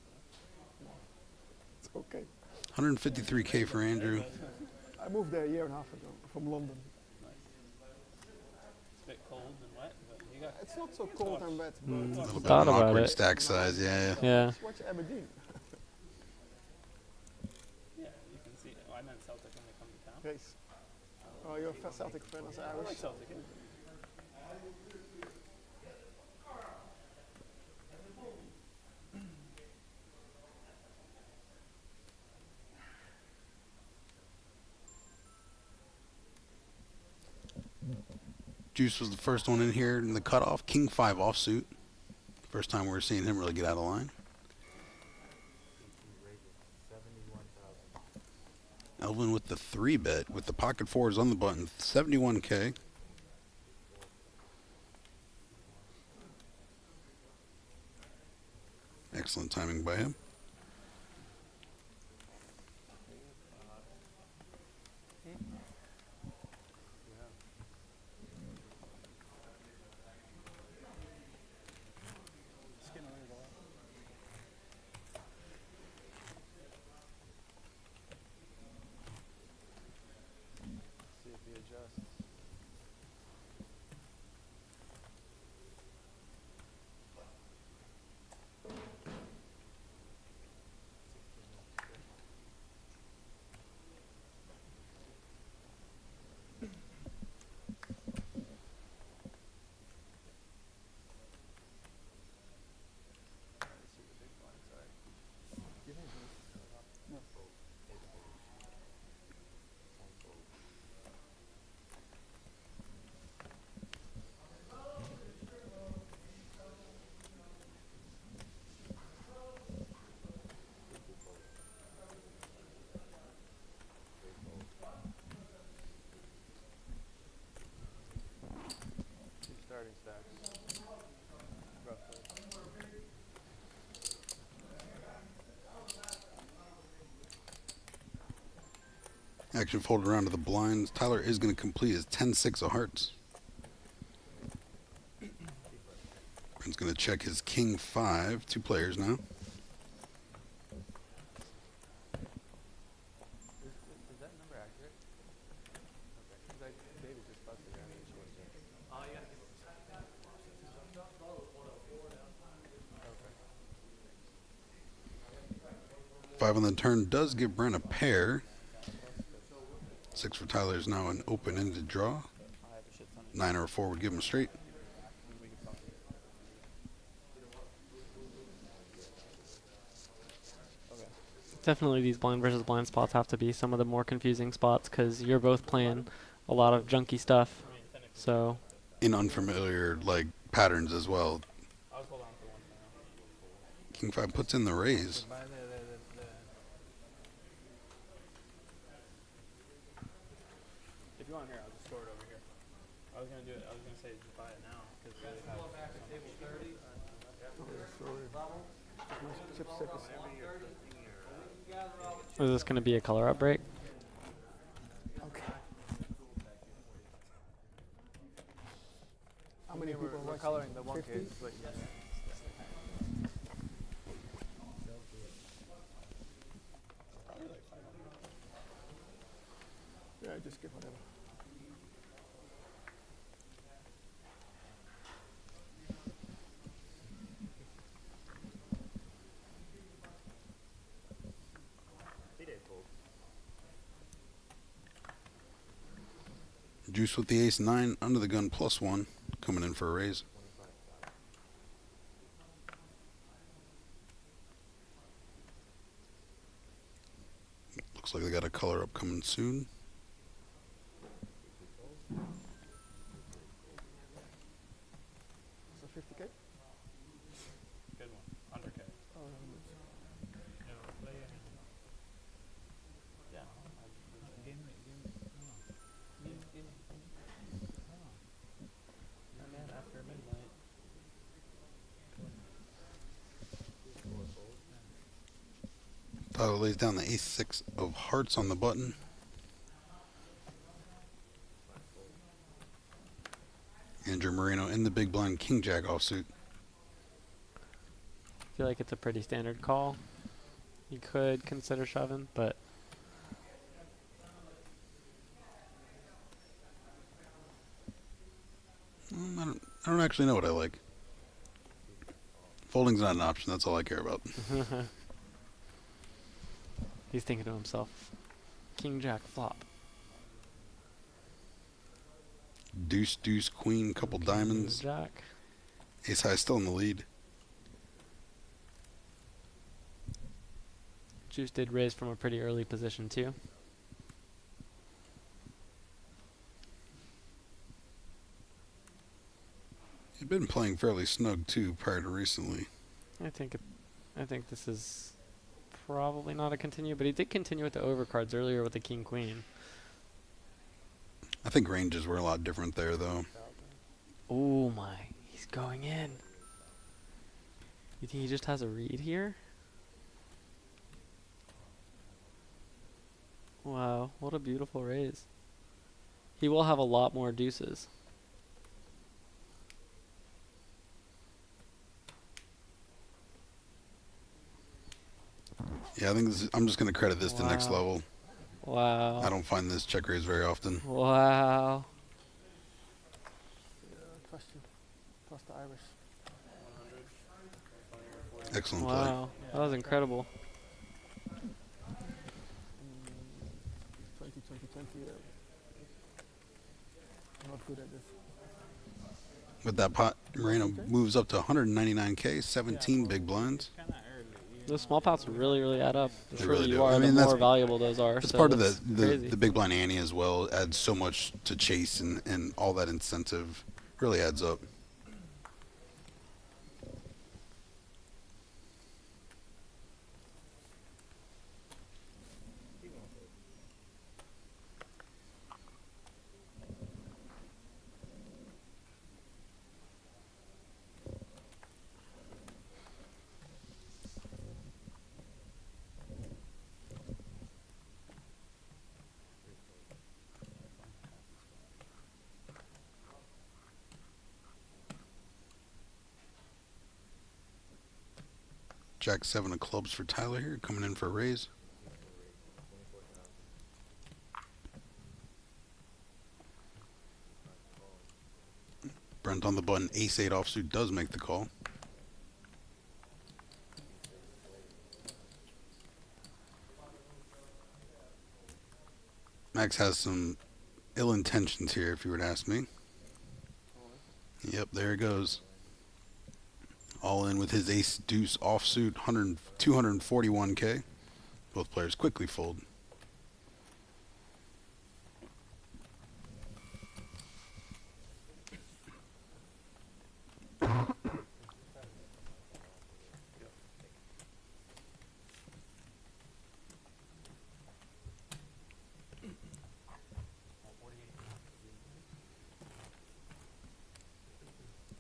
It's okay. 153K for Andrew. I moved there a year and a half ago from London. Nice. It's a bit cold and wet, but you got. It's not so cold and wet. A little bit Thought of an about awkward it. stack size, yeah. Just watch Aberdeen. Yeah, you can see. Oh, I meant Celtic when they come to town. Yes. Oh, you're a Celtic fan as I Irish. like Celtic. Yeah. Juice was the first one in here in the cutoff. King 5 offsuit. First time we're seeing him really get out of line. Elvin with the 3-bet with the pocket fours on the button. 71K. Excellent timing by him. See if he adjusts. Starting stacks. Roughly. Action folded around to the blinds. Tyler is going to complete his 10-6 of hearts. Brent's going to check his King 5. 2 players now. Is that number accurate? Okay. Because David just busted it. Oh, yeah. Okay. 5 on the turn does give Brent a pair. 6 for Tyler is now an open-ended draw. 9 or a 4 would give him straight. Definitely these blind versus blind spots have to be some of the more confusing spots because you're both playing a lot of junky stuff. So In unfamiliar like patterns as well. King 5 puts in the raise. If you want here, I'll just store it over here. I was gonna do it. I was gonna say just buy it now because they have. is this going to be a color up break? Okay. How many people we're coloring the one case, but it, whatever. Juice with the ace 9 under the gun +1 coming in for a raise. Looks like they got a color up coming soon. So 50K? Good one. Under K. Oh, Yeah. Give me. Oh, man, after midnight. Tyler lays down the ace 6 of hearts on the button. Andrew Moreno in the big blind king jack offsuit. I feel like it's a pretty standard call. You could consider shoving, but I don't actually know what I like. Folding's not an option. That's all I care about. he's thinking to himself, king jack flop. Deuce, deuce, queen, couple diamonds. Jack. Ace high still in the lead. Juice did raise from a pretty early position too. He'd been playing fairly snug too prior to recently. I think this is probably not a continue, but he did continue with the overcards earlier with the king queen. I think ranges were a lot different there though. Oh my, he's going in. You think he just has a read here? Wow, what a beautiful raise. He will have a lot more deuces. Yeah, I think I'm just going to credit this to next level. Wow. I don't find this check raise very often. Wow. Trust you. Trust the Irish. Excellent play. Wow, that was incredible. 20. I'm not good at this. With that pot, Moreno moves up to 199K, 17 big blinds. Those small pots really, really add up. The They shorter really you do. are, I mean, the that's more valuable those are. It's so part of that's crazy. the big blind ante as well. Adds so much to chase and all that incentive really adds up. Jack 7 of clubs for Tyler here, coming in for a raise. Brent on the button, ace 8 offsuit does make the call. Max has some ill intentions here, if you were to ask me. Yep, there it goes. All in with his ace deuce offsuit, 241K. Both players quickly fold.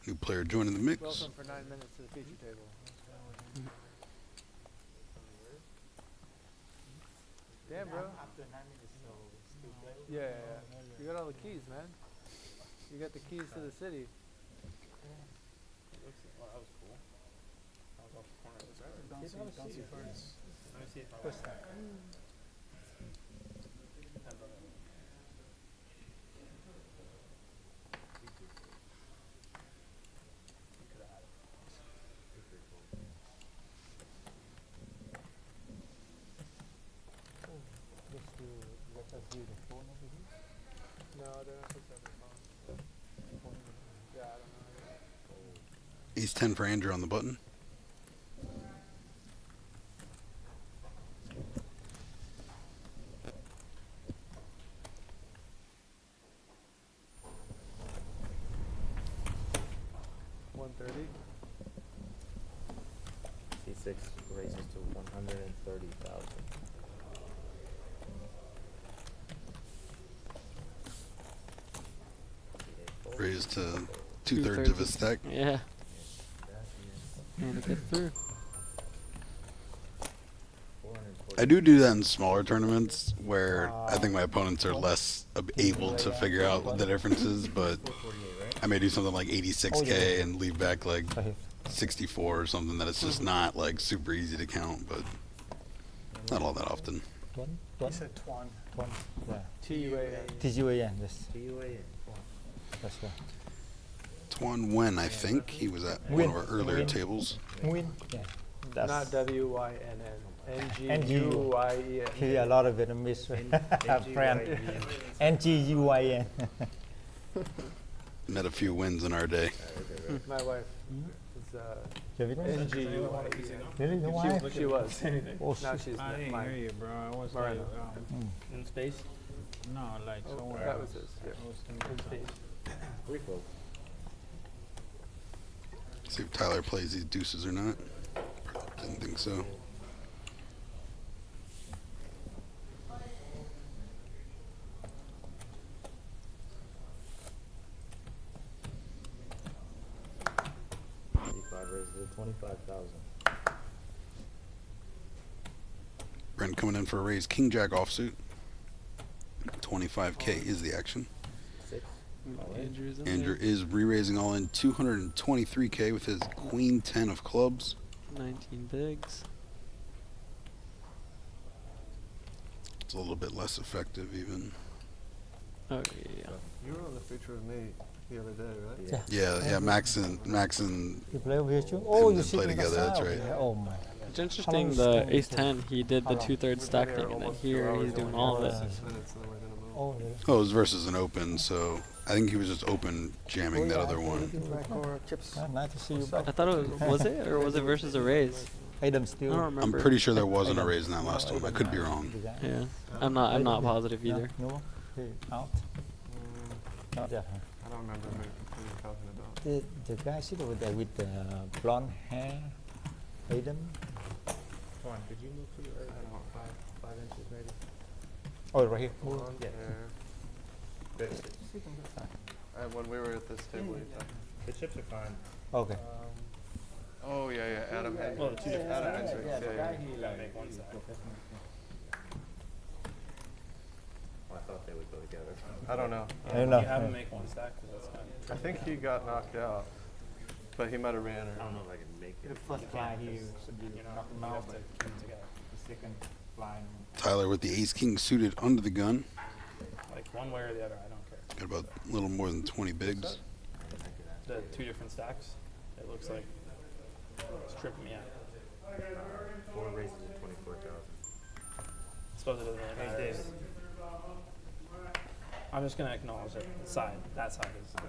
New player joining the mix. Welcome for 9 minutes to the feature table. Damn, bro. Yeah. You got all the keys, man. You got the keys to the city. Well, that was cool. That was off the corner of this card. Don't see first. Let me see if I First want stack. that. Ace 10 for Andrew on the button. C6 raises to 130,000. Raised to 2/3 of his stack. Yeah. And it gets through. I do that in smaller tournaments where I think my opponents are less able to figure out what the difference is, but I may do something like 86K and leave back like 64 or something that it's just not like super easy to count, but not all that often. You said Twan. Yeah. T-U-A-N. T-U-A-N, yes. T-U-A-N. That's right. Tuan Wen, I think. He was at one of our earlier tables. Win. Yeah. That's Not W-Y-N-N. N-G-U-Y-E-N. He a lot of Vietnamese friend. N-G-U-I-N. Met a few wins in our day. My wife is N-G-U-Y-E-N. Really? Your wife? She was. Oh, Now she's I didn't mine. hear you, bro. I was Moreno. like, in space? No, like somewhere. That was his. Yeah. I was thinking space. See if Tyler plays these deuces or not. Didn't think so. C5 raises to 25,000. Brent coming in for a raise. King Jack offsuit. 25K is the action. Andrew is re-raising all in 223K with his Queen 10 of clubs. 19 bigs. It's a little bit less effective even. Oh yeah. You were on the feature with me the other day, right? Yeah, Max and You play over here too? Oh, you play together, that's right. Oh my. It's interesting, the ace 10, he did the 2/3 stack thing, and then here he's doing all of it. Oh, really? Oh, it was versus an open, so I think he was just open jamming that other one. Nice to see you back. I thought it was it, or was it versus a raise? Adam still. I don't remember. I'm pretty sure there wasn't a raise in that last one. I could be wrong. Yeah, I'm not positive either. No, out. Not yet. I don't remember who you were talking about. The guy sit over there with the blonde hair, Adam. Could you move to your five inches maybe? Oh, right here. Yeah. When we were at this table, you talked. The chips are fine. Okay. Oh yeah, Adam had. Well, the two different Adam stacks. Hendricks, You gotta make one stack. I thought they would go together. I don't know. I don't know. You have him make one stack, 'cause that's kind of I think he got knocked out, but he might have ran I her. don't know if I can make it. The first fly here should be you know, knock him you out, have to but put them together. the second fly. Tyler with the ace king suited under the gun. Like one way or the other, I don't care. Got about a little more than 20 bigs. The two different stacks, it looks like it's tripping me out. 4 raises to 24,000. I suppose it doesn't really matter. I'm just gonna acknowledge it. That side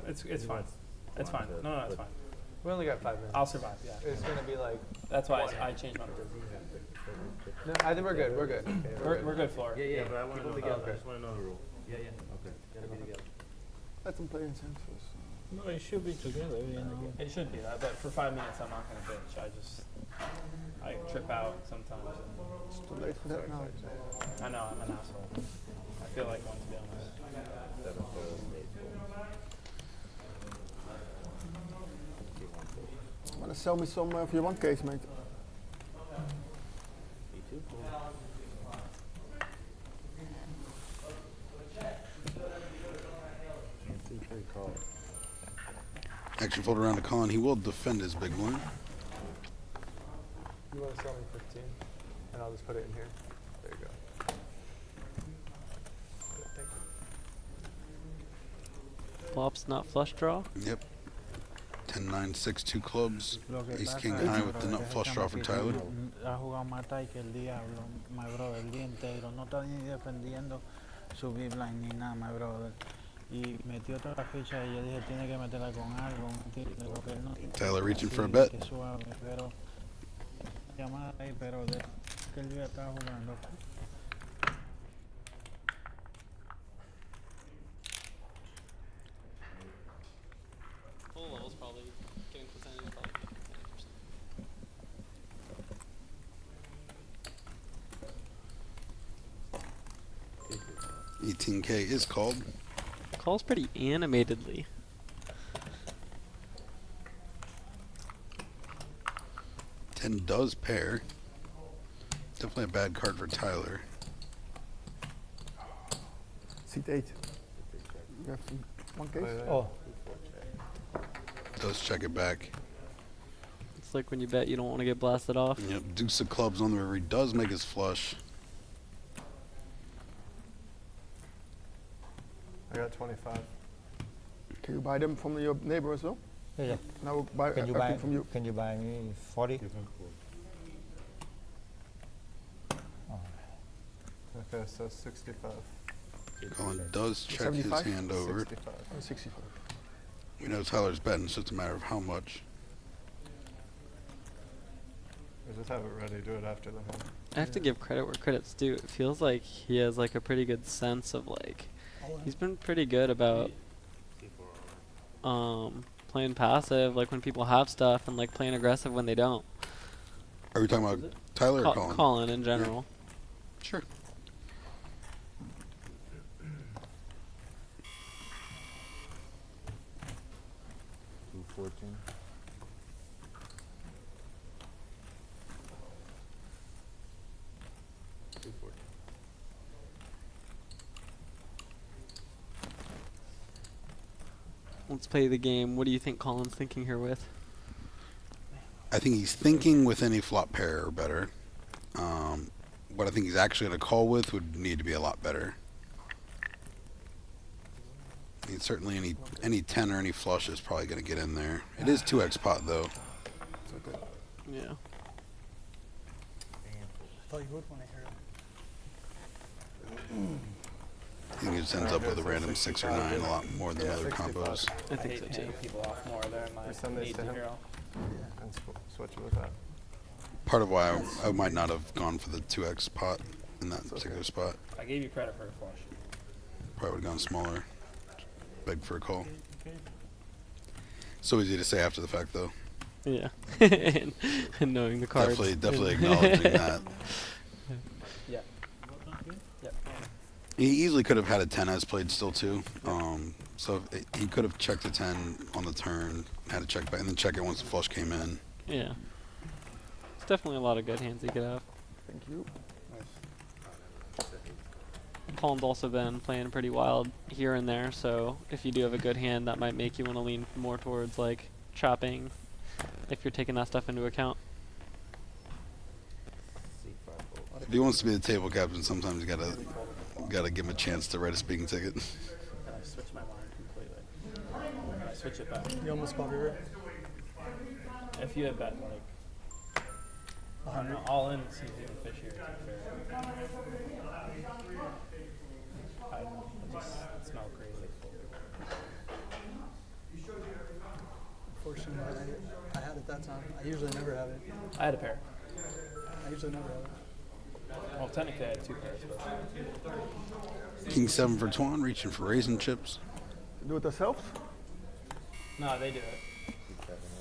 is it's fine. It's fine. No, it's fine. We only got 5 minutes. I'll survive. Yeah. It's gonna be like. That's why I changed my. No, I think we're good. We're good. We're good, Floor. Yeah, but I want to know. together. I just want to know the rule. Yeah. Okay. Gotta be together. Let them play in sense first. No, it should be together, you know. It should be that, but for 5 minutes I'm not gonna bitch. I trip out sometimes. It's too late for that now. I know I'm an asshole. I feel like one, to be honest. 7 fold, 8 fold. Want to sell me some of your one case, mate? E2 fold. C3 call. Action fold around to Colin. He will defend his big one. You want to sell me 15, and I'll just put it in here. There you go. Thank you. Flops, not flush draw. Yep. 10, 9, 6, 2 clubs. Ace king high with the nut flush draw for Tyler. Ha jugado más tight que el diablo, my brother, el día entero. No está ni defendiendo su big line ni nada, my brother. Y metió otra ficha y yo dije, tiene que meterla con algo, un tiro, porque él no Tyler reaching for a sí, bet. que suave, pero llamada ahí, pero de que el día estaba jugando. Full levels probably getting percentage probably 18K is called. Calls pretty animatedly. Ten does pair. Definitely a bad card for Tyler. Seat 8. You have some, one case? Oh. Does check it back. It's like when you bet you don't want to get blasted off. Yep, deuce of clubs on the river. He does make his flush. I got 25. Can you buy them from your neighbor as well? Yeah. Now buy Can you everything buy from you. Can you buy me 40? Okay, so 65. Colin does check 75? his hand over. 65. 65. We know Tyler's betting, so it's a matter of how much. I just have it ready. Do it after the hand. I have to give credit where credit's due. It feels like he has like a pretty good sense of like he's been pretty good about playing passive like when people have stuff and like playing aggressive when they don't. Are we talking about Tyler or Colin? Colin in general. Yeah. Sure. Let's play the game. What do you think Colin's thinking here with? I think he's thinking with any flop pair or better. What I think he's actually going to call with would need to be a lot better. I mean, certainly any 10 or any flush is probably going to get in there. It is 2x pot though. Yeah. I thought you would when I heard it. I think he just ends up with a random 6 or 9 a lot more than other 65. combos. I think so too. People off more than my We send this need to to him. hero. And switch it with that. Part of why I might not have gone for the 2x pot in that particular spot. I gave you credit for a flush. Probably would have gone smaller. Beg for a call. So easy to say after the fact though. Yeah. and knowing the cards. Definitely acknowledging that. Yeah. Yep. He easily could have had a 10 as played still too. So he could have checked a 10 on the turn, had to check back, and then check it once the flush came in. Yeah. It's definitely a lot of good hands he could have. Thank you. Colin's also been playing pretty wild here and there, so if you do have a good hand, that might make you want to lean more towards like chopping if you're taking that stuff into account. If he wants to be the table captain, sometimes you gotta give him a chance to write a speaking ticket. And I switched my mind completely. And I switch it back. You almost bought river. If you had bet like I don't know, all in seems even fishier to be fair. I don't know, it just smell crazy. Unfortunately, I had it that time. I usually never have it. I had a pair. I usually never have it. Well, technically I had 2 pairs, but King 7 for Twan, reaching for raisin chips. Do it ourselves? no, they do it.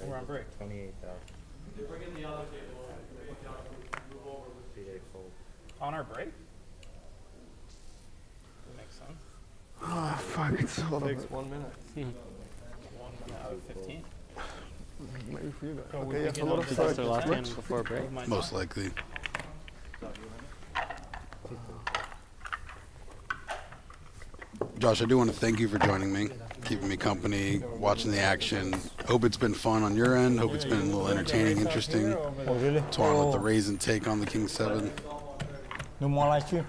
We're on break. 28,000. On our break? That makes sense. Ah, fuck, it's a lot of Takes it. 1 minute. 1 minute out of 15. Maybe for you guys. So Okay, we you have can a lot all of Is this their strikes. last hand before break? Most likely. Josh, I do want to thank you for joining me, keeping me company, watching the action. Hope it's been fun on your end. Hope it's been a little entertaining, interesting. Oh, really? Twan with the raisin take on the King 7. No more live stream?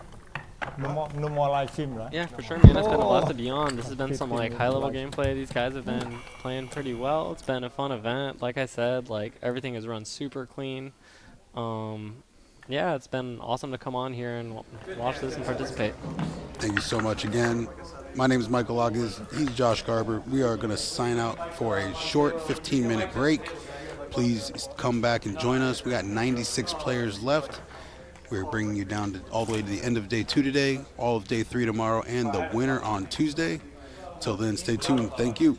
No more live stream, right? Yeah, for sure, man. There's been a lot to be on. This has been some like high-level gameplay. These guys have been playing pretty well. It's been a fun event. Like I said, like everything is run super clean. Yeah, it's been awesome to come on here and watch this and participate. Thank you so much again. My name is Michael August. He's Josh Garber. We are going to sign out for a short 15-minute break. Please come back and join us. We got 96 players left. We're bringing you down to all the way to the end of day 2 today, all of day 3 tomorrow, and the winner on Tuesday. Till then, stay tuned. Thank you.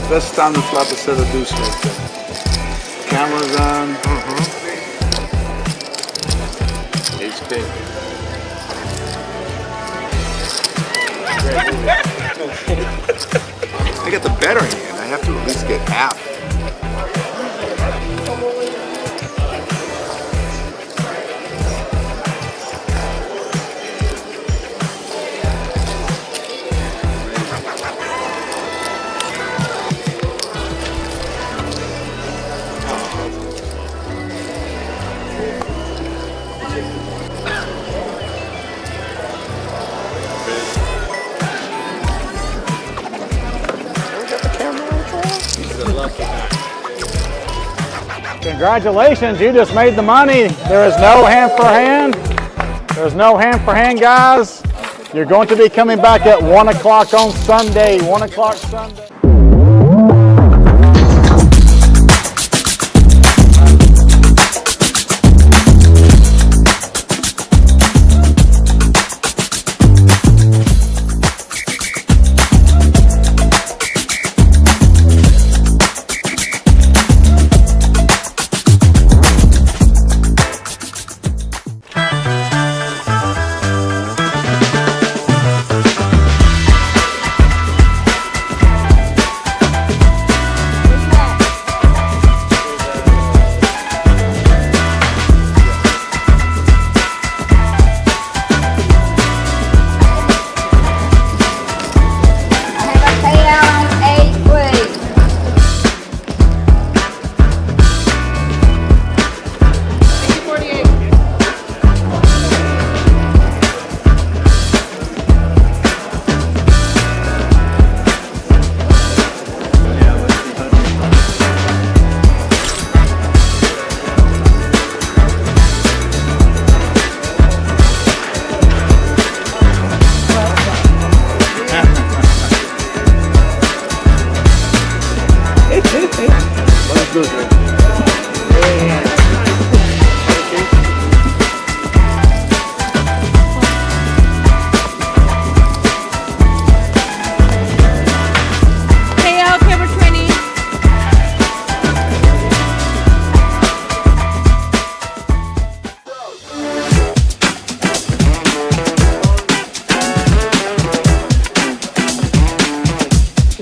Best time to flop a set of deuce right there. Camera's on. HP. I got the better hand. I have to at least get half. Congratulations, you just made the money. There is no hand for hand. There's no hand for hand, guys. You're going to be coming back at 1 o'clock on Sunday. 1 o'clock Sunday.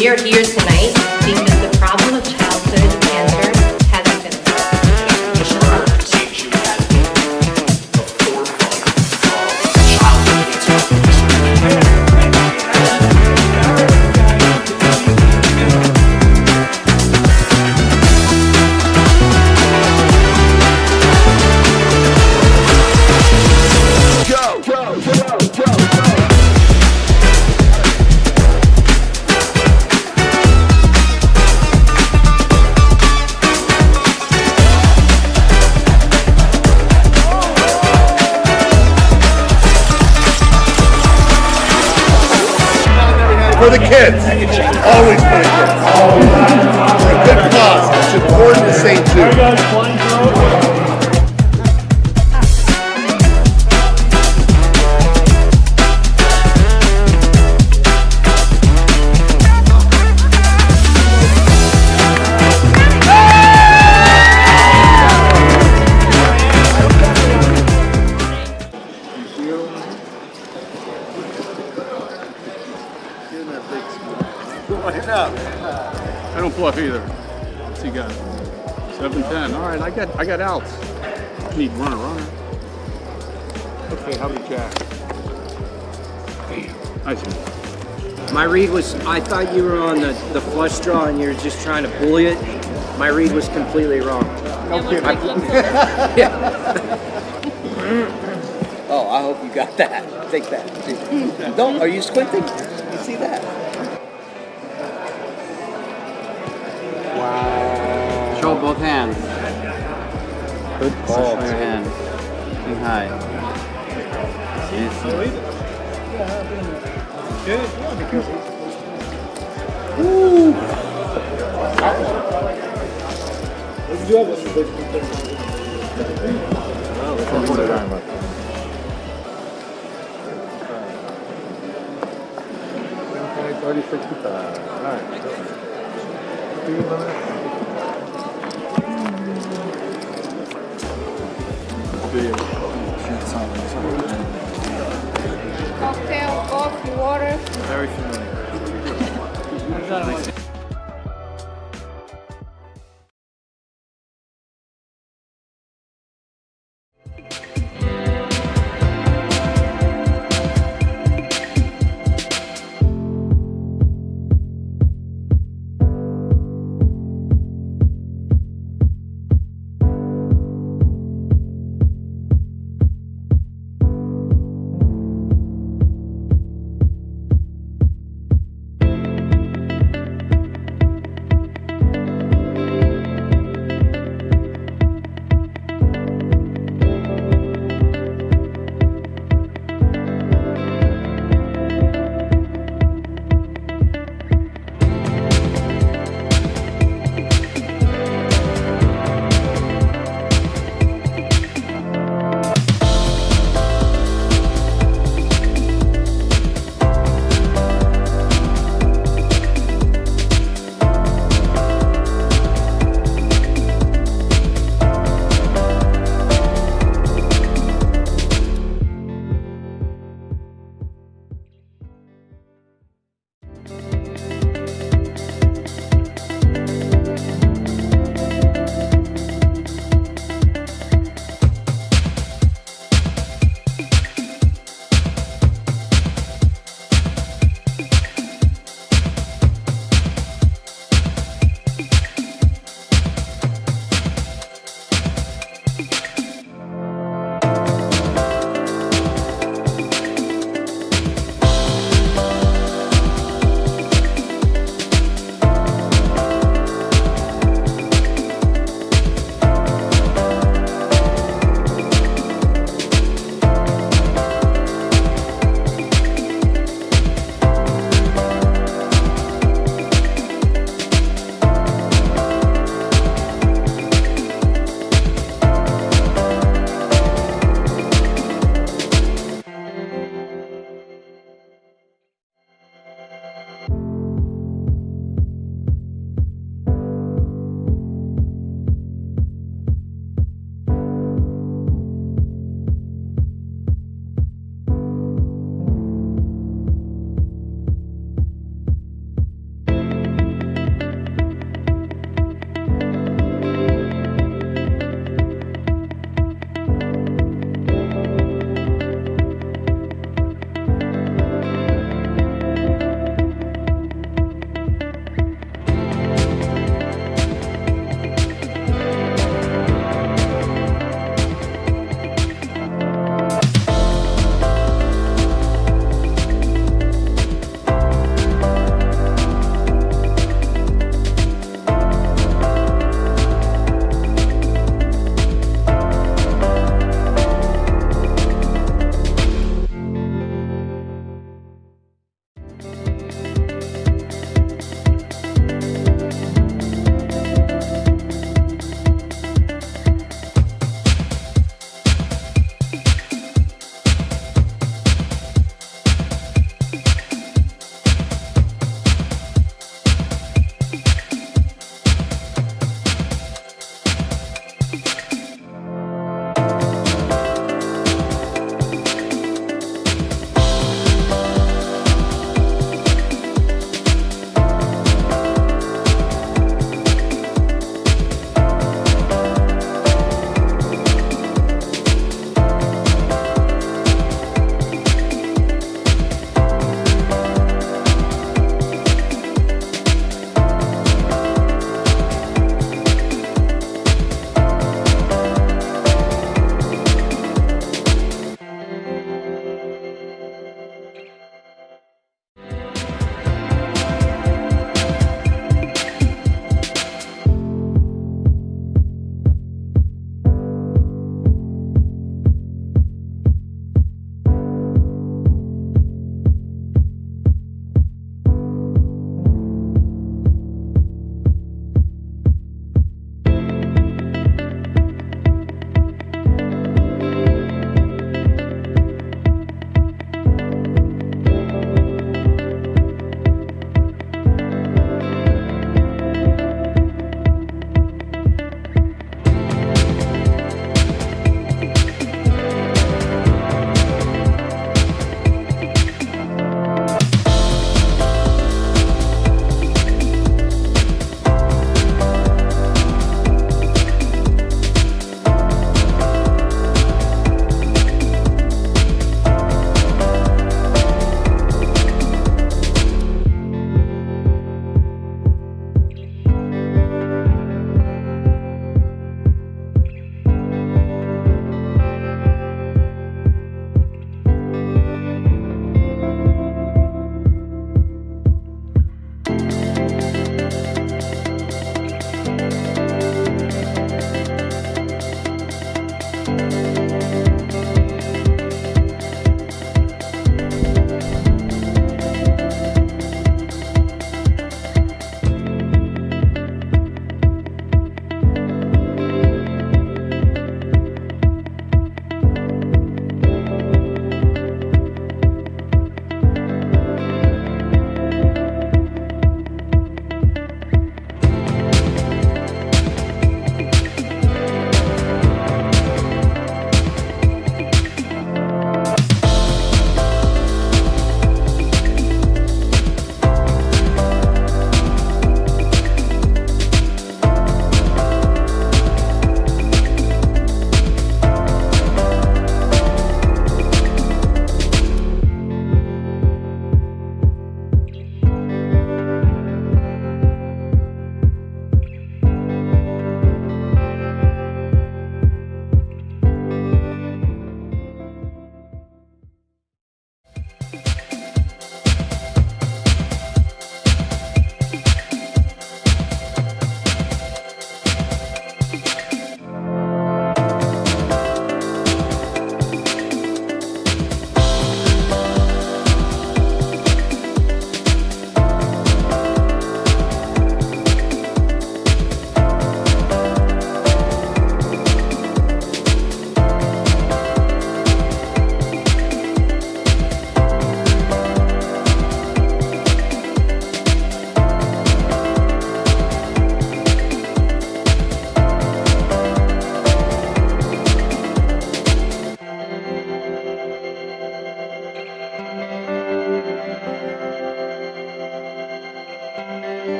We are here tonight because the problem of childhood cancer hasn't been solved. kids. Always for the kids. For a good cause. It's important to say too. I don't bluff either. What's he got? 7-10. All right, I got outs. Need runner. Okay, how about Jack? Damn. Nice one. My read was, I thought you were on the flush draw and you were just trying to bully it. My read was completely wrong. No kidding. Yeah. Oh, I hope you got that. Take that. Don't. Are you squinting? You see that? Wow. Show both hands. Good call. Show your hand. King high. Yes. Woo! Cocktail, coffee, water. Very familiar.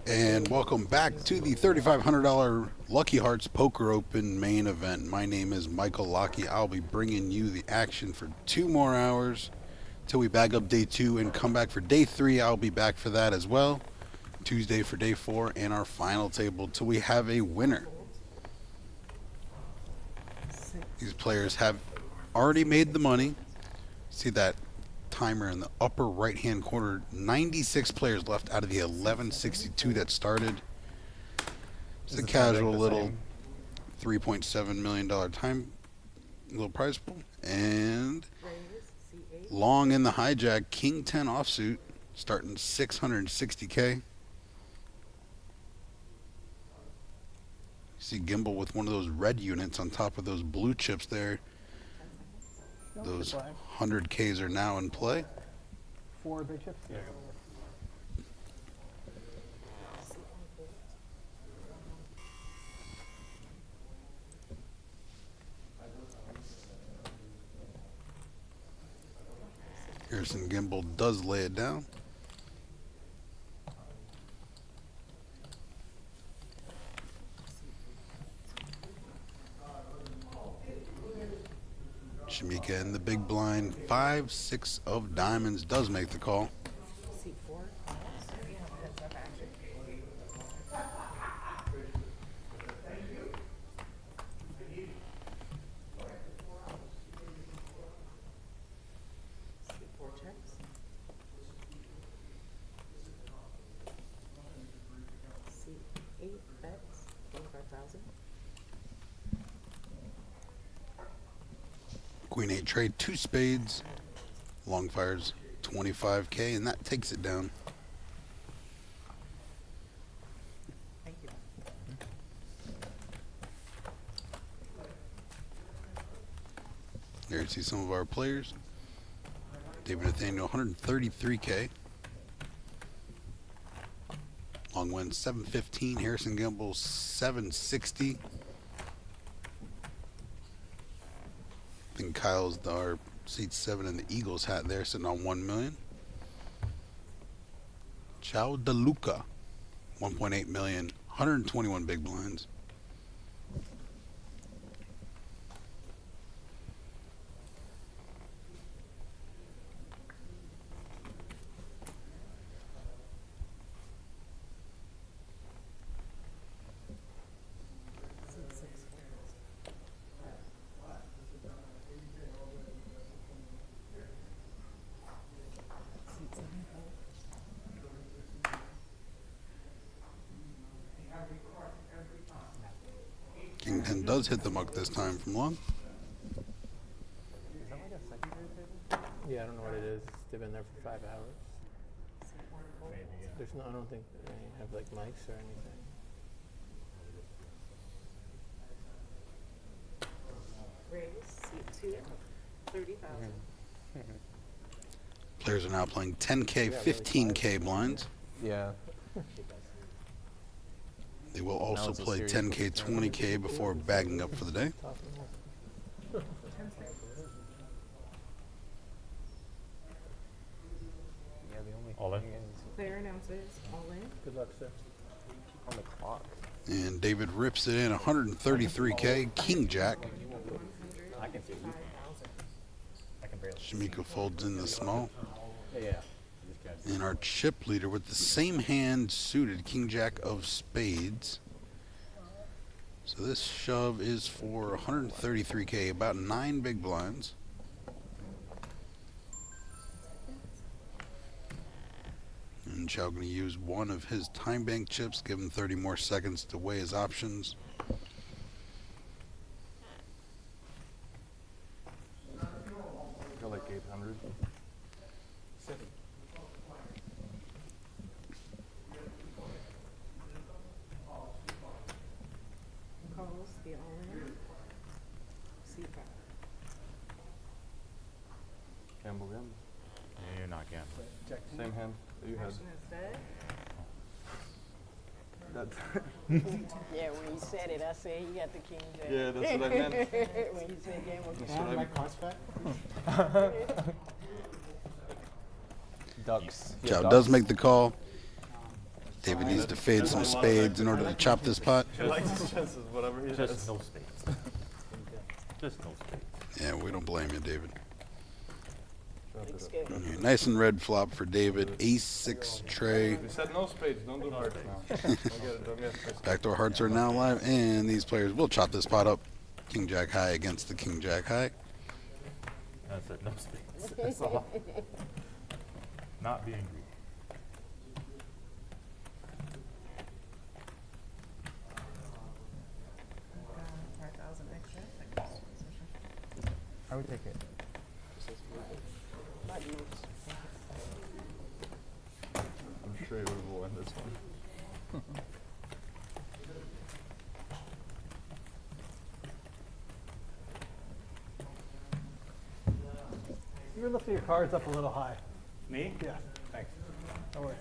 And welcome back to the $3,500 Lucky Hearts Poker Open main event. My name is Michael Lockey. I'll be bringing you the action for 2 more hours till we bag up day 2 and come back for day 3. I'll be back for that as well. Tuesday for day 4 and our final table till we have a winner. These players have already made the money. See that timer in the upper right hand corner. 96 players left out of the 1162 that started. It's a casual little $3.7 million time little prize pool. And long in the hijack, King 10 offsuit starting 660K. See Gimbal with one of those red units on top of those blue chips there. Those 100Ks are now in play. 4 big chips? Yeah. Harrison Gimbal does lay it down. Shamik in the big blind. 5-6 of diamonds does make the call. Queen 8 trade, 2 spades, long fires, 25K, and that takes it down. Thank you. There you see some of our players. David Nathaniel, 133K. Long win, 715. Harrison Gamble, 760. I think Kyle's our seat 7 in the Eagles hat there, sitting on 1 million. Chow DeLuca, 1.8 million, 121 big blinds. King 10 does hit the muck this time from long. Is that like a secondary table? Yeah, I don't know what it is. They've been there for 5 hours. There's no, I don't think they have like mics or anything. Raise, seat 2, 30,000. Players are now playing 10K, 15K blinds. Yeah. They will also it's a play series 10K, 20K before bagging up for the day. Yeah, the only All in. thing is Player announces, all in. Good luck, sir. on the clock. And David rips it in, 133K, King Jack. I can see you. I can barely. Shamik folds in the small. Yeah. And our chip leader with the same hand suited, King Jack of spades. So this shove is for 133K, about 9 big blinds. And Chow going to use one of his time bank chips, give him 30 more seconds to weigh his options. Go like 800. Calls, the all in. Seat 5. Gamble. You're not gambling. Same hand that you had. Action is dead. That's Yeah, when he said it, I said he got the king jack. Yeah, that's what I meant. When he said game of That's what I meant. Cards back? Ducks. Chow does make the call. David needs to fade some spades in order to chop this pot. He likes his chances, whatever he Just has. no spades. Just no spades. Yeah, we don't blame you, David. Looks good. Okay, nice and red flop for David. Ace-6 tray. We said no spades, don't do hearts now. Don't get spades. Backdoor hearts are now live, and these players will chop this pot up. King Jack high against the King Jack high. I said no spades. That's all. Not being greedy. I would take it. Not yours. I'm sure he will win this one. You're lifting your cards up a little high. Me? Yeah. Thanks. No worries.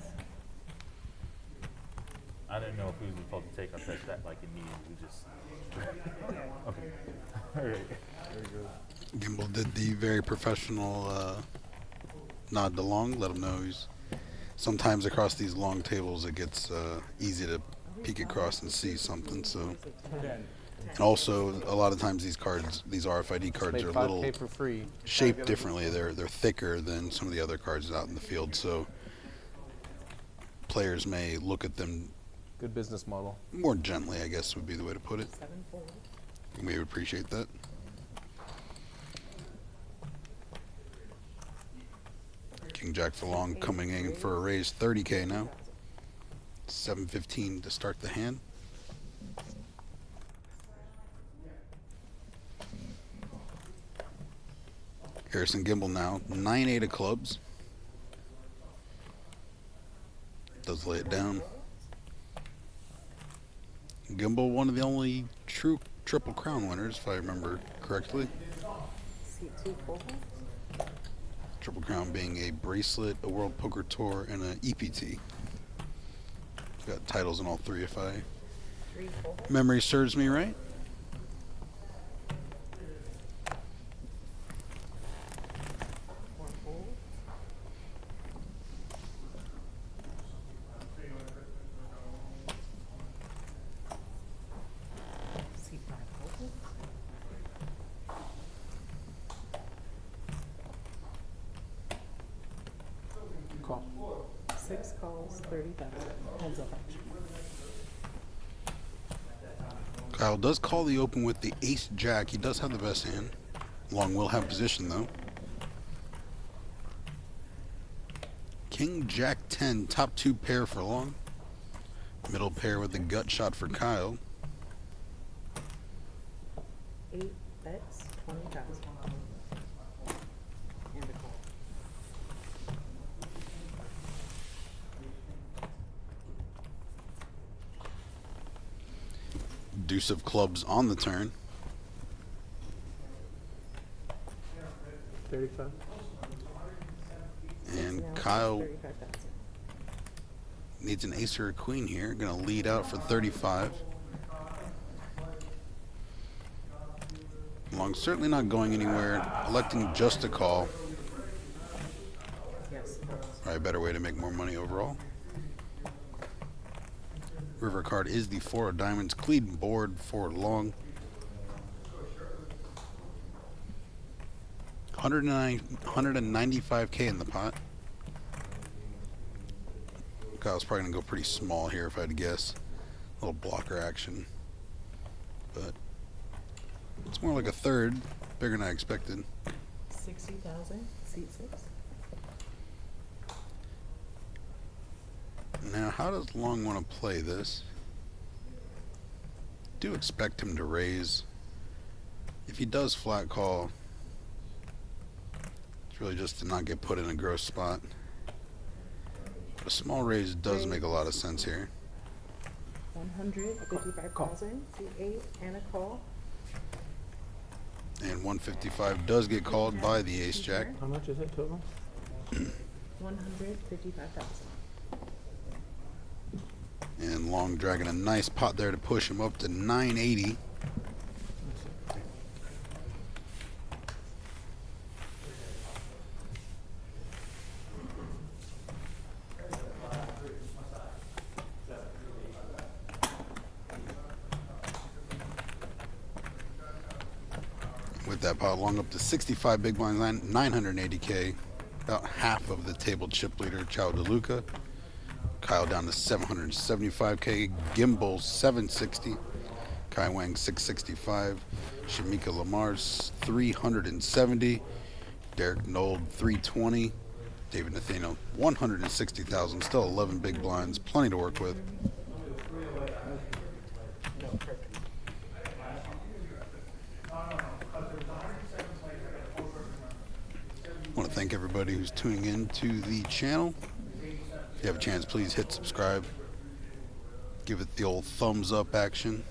I didn't know if he was supposed to take a bet like immediately. We just. Okay. All right. Very good. Gimbal did the very professional nod to long, let him know he's sometimes across these long tables it gets easy to peek across and see something. So, and also a lot of times these cards, these RFID cards Made are a 5K little for free. shaped differently. They're thicker than some of the other cards out in the field. So players may look at them Good business model. more gently, I guess would be the way to put it. 7-4. We would appreciate that. King Jack for long coming in for a raise, 30K now. 715 to start the hand. Harrison Gimbal now, 9-8 of clubs. Does lay it down. Gimbal, one of the only true Triple Crown winners, if I remember correctly. Seat 2, full. Triple Crown being a bracelet, a World Poker Tour, and an EPT. Got titles in all three if I memory serves me right. Call. 6 calls, 30,000. Heads up action. Kyle does call the open with the ace-jack. He does have the best hand. Long will have position, though. King-jack 10, top 2 pair for Long. Middle pair with the gut shot for Kyle. 8 bets, 20,000. And a call. Deuce of clubs on the turn. 35. And Kyle needs an ace or a queen here. Gonna lead out for 35. Long certainly not going anywhere. Electing just to call. Yes. Probably a better way to make more money overall. River card is the 4 of diamonds. Clean board for Long. 195K in the pot. Kyle's probably gonna go pretty small here if I had to guess. A little blocker action. But it's more like a third. Bigger than I expected. 60,000, seat 6. Now, how does Long want to play this? Do expect him to raise. If he does flat call, it's really just to not get put in a gross spot. But a small raise does make a lot of sense here. 155,000, seat 8, and a call. And 155 does get called by the ace-jack. How much is it total? 155,000. And Long dragging a nice pot there to push him up to 980. With that pot, Long up to 65 big blinds, 980K. About half of the table chip leader, Chow DeLuca. Kyle down to 775K. Gimbal 760. Kai Wang 665. Shamika Lamar's 370. Derek Nold 320. David Nathaniel 160,000. Still 11 big blinds. Plenty to work with. I want to thank everybody who's tuning in to the channel. If you have a chance, please hit subscribe. Give it the old thumbs up action.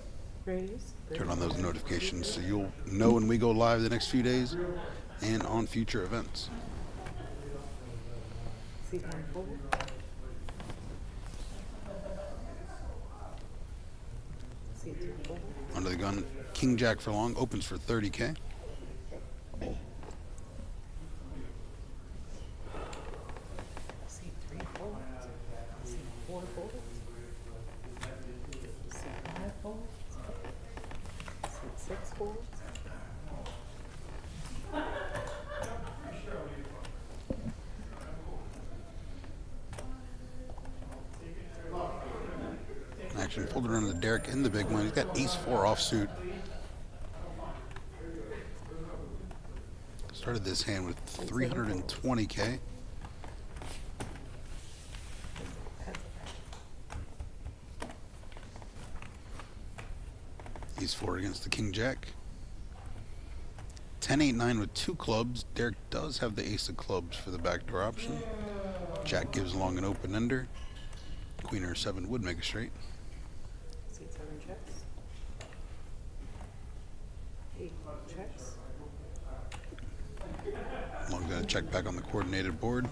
Turn on those notifications so you'll know when we go live the next few days and on future events. Seat 9 forward. Seat 2 forward. Under the gun, King Jack for Long opens for 30K. Seat 3 forward. Seat 4 forward. Seat 5 forward. Seat 6 forward. Action folded around the Derek in the big one. He's got ace-4 offsuit. Started this hand with 320K. Ace-4 against the King Jack. 10-8-9 with 2 clubs. Derek does have the ace of clubs for the backdoor option. Jack gives Long an open ender. Queen or 7 would make a straight. Seat 7 checks. 8 checks. Long I'm going to check back on the coordinated board.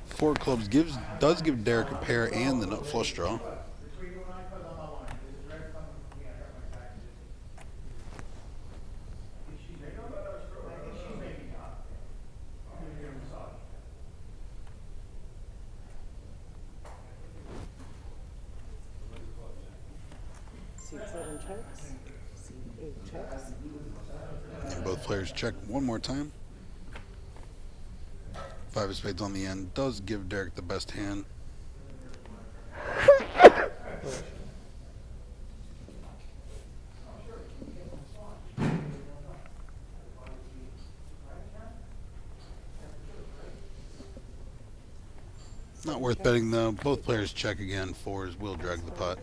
4 clubs does give Derek a pair and the nut flush draw. Seat 7 checks. Seat 8 checks. And both players check one more time. 5 of spades on the end does give Derek the best hand. Not worth betting though. Both players check again. 4s will drag the pot.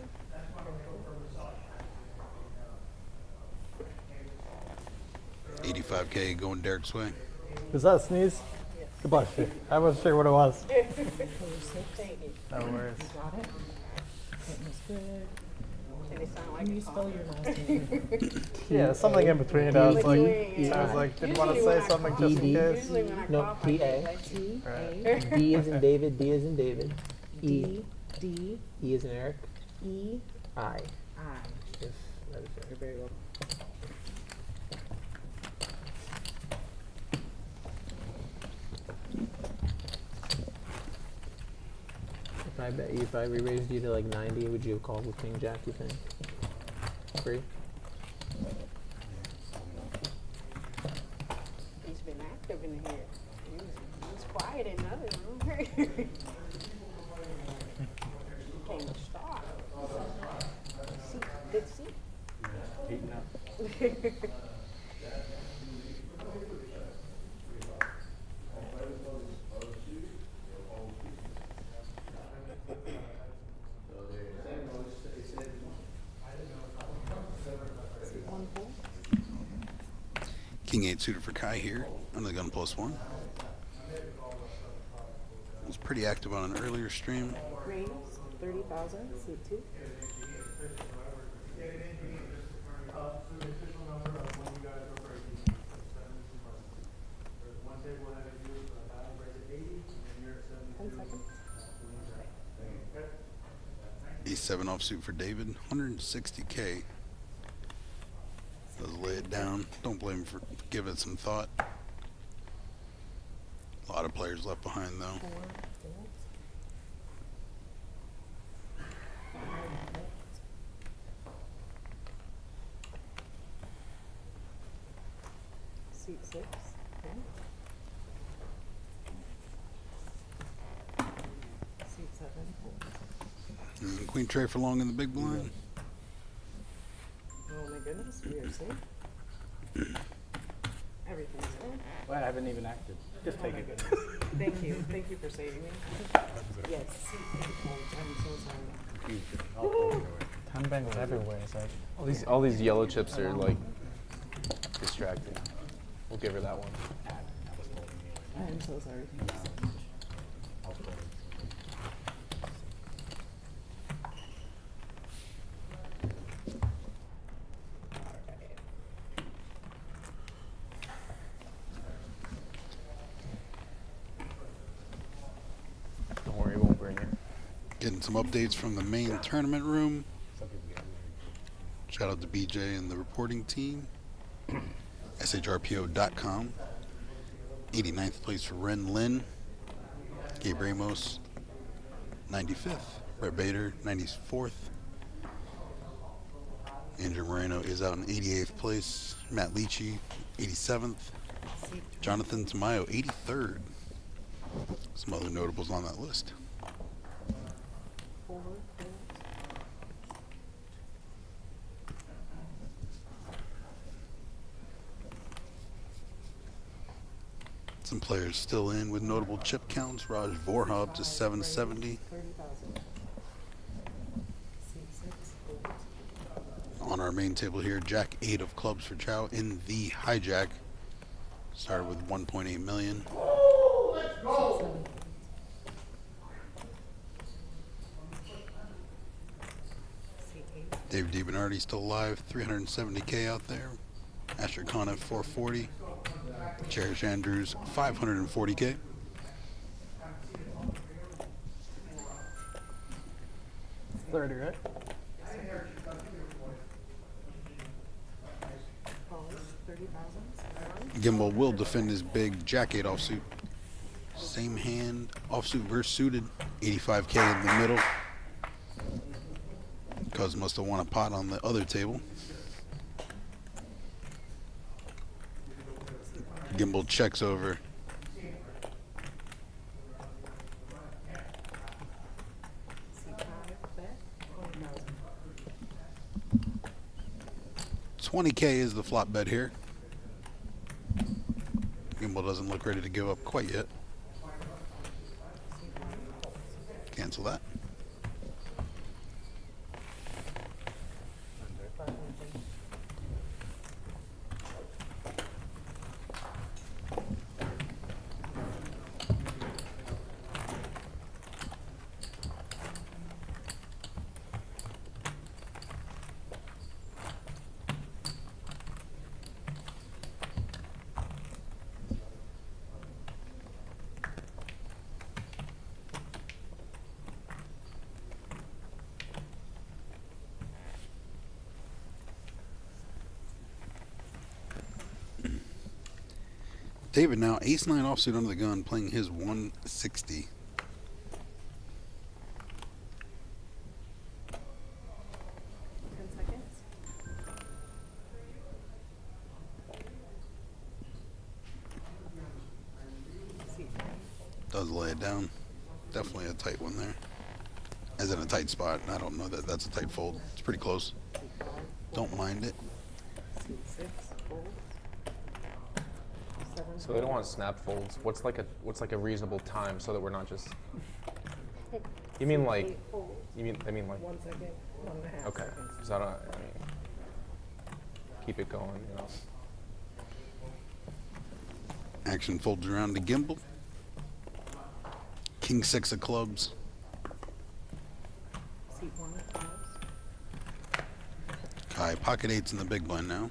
$85K going Derek's way. Was that a sneeze? Goodbye, shit. I wasn't sure what it was. No worries. You got it? It was good. Did it sound like Can you spell your last name? Yeah, something in between. I was like, didn't want to say something just in case. No, P-A. T-A. D as in David, D as in David. D. D. E as in Eric. E. I. I. Yes, that is it. You're very welcome. If I bet you, if I re-raised you to like 90, would you have called with King Jack, you think? Free? He's been active in here. He was quiet in the other room. He came to start. Good seat. Heating up. King 8 suited for Kai here. Under the gun +1. Was pretty active on an earlier stream. Range 30,000. Seat 2. A7 offsuit for David. 160K. Does lay it down. Don't blame him for giving it some thought. A lot of players left behind though. Seat 6. Okay. Seat 7. And Queen tray for long in the big blind. Oh my goodness, we are safe. Everything's good. Well, I haven't even acted. Just take it. Thank you. Thank you for saving me. Yes. I'm so sorry. Ten bangles everywhere. It's like All these yellow chips are like distracting. We'll give her that one. I'm so sorry. Thank you so much. Don't worry, it won't bring it. Getting some updates from the main tournament room. Shout out to BJ and the reporting team. SHRPO.com. 89th place for Ren Lin. Gabe Ramos, 95th. Brett Bader, 94th. Andrew Moreno is out in 88th place. Matt Leachy, 87th. Jonathan Tamayo, 83rd. Some other notables on that list. Some players still in with notable chip counts. Raj Vorhab to 770. On our main table here, Jack 8 of clubs for Chow in the hijack. Started with 1.8 million. Let's go. Dave DiBernardi still alive, 370K out there. Asher Khan at 440. Cherish Andrews, 540K. $30, right? Calls, 30,000. Gimbal will defend his big Jack 8 offsuit. Same hand, offsuit versus suited, 85K in the middle. Cuz must have won a pot on the other table. Gimbal checks over. $20K is the flop bet here. Gimbal doesn't look ready to give up quite yet. Cancel that. David now, ace-9 offsuit under the gun, playing his 160. Does lay it down. Definitely a tight one there. As in a tight spot. I don't know that that's a tight fold. It's pretty close. Don't mind it. So they don't want snap folds. What's like a reasonable time so that we're not just. You mean like? I mean like. 1 second, 1.5 Okay. seconds. Because I mean, keep it going, you know. Action folds around to Gimbal. King 6 of clubs. Seat 1 of clubs. Kai, pocket 8's in the big blind now.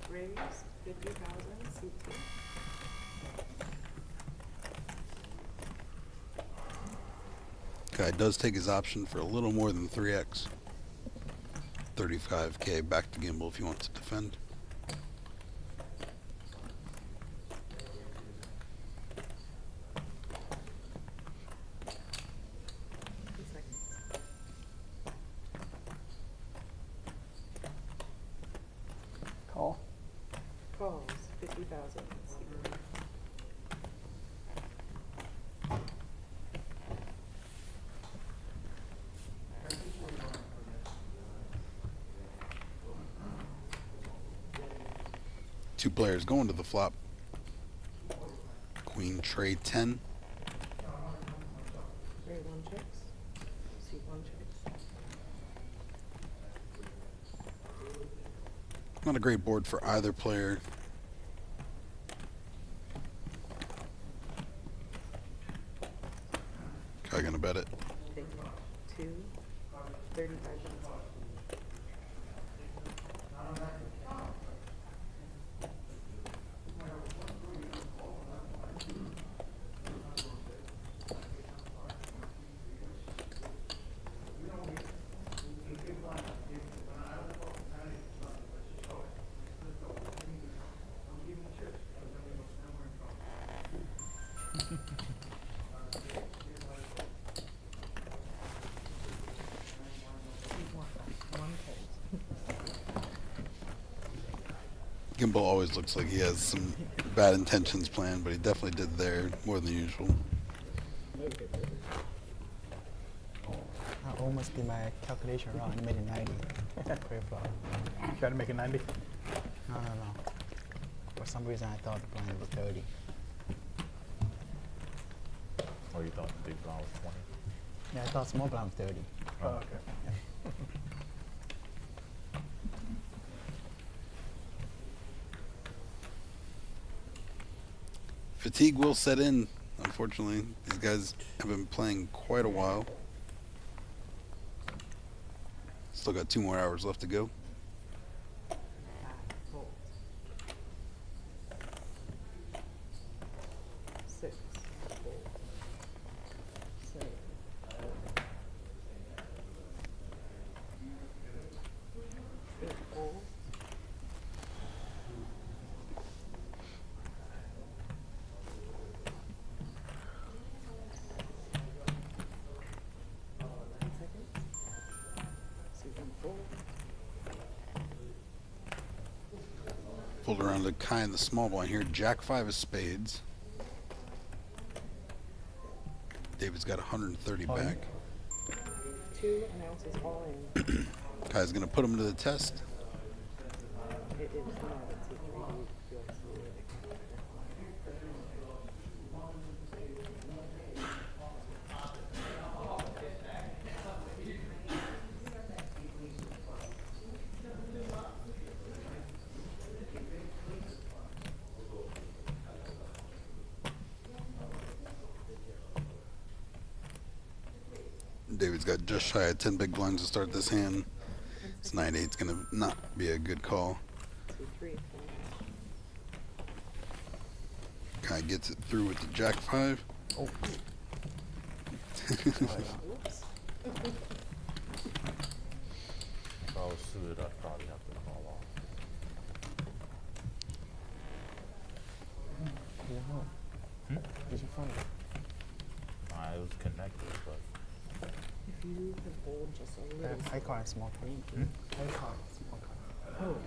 Raise, 50,000, seat 2. Guy does take his option for a little more than 3x. 35K back to Gimbal if he wants to defend. Call. Calls, 50,000, seat 1. Two players going to the flop. Queen tray 10. Tray 1 checks, seat 1 checks. Not a great board for either player. Kai gonna bet it. Take 2, 35,000. Gimbal always looks like he has some bad intentions planned, but he definitely did there more than usual. I almost did my calculation wrong. I made it 90. Great flop. Try to make it 90. No. For some reason, I thought the blind was 30. Oh, you thought the big blind was 20? Yeah, I thought small blind was 30. Oh, okay. Yeah. Fatigue will set in, unfortunately. These guys have been playing quite a while. Still got 2 more hours left to go. Fold. 6. Fold. 7. Eight. Fold. 10 seconds. Susan, fold. Pulled around to Kai in the small blind here. Jack 5 of spades. David's got 130 back. 2 announces all in. Kai's going to put him to the test. It is not a 2, 3, feels really David's got just shy of 10 big blinds to start this hand. It's 9-8. It's going to not be a good call. 2, 3, 4. Kai gets it through with the Jack 5. Oh. If I was suited, I'd probably have to call off. Where's your phone? I was connected, but. If you can hold just a little. I call it small card. I call it small card. Oh,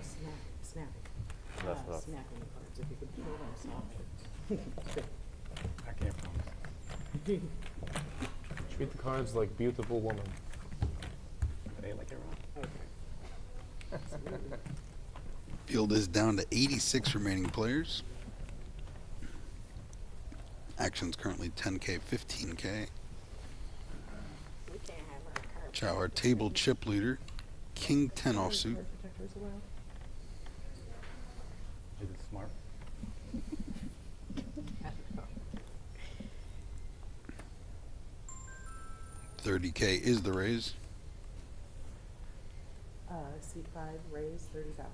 snap. That's what Snapping the cards. If you could pull them soft. I can't promise. Treat the cards like beautiful woman. They like it wrong. Okay. Field is down to 86 remaining players. Action's currently 10K, 15K. We can't have our card. Chow, our table chip leader. King 10 offsuit. Card protectors allowed? Is it smart? 30K is the raise. Seat 5, raise 30,000.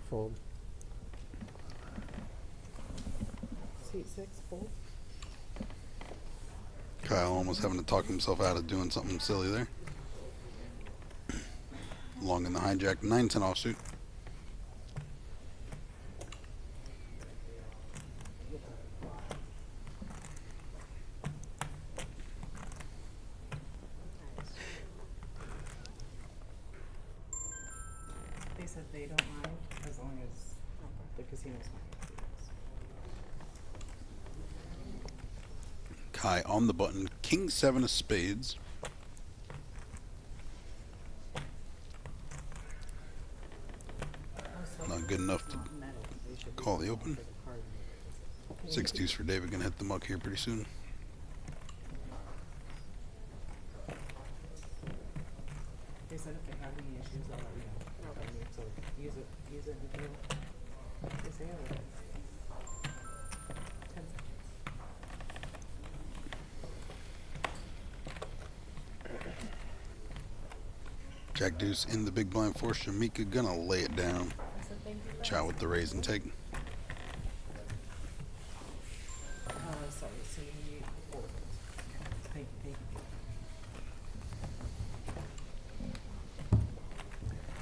Fold. Seat 6, fold. Kyle almost having to talk himself out of doing something silly there. Long in the hijack, 9-10 offsuit. They said they don't mind as long as the casino's fine. Kai on the button, King 7 of spades. Not good enough to call the open. 6 deuce for David, gonna hit the muck here pretty soon. They said if they have any issues, I'll let you know. Okay. So use it if you they say otherwise. 10 seconds. Jack deuce in the big blind for Shamik, gonna lay it down. Chow with the raise and take. Sorry, see, fold. Thank you.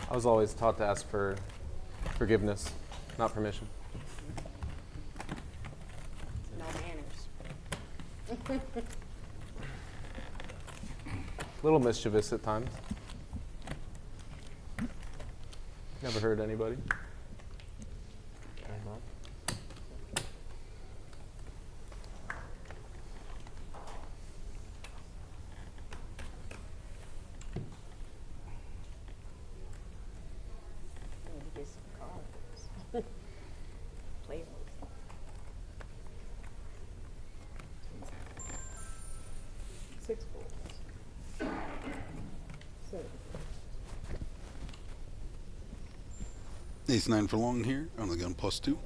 I was always taught to ask for forgiveness, not permission. No manners. A little mischievous at times. Never hurt anybody. Play those. Six folds. Ace-9 for long here on the gun +2.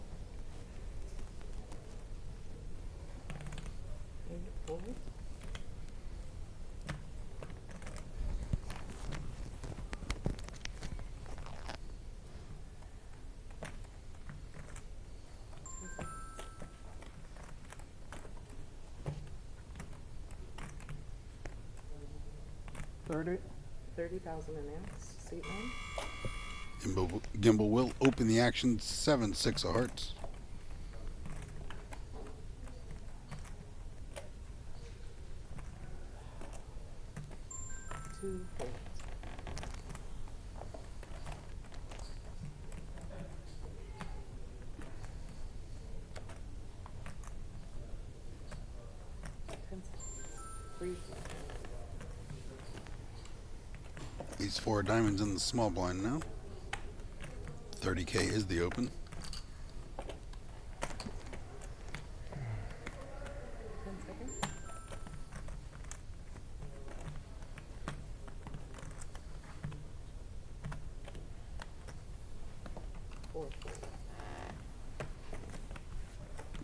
$30,000 an ounce, seat one. Gimbal will open the action. 7-6 of hearts. Two folds. Three. These 4 diamonds in the small blind now. 30K is the open. 10 seconds. Four folds.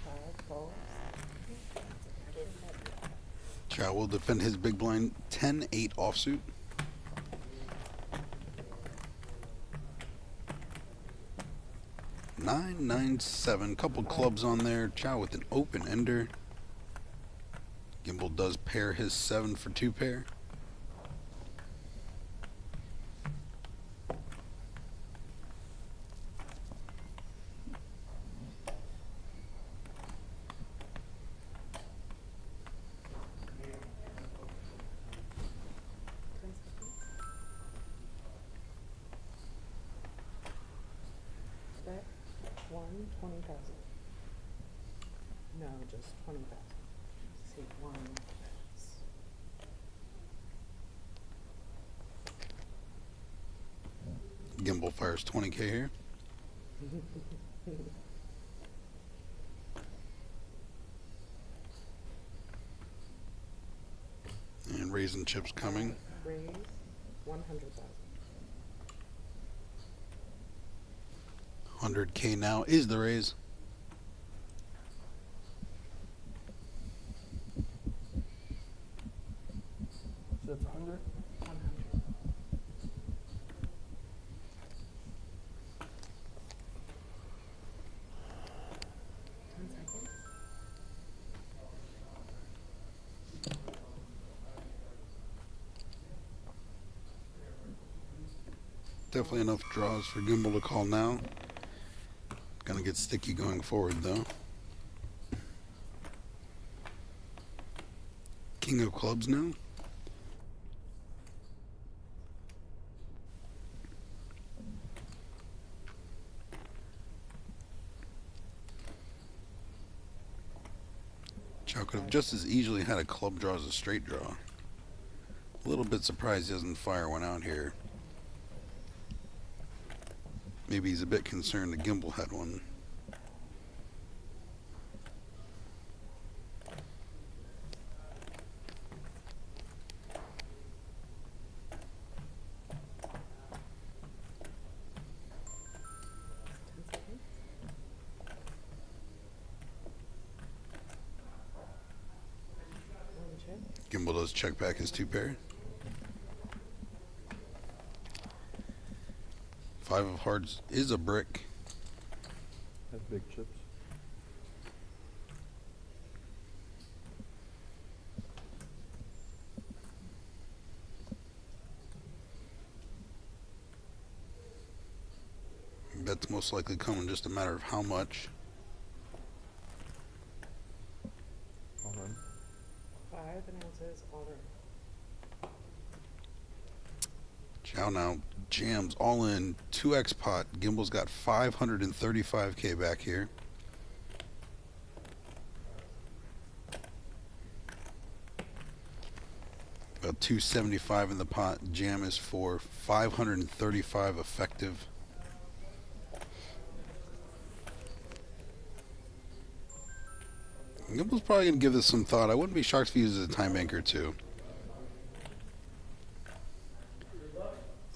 5 folds. Chow will defend his big blind. 10-8 offsuit. 9-9-7, couple clubs on there. Chow with an open ender. Gimbal does pair his 7 for 2 pair. Bet 20,000. No, just 20,000. See, one. Gimbal fires 20K here. And raisin chips coming. Raise 100,000. 100K now is the raise. So that's 100? 100. 10 seconds. Definitely enough draws for Gimbal to call now. Gonna get sticky going forward though. King of clubs now. Chow could have just as easily had a club draw as a straight draw. A little bit surprised he doesn't fire one out here. Maybe he's a bit concerned the Gimbal had one. Gimbal does check back his 2 pair. 5 of hearts is a brick. That's big chips. Bet's most likely coming, just a matter of how much. All right. 5 ounces all in. Chow now jams all in 2x pot. Gimbal's got 535K back here. About 275 in the pot. Jam is for 535 effective. Gimbal's probably gonna give this some thought. I wouldn't be shocked if he uses a time anchor too.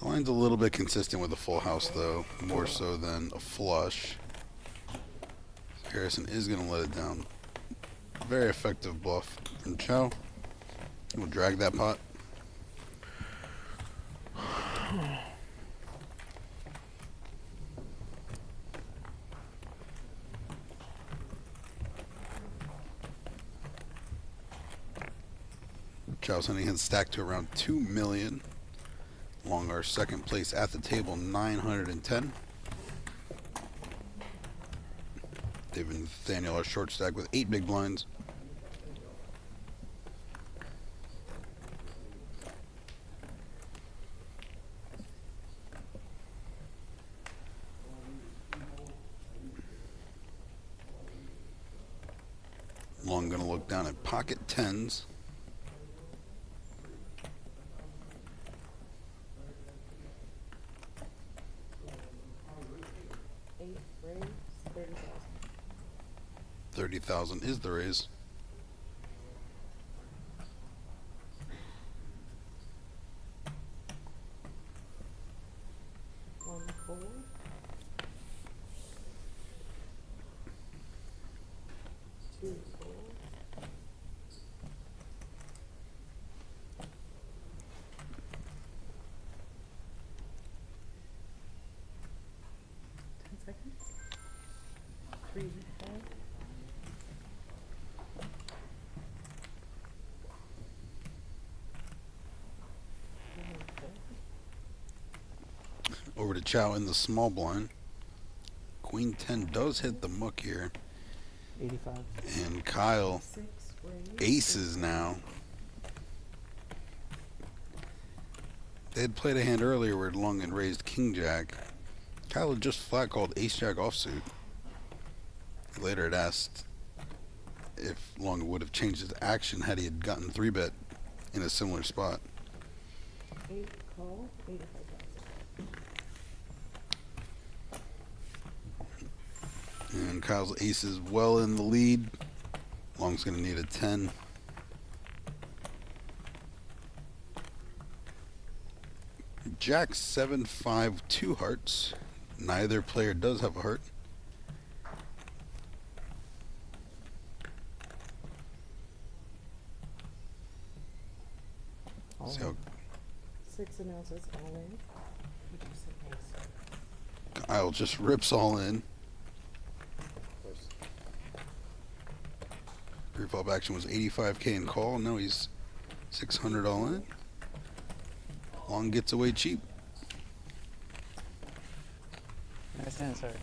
The line's a little bit consistent with a full house, though, more so than a flush. Harrison is going to let it down. Very effective bluff from Chow. We'll drag that pot. Chow's hunting has stacked to around 2 million. Along our second place at the table, 910. David and Nathaniel are short stack with 8 big blinds. Long gonna look down at pocket tens. Eight raise, 30,000. 30,000 is the raise. One fold. Two fold. Seconds. 3 fold. Over to Chow in the small blind. Queen 10 does hit the muck here. 85. And Kyle aces now. They had played a hand earlier where Long had raised King Jack. Kyle had just flat called Ace Jack offsuit. Later had asked if Long would have changed his action had he had gotten 3-bet in a similar spot. 8 call, 85,000. And Kyle's ace is well in the lead. Long's going to need a 10. Jack 7, 5, 2 hearts. Neither player does have a heart. So 6 announces all in. Would you say ace? Kyle just rips all in. Pre-flop action was 85K in call. Now he's 600 all in. Long gets away cheap. Nice hand, sorry.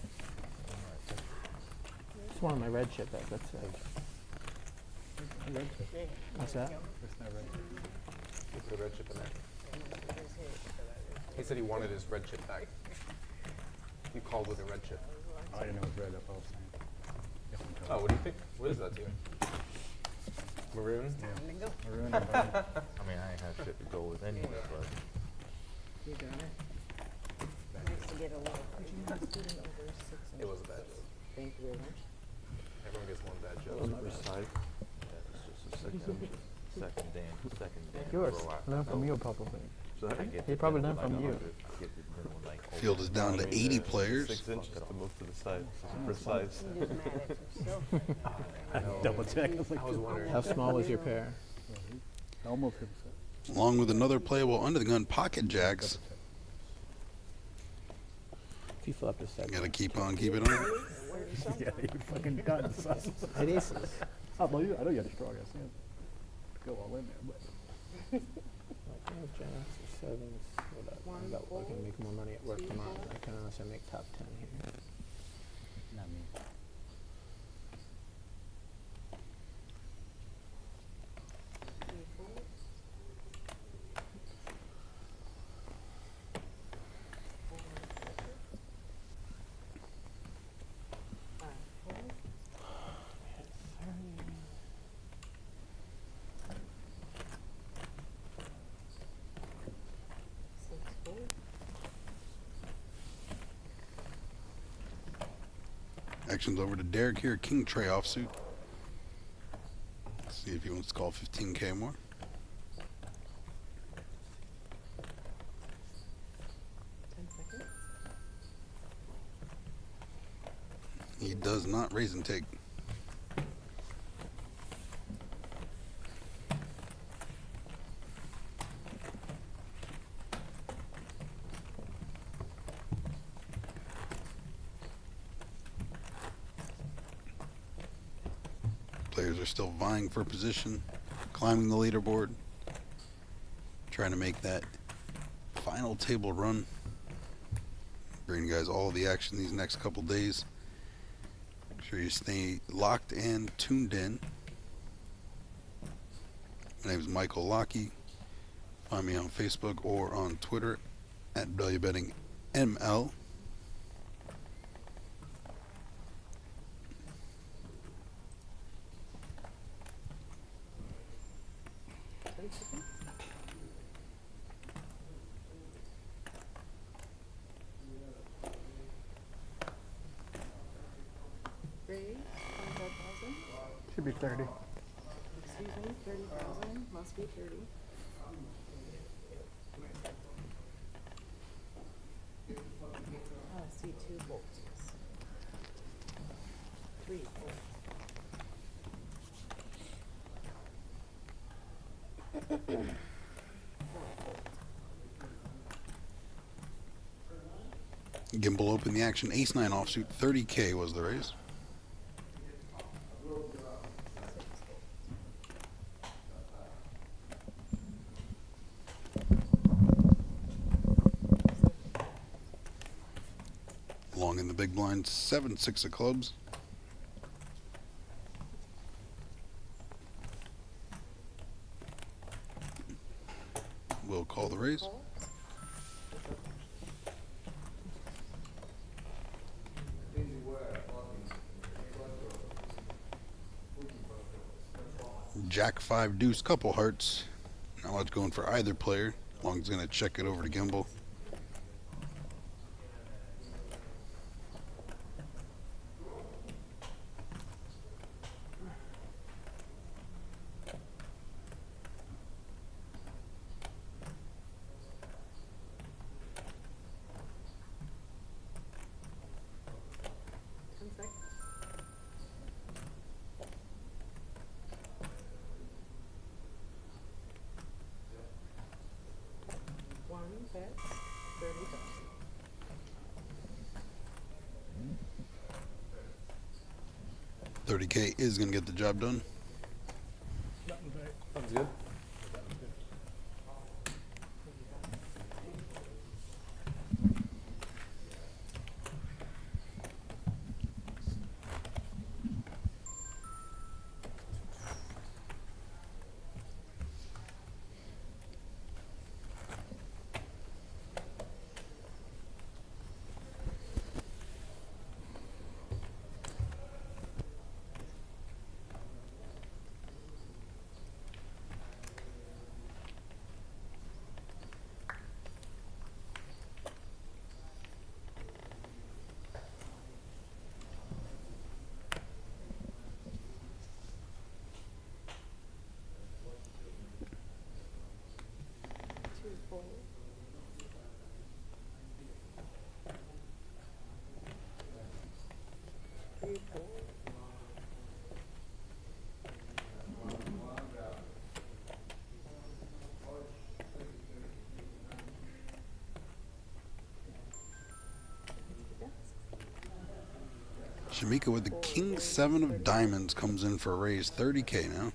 It's one of my red chip bets, that's it. What's that? He put a red chip in there. He said he wanted his red chip back. You called with a red chip. I didn't know it was red, that's all I was saying. Oh, what do you think? What is that to you? Maroon? Yeah. Maroon. I mean, I ain't had shit to go with anyway, but. You got it. Nice to get a little. Would you mind sitting over 6 inches? It was a bad joke. Thank you very much. Everyone gets one bad joke. Second day. Yours. Learn from you, probably. He probably learned from you. Field is down to 80 players. 6 inches to move to the side. Precise. Double check. I was wondering. How small was your pair? Almost. Along with another playable under the gun pocket jacks. If you flip a second. Gotta keep on keeping on. Yeah, you're fucking done. It is. I know you had a strong ass hand. Go all in there, but. Like, jacks or sevens, whatever. I'm about looking to make more money at work tomorrow. I can honestly make top 10 here. Not me. Action's over to Derek here, King Trey offsuit. See if he wants to call 15K more. He does not raise and take. Players are still vying for position, climbing the leaderboard, trying to make that final table run. Bring you guys all the action these next couple days. Make sure you stay locked and tuned in. My name is Michael Lockey. Find me on Facebook or on Twitter at Bello Betting ML. Should be 30. Excuse me, 30,000, must be 30. Oh, I see 2 bolts. 3 bolts. Gimbal opened the action. Ace-9 offsuit. 30K was the raise. Long in the big blind. 7-6 of clubs. We'll call the raise. Jack 5 deuce, couple hearts. Not much going for either player. Long's gonna check it over to Gimbal. Bet 30,000. 30K is gonna get the job done. Sounds good. Shamik with the King 7 of diamonds comes in for a raise. 30K now.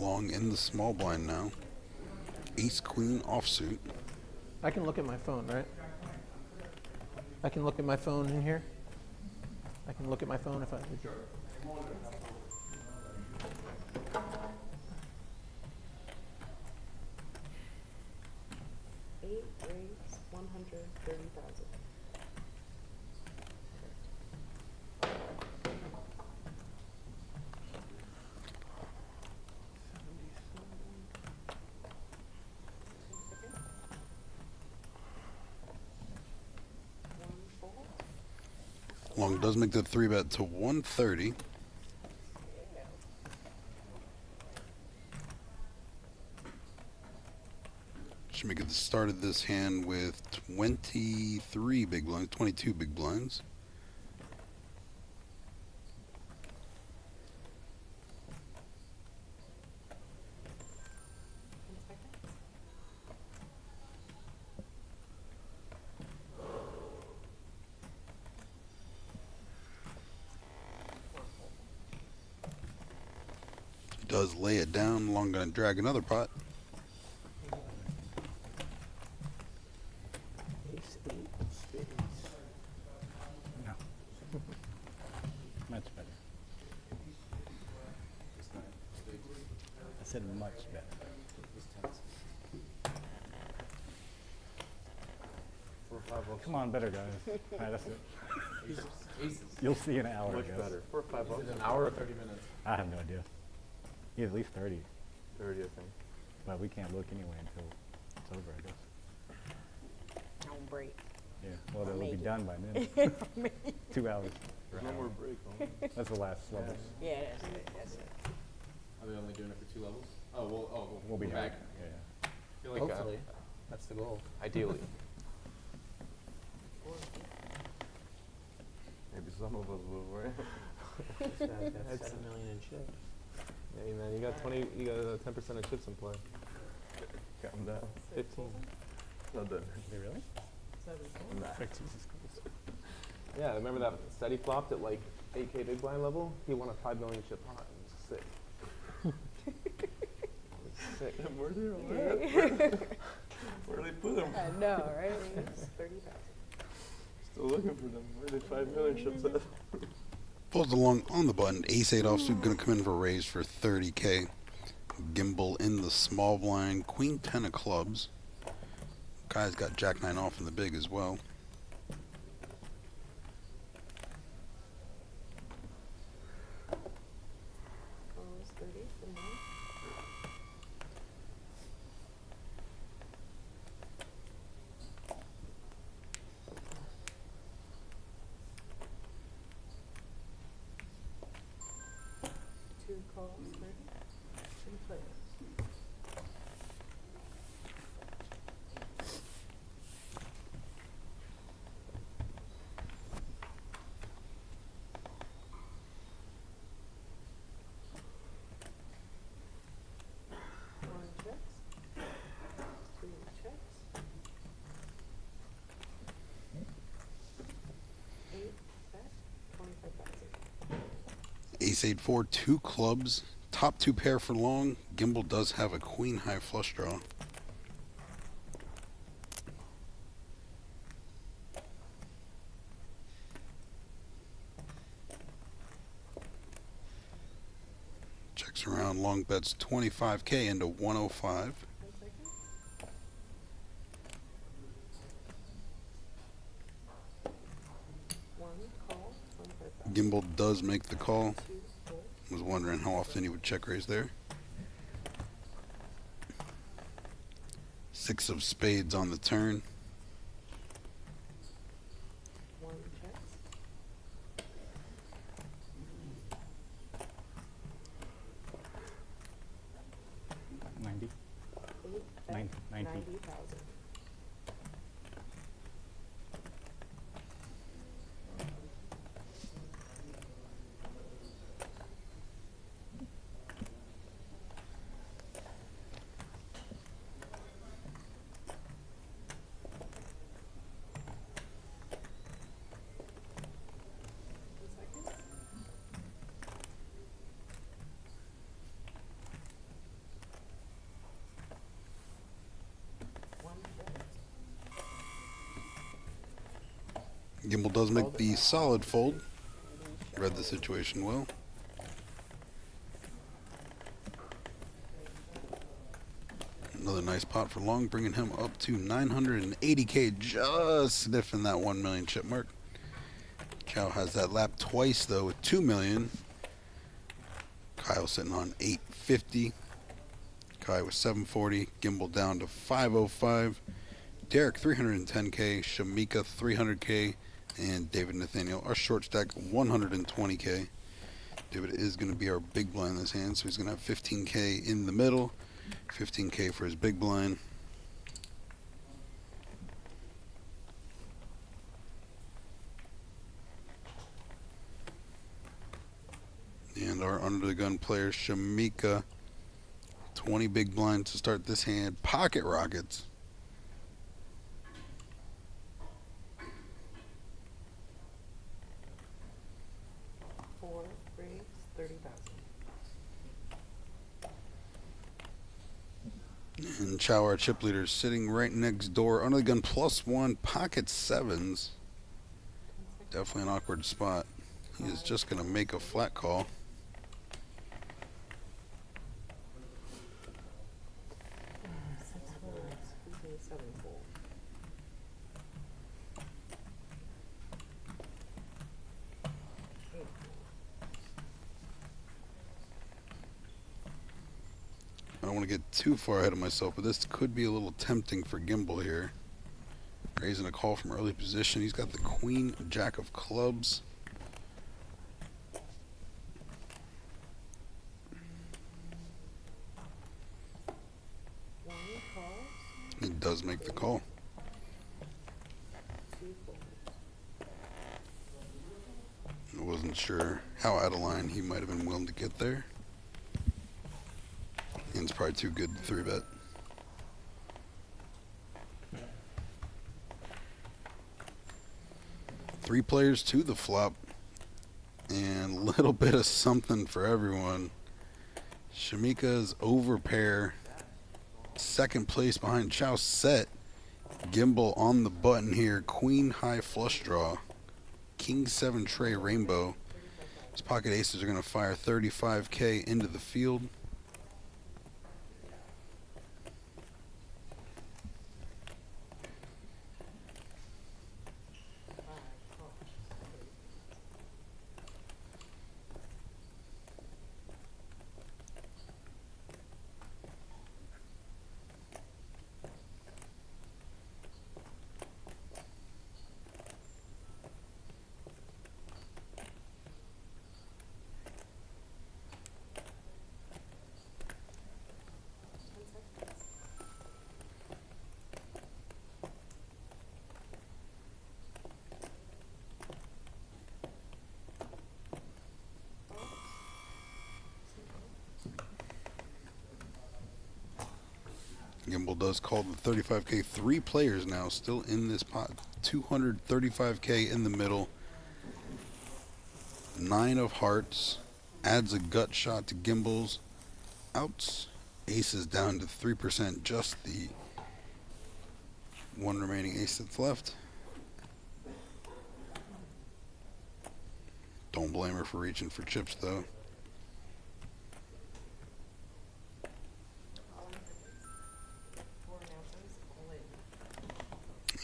Long in the small blind now. Ace Queen offsuit. I can look at my phone, right? I can look at my phone in here. I can look at my phone if I. 8 raise 130,000. Long does make the 3-bet to 130. Shamik started this hand with 23 big blinds, 22 big blinds. Does lay it down, long gonna drag another pot. No. Much better. I said much better. Come on, better guys. All right, that's it. You'll see in an hour. Much I guess. better. 4 or 5 bucks. Is it an hour or 30 minutes? I have no idea. At least 30. 30, I think. But we can't look anyway until it's over, I guess. Don't break. Yeah, well, Or it'll be make done it. by then. 2 hours. There's no more break, huh? That's the last level. Yeah, that's it. That's it. Are they only doing it for 2 levels? Oh, well, We'll be back. back. Yeah. I feel like, Hopefully. That's the goal. Ideally. Maybe some of us will, right? That's 7 million in chips. Hey man, you got 10% of chips in play. Calm down. 15. Not done. Really? Yeah, remember that steady flopped at like 8K big blind level? He won a 5 million chip pot. It was sick. Sick. Where do they put them? I know, right? It's 30,000. Still looking for them. Where did 5 million chips at? Pulls along on the button. Ace-8 offsuit going to come in for a raise for 30K. Gimbal in the small blind. Queen 10 of clubs. Guy's got Jack 9 off in the big as well. Almost 30 for me. Two calls, 30. Two players. One checks. Two checks. 8 bet. 25,000. Ace-8 4, 2 clubs. Top 2 pair for long. Gimbal does have a queen high flush draw. Checks around, long bets 25K into 105. One call. 25,000. Gimbal does make the call. Was wondering how often he would check raise there. 6 of spades on the turn. One checks. 90. 8 bet. 90. 90,000. Gimbal does make the solid fold. Read the situation well. Another nice pot for long, bringing him up to 980K, just sniffing that 1 million chip mark. Chow has that lap twice though with 2 million. Kyle sitting on 850. Kai with 740. Gimbal down to 505. Derek 310K. Shamika 300K. And David Nathaniel, our short stack 120K. David is going to be our big blind in this hand, so he's going to have 15K in the middle, 15K for his big blind. gun player, Shamik. 20 big blinds to start this hand. Pocket rockets. Four breaks, 30,000. And Chow, our chip leader, is sitting right next door. Under the gun, +1, pocket sevens. Definitely an awkward spot. He is just going to make a flat call. I don't want to get too far ahead of myself, but this could be a little tempting for Gimbal here. Raising a call from early position. He's got the queen, jack of clubs. He does make the call. I wasn't sure how out of line he might have been willing to get there. And it's probably too good to 3-bet. Three players to the flop. And a little bit of something for everyone. Shamika's over pair. Second place behind Chow set. Gimbal on the button here. Queen high flush draw. King 7 tray rainbow. His pocket aces are going to fire 35K into the field. Gimbal does call the 35K. 3 players now still in this pot. 235K in the middle. 9 of hearts. Adds a gut shot to Gimbal's. Outs. Aces down to 3%. Just the one remaining ace that's left. Don't blame her for reaching for chips though.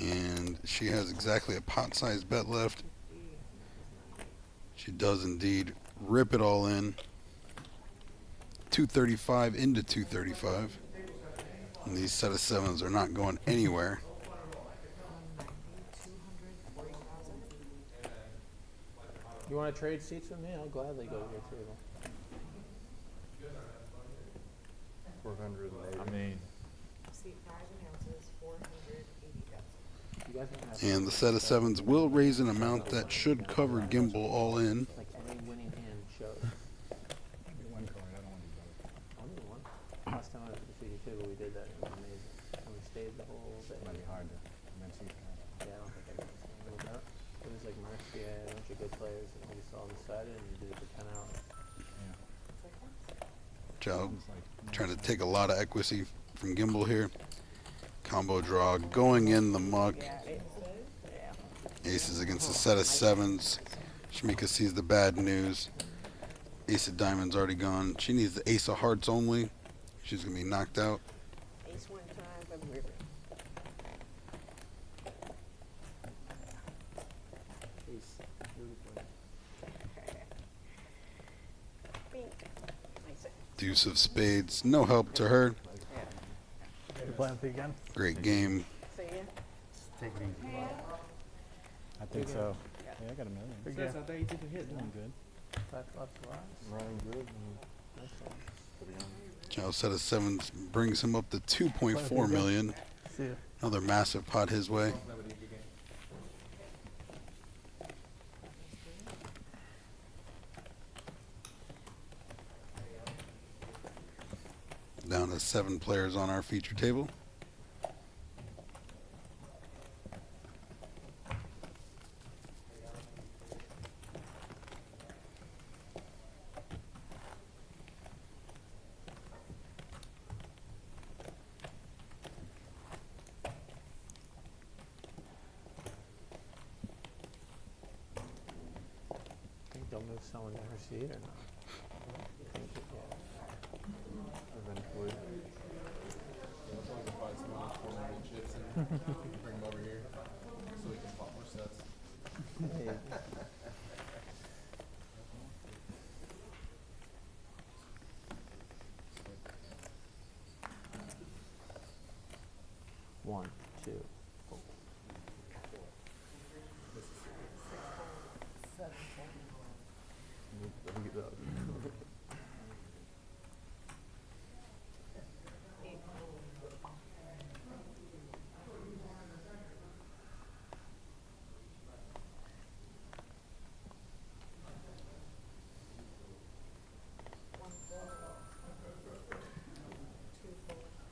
And she has exactly a pot-sized bet left. She does indeed rip it all in. 235 into 235. And these set of sevens are not going anywhere. You want to trade seats with me? I'll gladly go to your table. 480. I mean, Seat 5 announces 480,000. You guys don't have And the set of sevens will raise an amount that should cover Gimbal all in. like any winning hand shows. One card, I don't want to do both. I'll do one. Last time I was at the CD table, we did that. It was amazing. And we stayed the whole day. Might be hard to convince you. Yeah, I don't think I can stand with that. It was like Mercy, a bunch of good players, and we just all decided, and we did it for 10 hours. Chow trying to take a lot of equity from Gimbal here. Combo draw going in the muck. Aces against a set of sevens. Shamika sees the bad news. Ace of diamonds already gone. She needs the ace of hearts only. She's going to be knocked out. Ace 1 5 of river. Peace. Beautiful. Pink. Nice. Deuce of spades. No help to her. You playing with me again? Great game. See ya. take it easy. I think so. Yeah, I got a million. Good Yeah. guess. I thought you took a hit. Doing good. 5 flops wise. Running good. Nice one. Chow set of sevens brings him up to 2.4 million. See ya. Another massive pot his way. down to 7 players on our feature table. Think they'll move someone to her seat or not? Think it- yeah. Eventually. That's why I can find someone with 400 chips and bring them over here so we can pop more sets. Hey. One, two, four.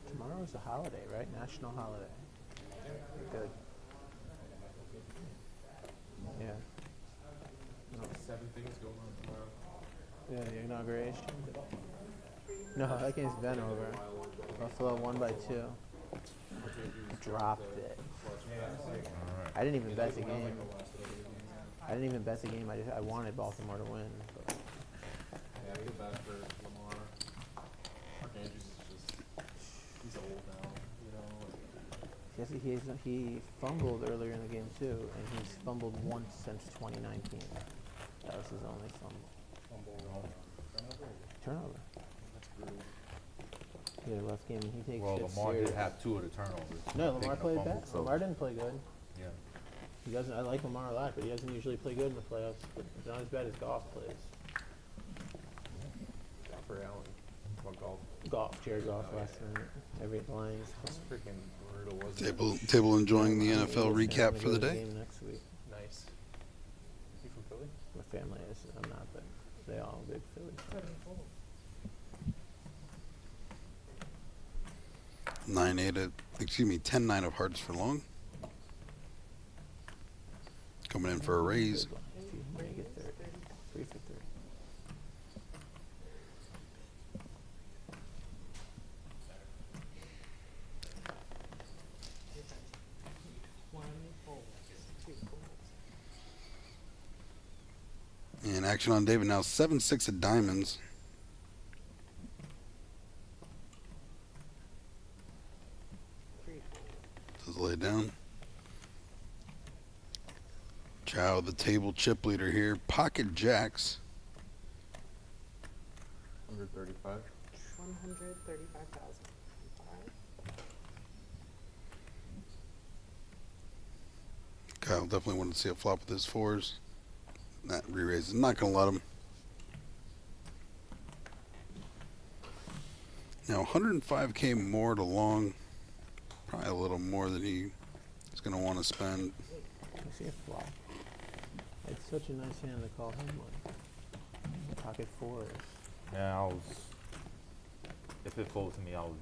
Tomorrow's a holiday, right? National holiday. Good. Yeah. No. 7 things going on tomorrow. Yeah, the inauguration. No, that game's been over. Buffalo won by 2. Dropped it. I didn't even bet the game. I wanted Baltimore to win. But. Yeah, I feel bad for Lamar. Mark Andrews is just, he's old now, you know. Yes, he fumbled earlier in the game too, and he's fumbled once since 2019. That was his only fumble. Turnover. That's brutal. He had a rough game, and he takes Well, shit Lamar did serious. have 2 of the turnovers. No, Lamar Taking a played fumble, bad. so- Lamar didn't play good. Yeah. He doesn't. I like Lamar a lot, but he doesn't usually play good in the playoffs. But it's not as bad as Goff plays. For Allen. What golf? Jared Goff last night. Every line. That's freaking brutal, wasn't it? Table enjoying the NFL recap for the day. Game next week. Nice. You from Philly? My family is. I'm not, but they all big Philly. 10-9 of hearts for long. Coming in for a raise. If you make it 30, 3 for 3. And action on David now 7-6 of diamonds. Just lay it down. Chow, the table chip leader here. Pocket jacks. 135. 135,000. Kyle definitely wanted to see a flop with his 4s. That re-raise is not going to let him. Now 105K more to long. Probably a little more than he is going to want to spend. I see a flop. It's such a nice hand to call him one. Pocket 4s. Yeah, I was. If it folded to me, I was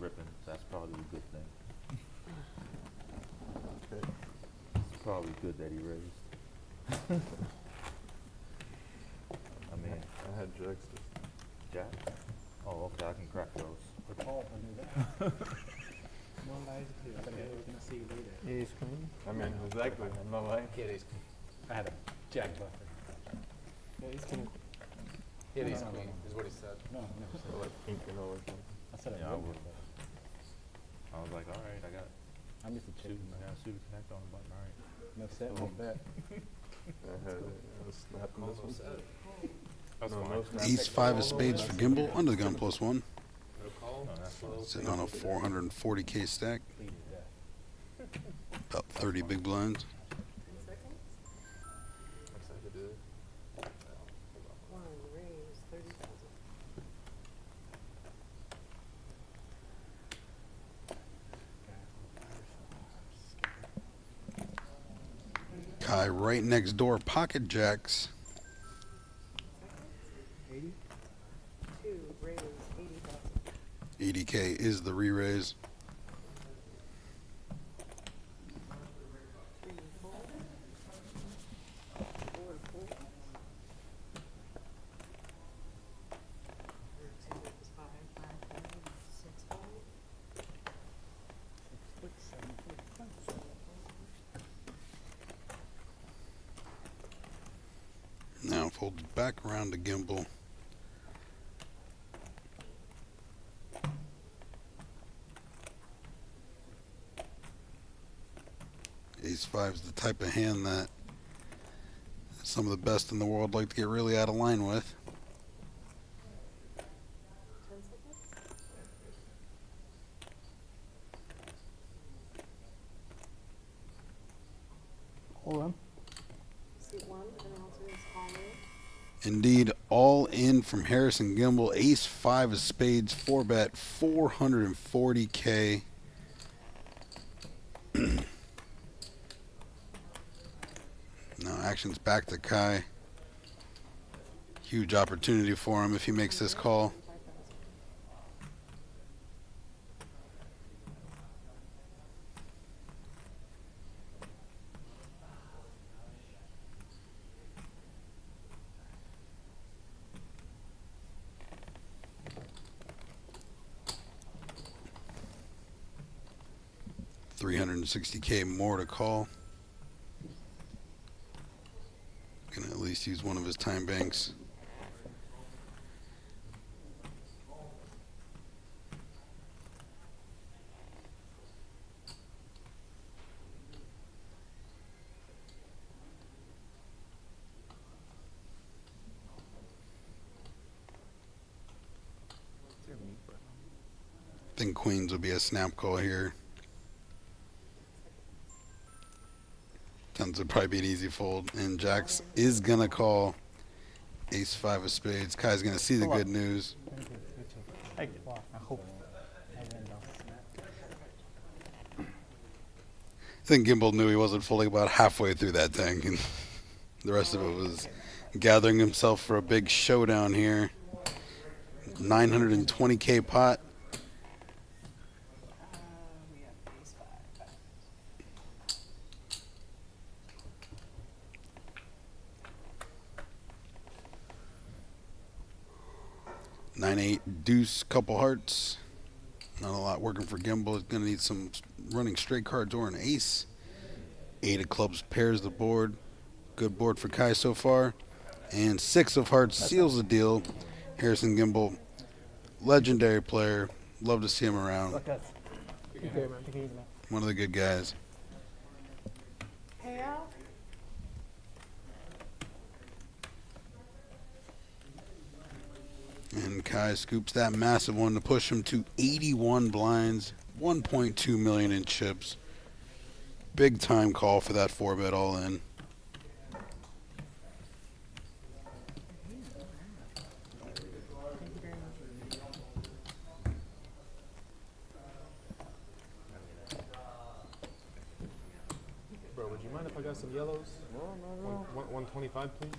ripping. That's probably a good thing. It's probably good that he raised. I mean, I had jacks. Jack? Oh, okay, I can crack those. Oh, I knew that. No lies here. But we're gonna see you later. Ace queen. I mean, exactly. I'm not lying. He had ace queen. I had a jack buffer. Yeah, he's kidding. He had No, ace no, queen, no. is what he said. No, I never said So that. like pink and all or something. I said Yeah, I I would. would. I was like, all right, I got I missed the suit. chicken. I got a suit to connect on the button. All right. No set, no bet. I had snapped in this one. That's No, fine. no snap. Ace 5 of spades for Gimbal. Under the gun +1. No call. No, that's fine. Sitting on a 440K stack. About 30 big blinds. Excited to do it. One raise 30,000. Guy right next door, pocket jacks. 80? 2 raise 80,000. 80K is the re-raise. Now folded back around to gimbal. Ace-5 is the type of hand that some of the best in the world like to get really out of line with. Hold on. Indeed, all in from Harrison Gimbel. Ace-5 of spades, 4-bet, 440K. Now action's back to Kai. Huge opportunity for him if he makes this call. $360K more to call. Gonna at least use one of his time banks. I think queens will be a snap call here. Tens would probably be an easy fold, and jacks is gonna call ace-5 of spades. Kai's gonna see the good news. I hope. I think Gimbal knew he wasn't folding about halfway through that thing, and the rest of it was gathering himself for a big showdown here. 920K pot. Nine-8 deuce, couple hearts. Not a lot working for Gimbal. He's gonna need some running straight cards or an ace. 8 of clubs pairs the board. Good board for Kai so far. And 6 of hearts seals the deal. Harrison Gimbal, legendary player. Love to see him around. One of the good guys. Payout? And Kai scoops that massive one to push him to 81 blinds, 1.2 million in chips. Big time call for that 4-bet all in. Bro, would you mind if I got some yellows? No. 125, please.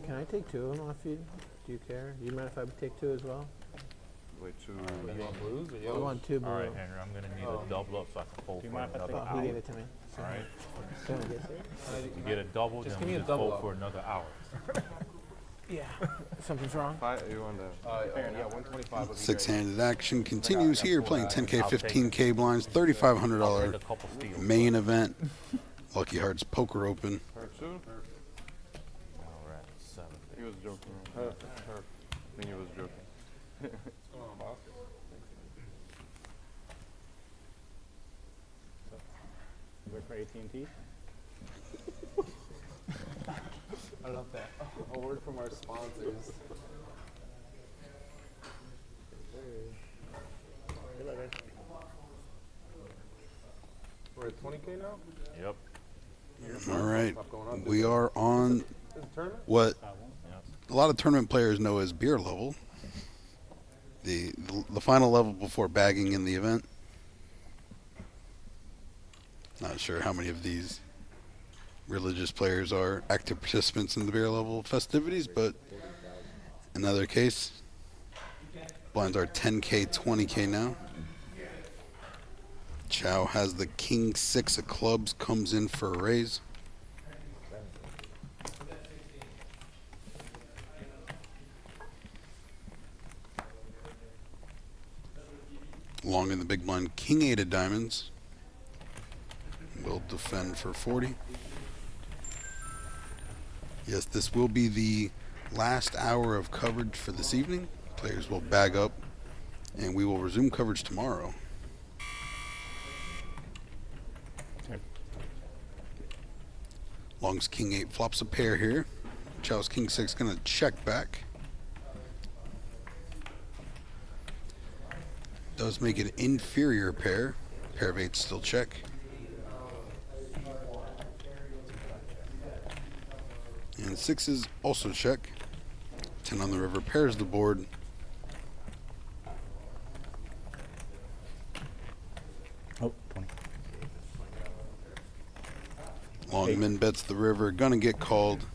Can I take 2 of them off you? Do you care? Do you mind if I take 2 as well? Wait, 2. You want blues or I yellows? want 2 blue. All right, Henry, I'm going to need a double up so I can fold for another hour. He gave it to me. All right. So I guess You get a double, Just then give me we a just double fold up. for another hour. Yeah. Something's wrong? You want that? Yeah, 125 would be Six-handed action continues here, playing 10K, 15K blinds, $3,500 main event. Lucky Hearts Poker Open. Now we're at 7. He was joking. I think he was joking. What's going on, boss? Work for AT&T? I love that. A word from our sponsors. We're at 20K now? Yep. All right, we are on what a lot of tournament players know as beer level. The final level before bagging in the event. Not sure how many of these religious players are active participants in the beer level festivities, but in either case, Blinds are 10K, 20K now. Chow has the king 6 of clubs, comes in for a raise. Long in the big blind, king 8 of diamonds. Will defend for 40. Yes, this will be the last hour of coverage for this evening. Players will bag up, and we will resume coverage tomorrow. Long's king 8 flops a pair here. Chow's king 6 gonna check back. Does make an inferior pair. Pair of 8s still check. And 6s also check. 10 on the river pairs the board. Oh, 20. Long min bets the river, gonna get called.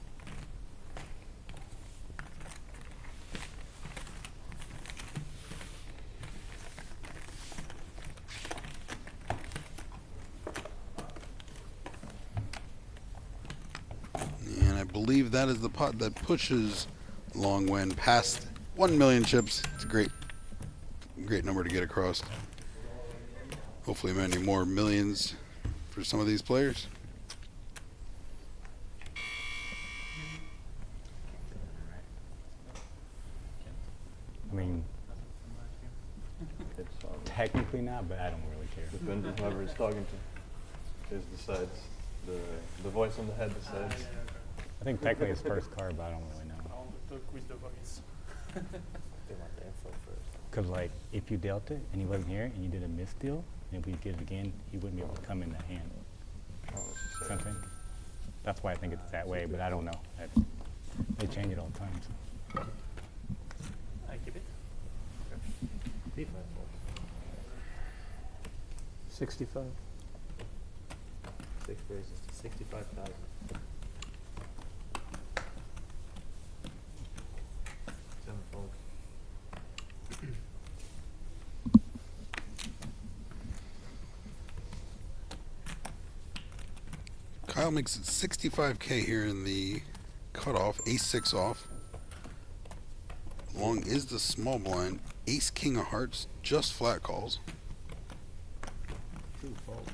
And I believe that is the pot that pushes Long Wen past 1 million chips. It's a great number to get across. Hopefully many more millions for some of these players. I mean, technically not, but I don't really care. Depends on whoever is talking to. Is decides. The voice in the head decides. I think technically it's first card, but I don't really know. They want the info first. Because, like, if you dealt it and he wasn't here and you did a misdeal, and if we did it again, he wouldn't be able to come in the hand. Something. That's why I think it's that way, but I don't know. They change it all the time. So. I keep it. Okay. 65. 6 raises to 65,000. Sevenfold. Kyle makes it 65K here in the cutoff. Ace 6 off. Long is the small blind. Ace king of hearts, just flat calls. True fold.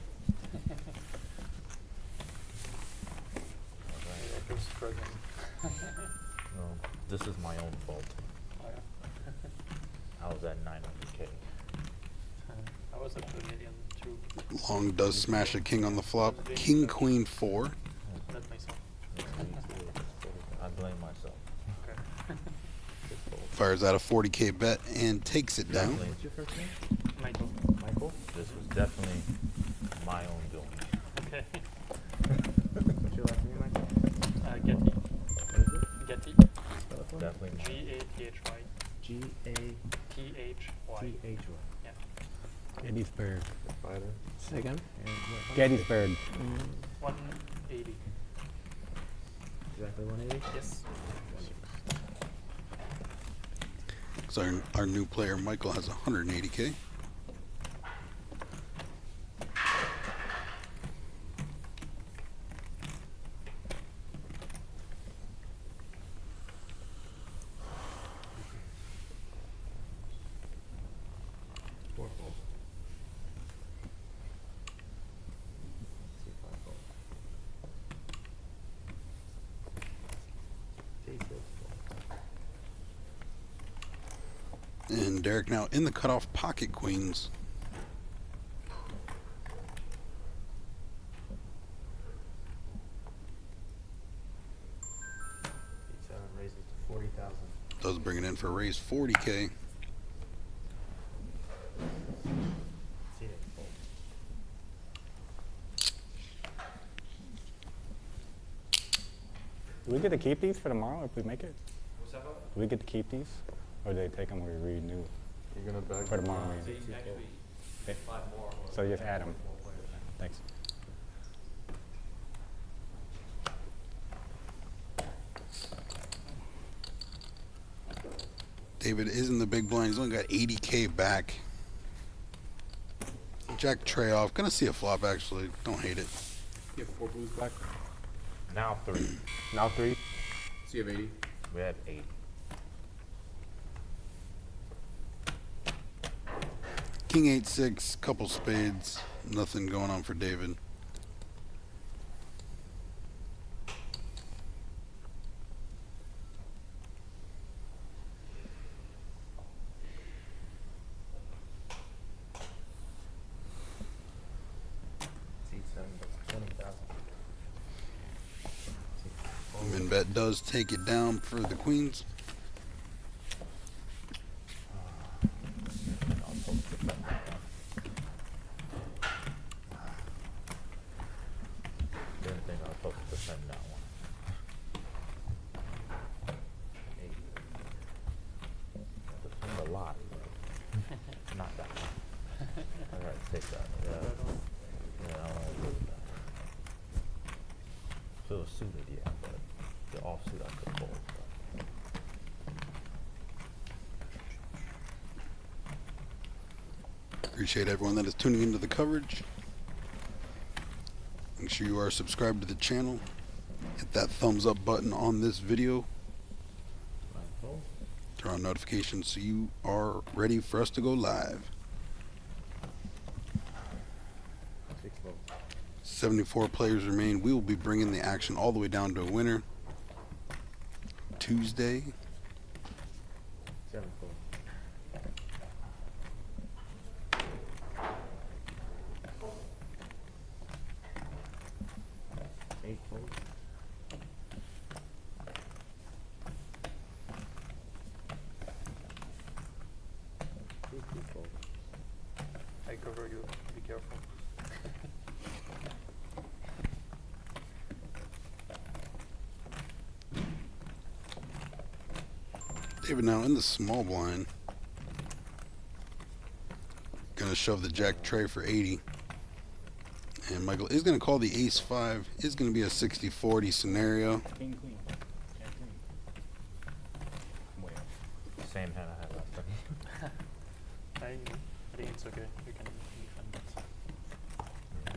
No, this is my own fault. Oh, yeah. I was at 900K. I was at the median too. Long does smash a king on the flop. King queen 4. That's myself. I blame myself. Okay. Fires out a 40K bet and takes it down. What's your first name? Michael. Michael? This was definitely my own doing. Okay. What's your last name, Michael? Getty. What is it? Getty. Definitely. G-A-T-H-Y. G-A-T-H-Y. T-H-Y. Yeah. Gettysburg. Fighter. Say again? Gettysburg. 180. Exactly 180? Yes. So our new player Michael has 180K. Fourfold. See fivefold. And Derek now in the cutoff, pocket queens. Seven raises to 40,000. Does bring it in for a raise 40K. See it fold. Do we get to keep these for tomorrow if we make it? What's that about? Do we get to keep these? Or do they take them when we renew? You're gonna bag For tomorrow. See, maybe. next week, Okay. 5 more. So just add them. Thanks. David is in the big blind. He's only got 80K back. Jack tray off. Gonna see a flop actually. Don't hate it. You have 4 blues back. Now 3. Now 3. So you have 80. We have 8. King 8-6, couple spades. Nothing going on for David. Min bet does take it down for the queens. Didn't think I was supposed to defend that one. 8. Defend a lot. Not that one. I gotta take that. Yeah. Yeah, I don't agree with that. If it was suited, yeah, but the offsuit I could fold. Appreciate everyone that is tuning into the coverage. Make sure you are subscribed to the channel. Hit that thumbs up button on this video. Turn on notifications so you are ready for us to go live. 74 players remain. We will be bringing the action all the way down to a winner Tuesday. 7-4. I cover you. Be careful. David now in the small blind. Gonna shove the jack tray for 80. And Michael is gonna call the ace 5. Is gonna be a 60-40 scenario. King, queen. Jack, queen. Way up. Same hand I had last time. I think it's okay. You can defend it.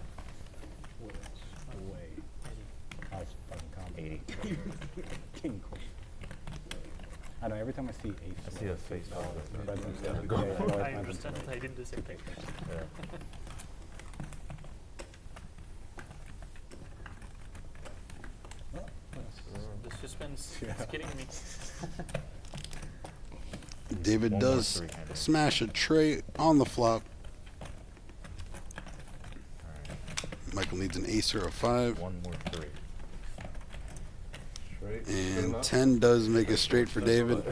Way. I was fucking confident. 80. King, queen. I know, every time I see ace, I see a face all the time. I understand. I did the same thing. Yeah. The suspense is killing me. David One more does three-handed. smash a tray on the flop. Michael needs an ace or a 5. One more 3. Straight. And 10 does make a straight for David.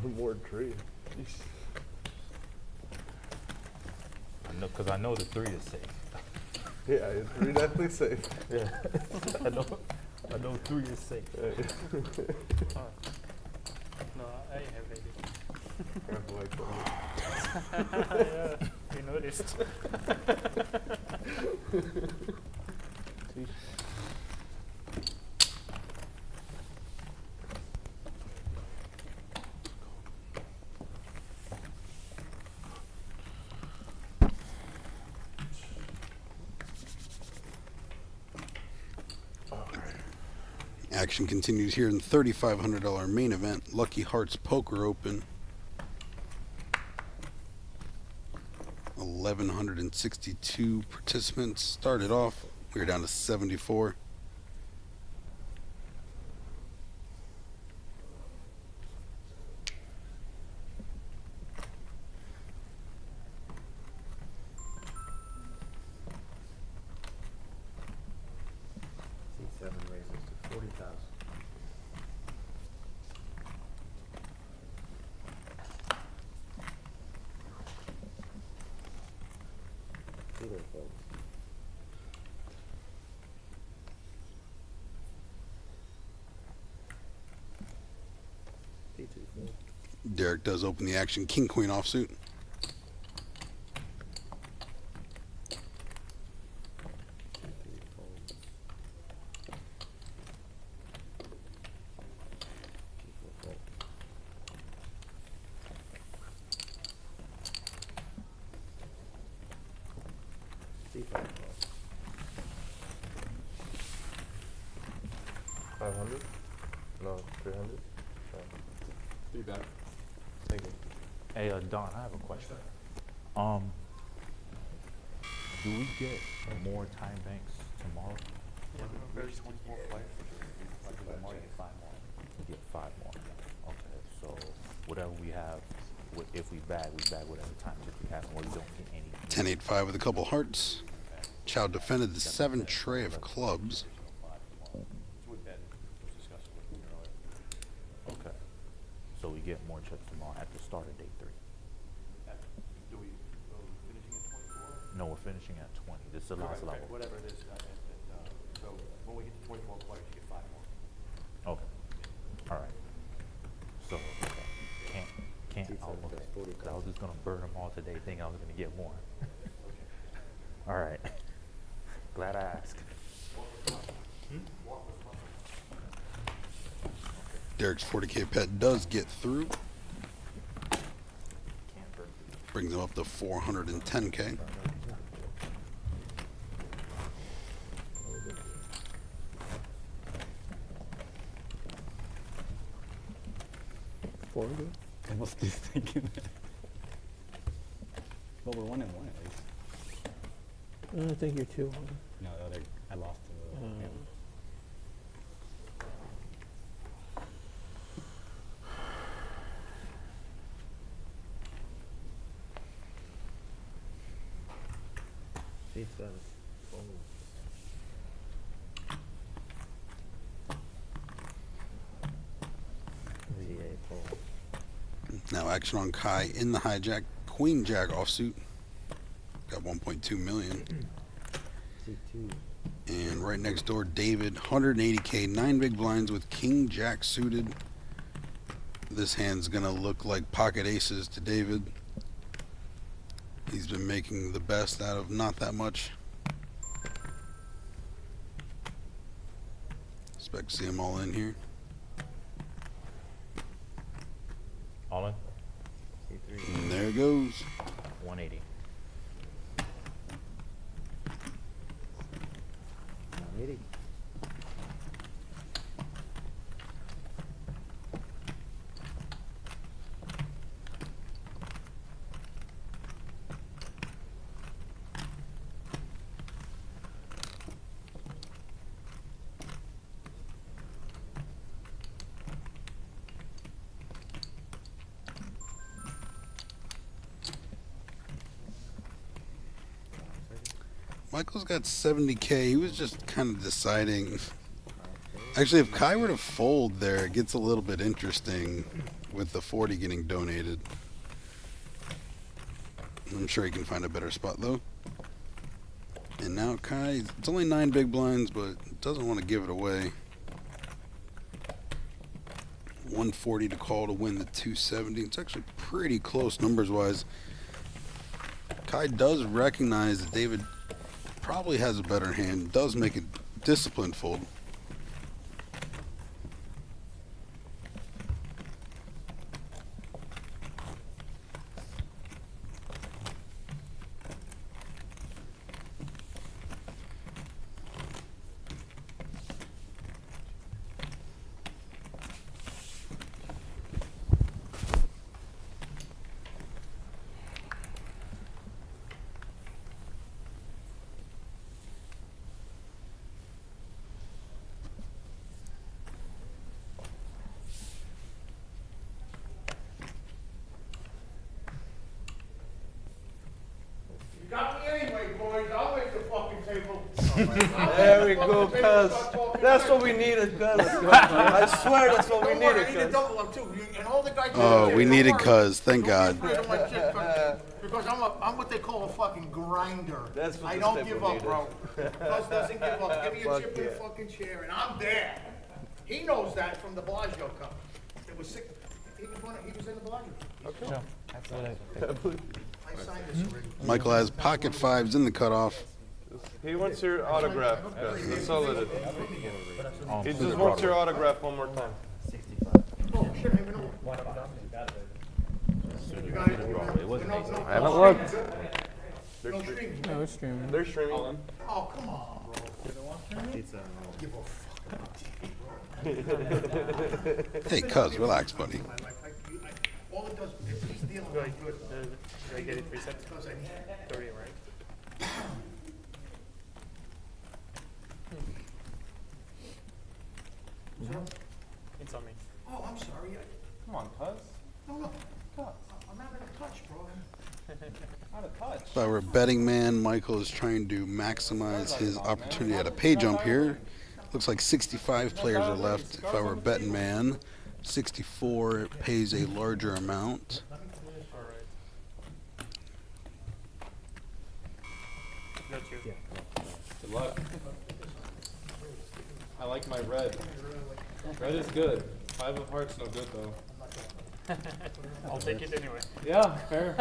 One more tree. I know, cause I know the 3 is safe. Yeah, it's pretty definitely safe. Yeah. I know 3 is safe. Oh. No, I have it. Yeah, you noticed. Action continues here in the $3,500 main event, Lucky Hearts Poker Open. 1,162 participants started off. We are down to 74. C7 raises to 40,000. See there, folks. D2 fold. Derek does open the action, King Queen offsuit. No, 300. Be better. Thank you. Hey, Don, I have a question. Do we get more time banks tomorrow? Yeah, there's 24 players. Tomorrow you get 5 more. We get 5 more. Okay, so whatever we have, if we bag whatever time if we have, or we don't get any. 10-8-5 with a couple hearts. Chow defended the 7 tray of clubs. Okay. So we get more chips tomorrow at the start of day 3. Do we finishing at 24? No, we're finishing at 20. This is the last level. Whatever it is. So when we get to 24 players, you get 5 more. Okay. All right. So can't. I was just gonna burn them all today, thinking I was gonna get more. All right. Glad I asked. Derek's 40K pet does get through. Brings him up to 410K. I was just thinking that. Well, we're 1-1 at least. I think you're 2-1. No, the other, I lost to him. Now action on Kai in the hijack. Queen Jack offsuit. Got 1.2 million. And right next door, David, 180K, 9 big blinds with King Jack suited. This hand's gonna look like pocket aces to David. He's been making the best out of not that much. Expect to see him all in here. All in? And there it goes. 180. 180. Michael's got 70K. He was just kind of deciding. Actually, if Kai were to fold there, it gets a little bit interesting with the 40 getting donated. I'm sure he can find a better spot, though. And now Kai, it's only 9 big blinds, but doesn't want to give it away. 140 to call to win the 270. It's actually pretty close numbers-wise. Kai does recognize that David probably has a better hand, does make a disciplined fold. You got me anyway, boys. I'll make the fucking table. There we go, cuz. That's what we needed, cuz. I swear that's what we Don't worry, needed, I need to cuz. double up too. And all the guys. Oh, we needed cuz, thank God. Because I'm what they call a fucking grinder. That's what I this don't table give up, needed. bro. Cuz doesn't give up. Give me a Fuck chip in a yeah. fucking chair, and I'm there. He knows that from the Bellagio Cup. It was sick. He was in the Bellagio. Okay. Sure. I signed this already. Michael has pocket 5s in the cutoff. He wants your autograph, cuz. That's all it is. He Please just draw wants your it. autograph one more time. Oh, shit, I even know. You guys, It wasn't no, easy. no, I haven't no looked. streaming. They're No streaming. streaming. No, it's streaming. They're streaming. Oh, come on, bro. Give a fuck about TV, bro. Hey, cuz, relax, buddy. All it does, if he's dealing good, Did I get it 3 sets? 30, right? It's on me. Oh, I'm sorry. Come on, cuz. No, I'm having a touch, bro. Out of touch. If I were a betting man, Michael is trying to maximize his opportunity at a pay jump here. Looks like 65 players are left. If I were a betting man, 64 pays a larger amount. Got you. Good luck. I like my red. Red is good. 5 of hearts, no good though. I'll take it anyway. Yeah, fair.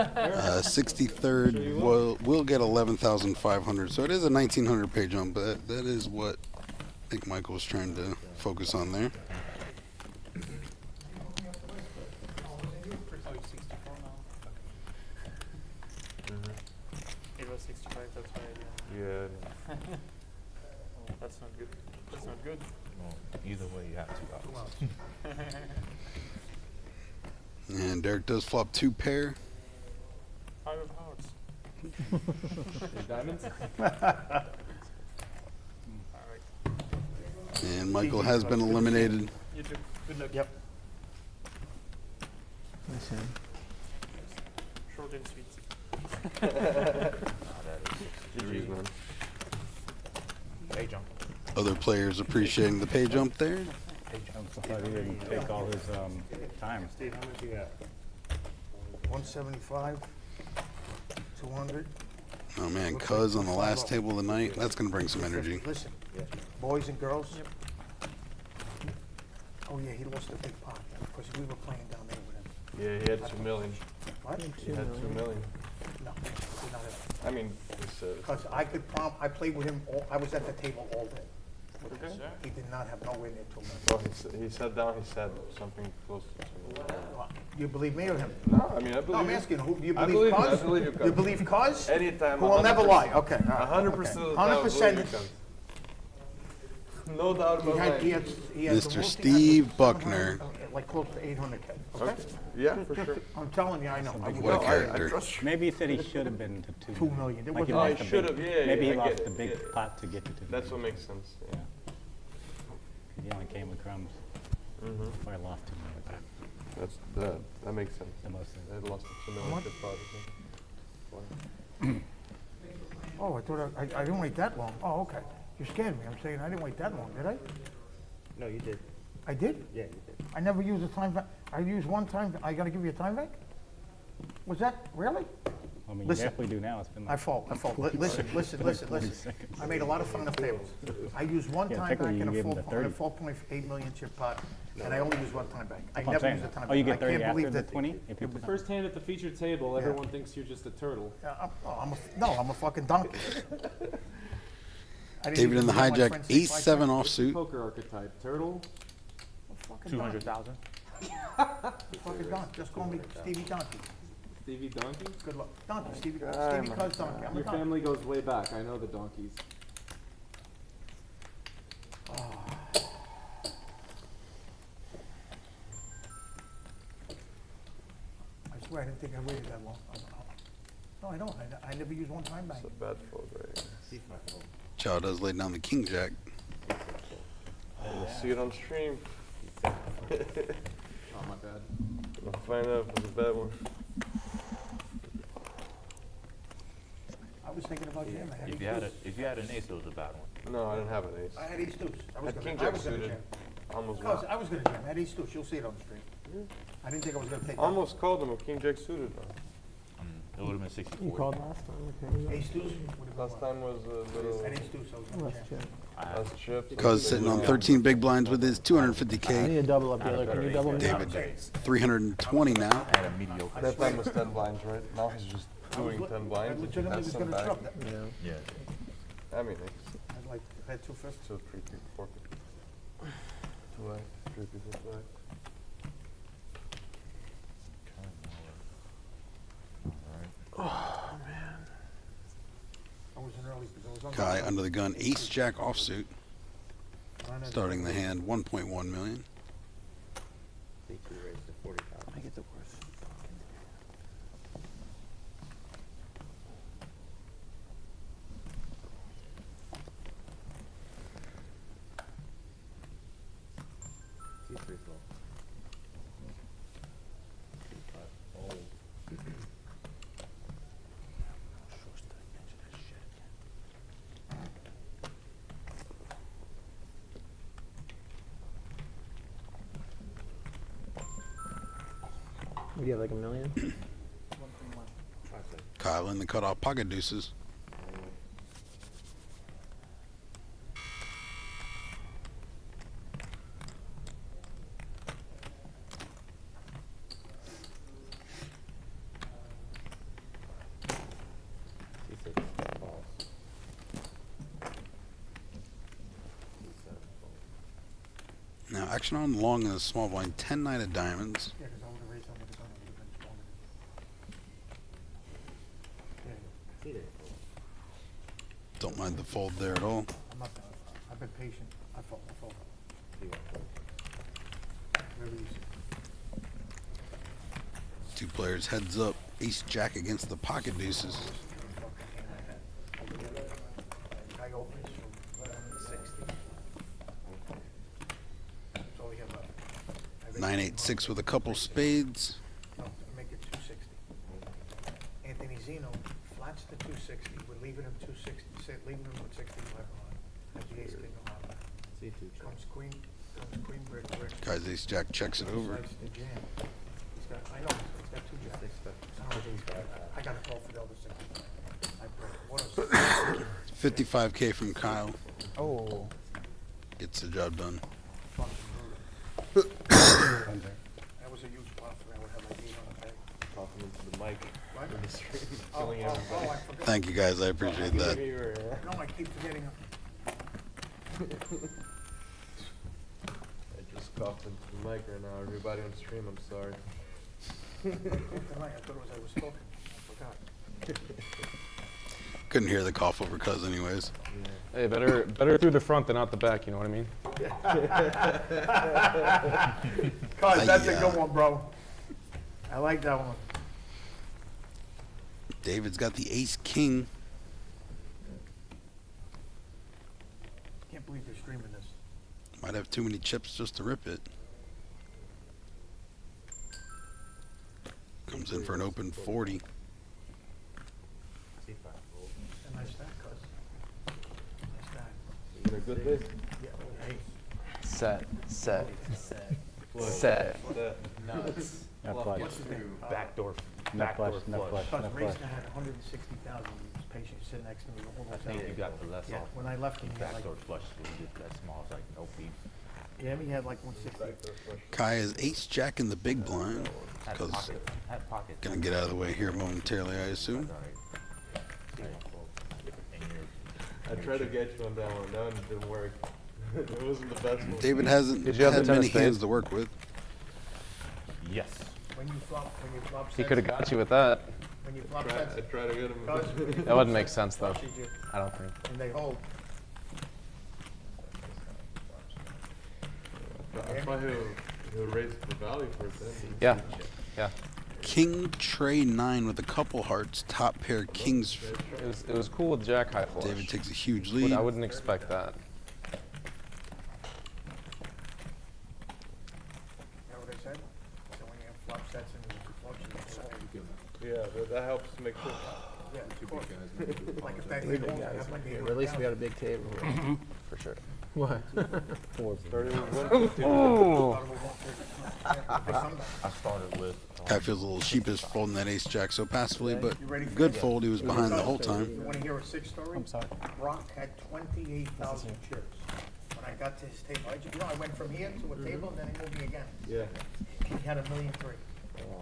63rd will get 11,500. So it is a 1,900 pay jump, but that is what I think Michael was trying to focus on there. It was 65, that's right. Yeah. Oh, that's not good. That's not good. Well, either way, you have 2 outs. And Derek does flop 2 pair. 5 of hearts. Diamonds? And Michael has been eliminated. You too. Good luck. Yep. Listen. Short and sweet. GG's, man. Pay jump. Other players appreciating the pay jump there. I thought he didn't take all his time. Steve, how much you got? 175, 200. Oh man, cuz on the last table of the night, that's going to bring some energy. Listen, boys and girls. Yep. Oh yeah, he lost a big pot because we were playing down there with him. Yeah, he had 2 million. What? He had 2 million. No, did not have. I mean, it's Because I could I played with him. I was at the table all day. Okay. He did not have nowhere near 2 million. Well, he sat down, he said something close to 2 million. You believe me or him? No, I mean, I believe No, I'm you. asking, who do you I believe? believe you, Cuz? I believe you, Cuz. You believe Cuz? Anytime. Who will never 100%. lie. Okay. 100% of the time, I believe you, 100%. Cuz. No doubt about that. He had the Mr. most Steve Buckner. Like close to 800K. Okay? Okay. Yeah, for sure. I'm telling you, I know. What a character. I trust you. Maybe he said he should have been to 2 2 million. There Like was he no- lost I a big- should have, yeah. Maybe he I lost get the it, big yeah. pot to get to 2 That's what makes sense, yeah. He only came with crumbs. Mm-hmm. Or lost 2 million. That makes sense. The most sense. I had lost a million much? chip pot, I think. Oh, I thought I didn't wait that long. Oh, okay. You scared me. I'm saying I didn't wait that long, did I? No, you did. I did? Yeah, you did. I never used a time back. I used one time. I got to give you a time back? Was that really? I mean, Listen. you definitely do now. It's been like I fault. Listen. 40 seconds. I made a lot of fun of tables. I used one Yeah, time back technically in you gave him the a 30. 4.8 million chip pot, and I only used one time back. I That's what I'm never saying. used a time back. Oh, you get I 30 can't after believe the that. 20? If you The first hand at the featured table, everyone thinks you're just a turtle. I'm a fucking donkey. I didn't David even in the know my hijack, friends think like that. 8-7 offsuit. Poker archetype. Turtle. Fucking 200,000. Fucking donkey. Just call me Stevie Donkey. Stevie Donkey? Good luck. Donkey, Stevie Cuz Donkey. I'm a Your donkey. family goes way back. I know the donkeys. I swear I didn't think I waited that long. No, I don't. I never used one time back. It's a bad fold, right? Chow does lay down the king jack. We'll see it on stream. Oh, my bad. We'll find out if it's a bad one. I was thinking about jam. I had If you had an ace, it was a bad one. No, I didn't have an ace. I had ace deuce. I was Had gonna king jack jam. suited. Almost Cuz, won. I was gonna jam. I had ace deuce. You'll see it on the screen. I didn't think I was gonna take that. Almost called him a king jack suited. It would have been 64. You called last time, okay. Ace deuce? Last time was a little I had ace deuce. I was gonna Let's jam. check. last chip. Cuz sitting on 13 big blinds with his I 250K. need to double up the other. Can you double me? David, 320 now. I had a mediocre. That time was 10 blinds, right? Now he's just doing 10 I blinds. legitimately Has was some gonna back. drop that. Yeah. Yeah. I mean, I'd like, I had 250. it's 2, 3, 4, 2 eye, 3 people, 2 eye. I was an early, because I was on. Guy under the gun, ace jack offsuit. Run it Starting the hand, 1.1 million. Make it the worst. What do you have, like $1 million? Kyle in the cutoff pocket deuces. Now action on long in the small blind, 10-9 of diamonds. Yeah, because I would have raised on the gun, it would have been stronger. Don't mind the fold there at all. I'm not, I've been patient. I fold. Whatever you say. Two players heads up. Ace Jack against the pocket deuces. Guy opens from 160. That's all we have left. 9-8-6 with a couple spades. No, make it 260. Anthony Zeno flats the 260. We're leaving him 260. Leaving him with 65 on. That's the ace king of hearts. Comes queen brick. Guys, Ace Jack checks it over. Slides the jam. He's got, I know, he's got two jacks. I got a call for the other 65. I put, what is 55K from Kyle. Oh. Gets the job done. That was a huge bluff, and I would have like 8 on the bag. Talking into the mic. What? In the stream, Oh, killing I everybody. forgot. Thank you guys, I appreciate that. No, I keep forgetting him. I just coughed into the mic right now. Everybody on the stream, I'm sorry. Tonight, I thought it was I was talking. I forgot. Couldn't hear the cough over cuz anyways. Hey, better through the front than out the back, you know what I mean? Cuz, that's a good one, bro. I like that one. David's got the ace king. Can't believe they're streaming this. Might have too many chips just to rip it. Comes in for an open 40. A nice stack, cuz. Nice stack. You gonna good this? Yeah, hey. Set. Nuts. Not flush. What's his name? Backdoor flush. Cuz Racing had 160,000. He was patient, sitting next to me the whole I think time. you got the less Yeah, off. when I left him, he had like, Backdoor flush when you get that small. It's like no beef. yeah, he had like 160. Kai is ace jack in the big blind. Cuz gonna get out of the way here momentarily, I assume. I tried to get you on that one, and it didn't work. It wasn't the best one. David hasn't Did you have had the 10 many of spades? hands to work with. Yes. When you flop He sets, could have got you with that. when you flop I sets, tried to get him. cuz, That wouldn't make sense though. flushes you, I don't think. and they hold. I thought he'll raise the value for it then. Yeah. King tray 9 with a couple hearts. Top pair kings. It was cool with jack high flush. David takes a huge But lead. I wouldn't expect that. You know what I said? So when you have flop sets and you flush, you Yeah, that helps to make sure. yeah, of course. Like if that hit home, I have my game. At least we got a big table. For sure. What? 31. Oh. I started with. Kai feels a little sheepish folding that ace jack so passively, but good fold. He was behind the whole time. You want to hear a 6 story? I'm sorry. Brock had 28,000 chips. When I got to his table, I went from here to a table and then he moved me again. Yeah. He had $1.3 million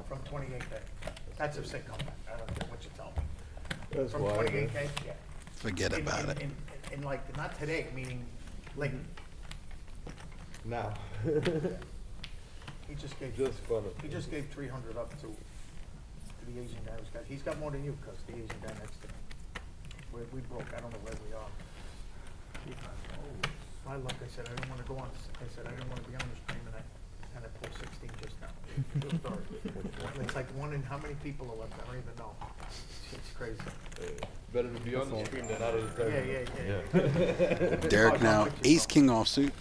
from 28K. That's a sick comeback. I don't care what you tell me. That's From wild, 28K, man. yeah. Forget about it. In like, not today, meaning like, Now. he just gave, Just fun. he just gave 300 up to the Asian guy who's got, he's got more than you, cause the Asian guy next to me. We broke, I don't know where we are. my luck, I said, I didn't wanna go on, I said, I didn't wanna be on the stream, and I pulled 16 just now. True story. It's like one in, how many people are left? I don't even know. It's crazy. Better to be on the stream than out of the Yeah. Derek now ace king offsuit.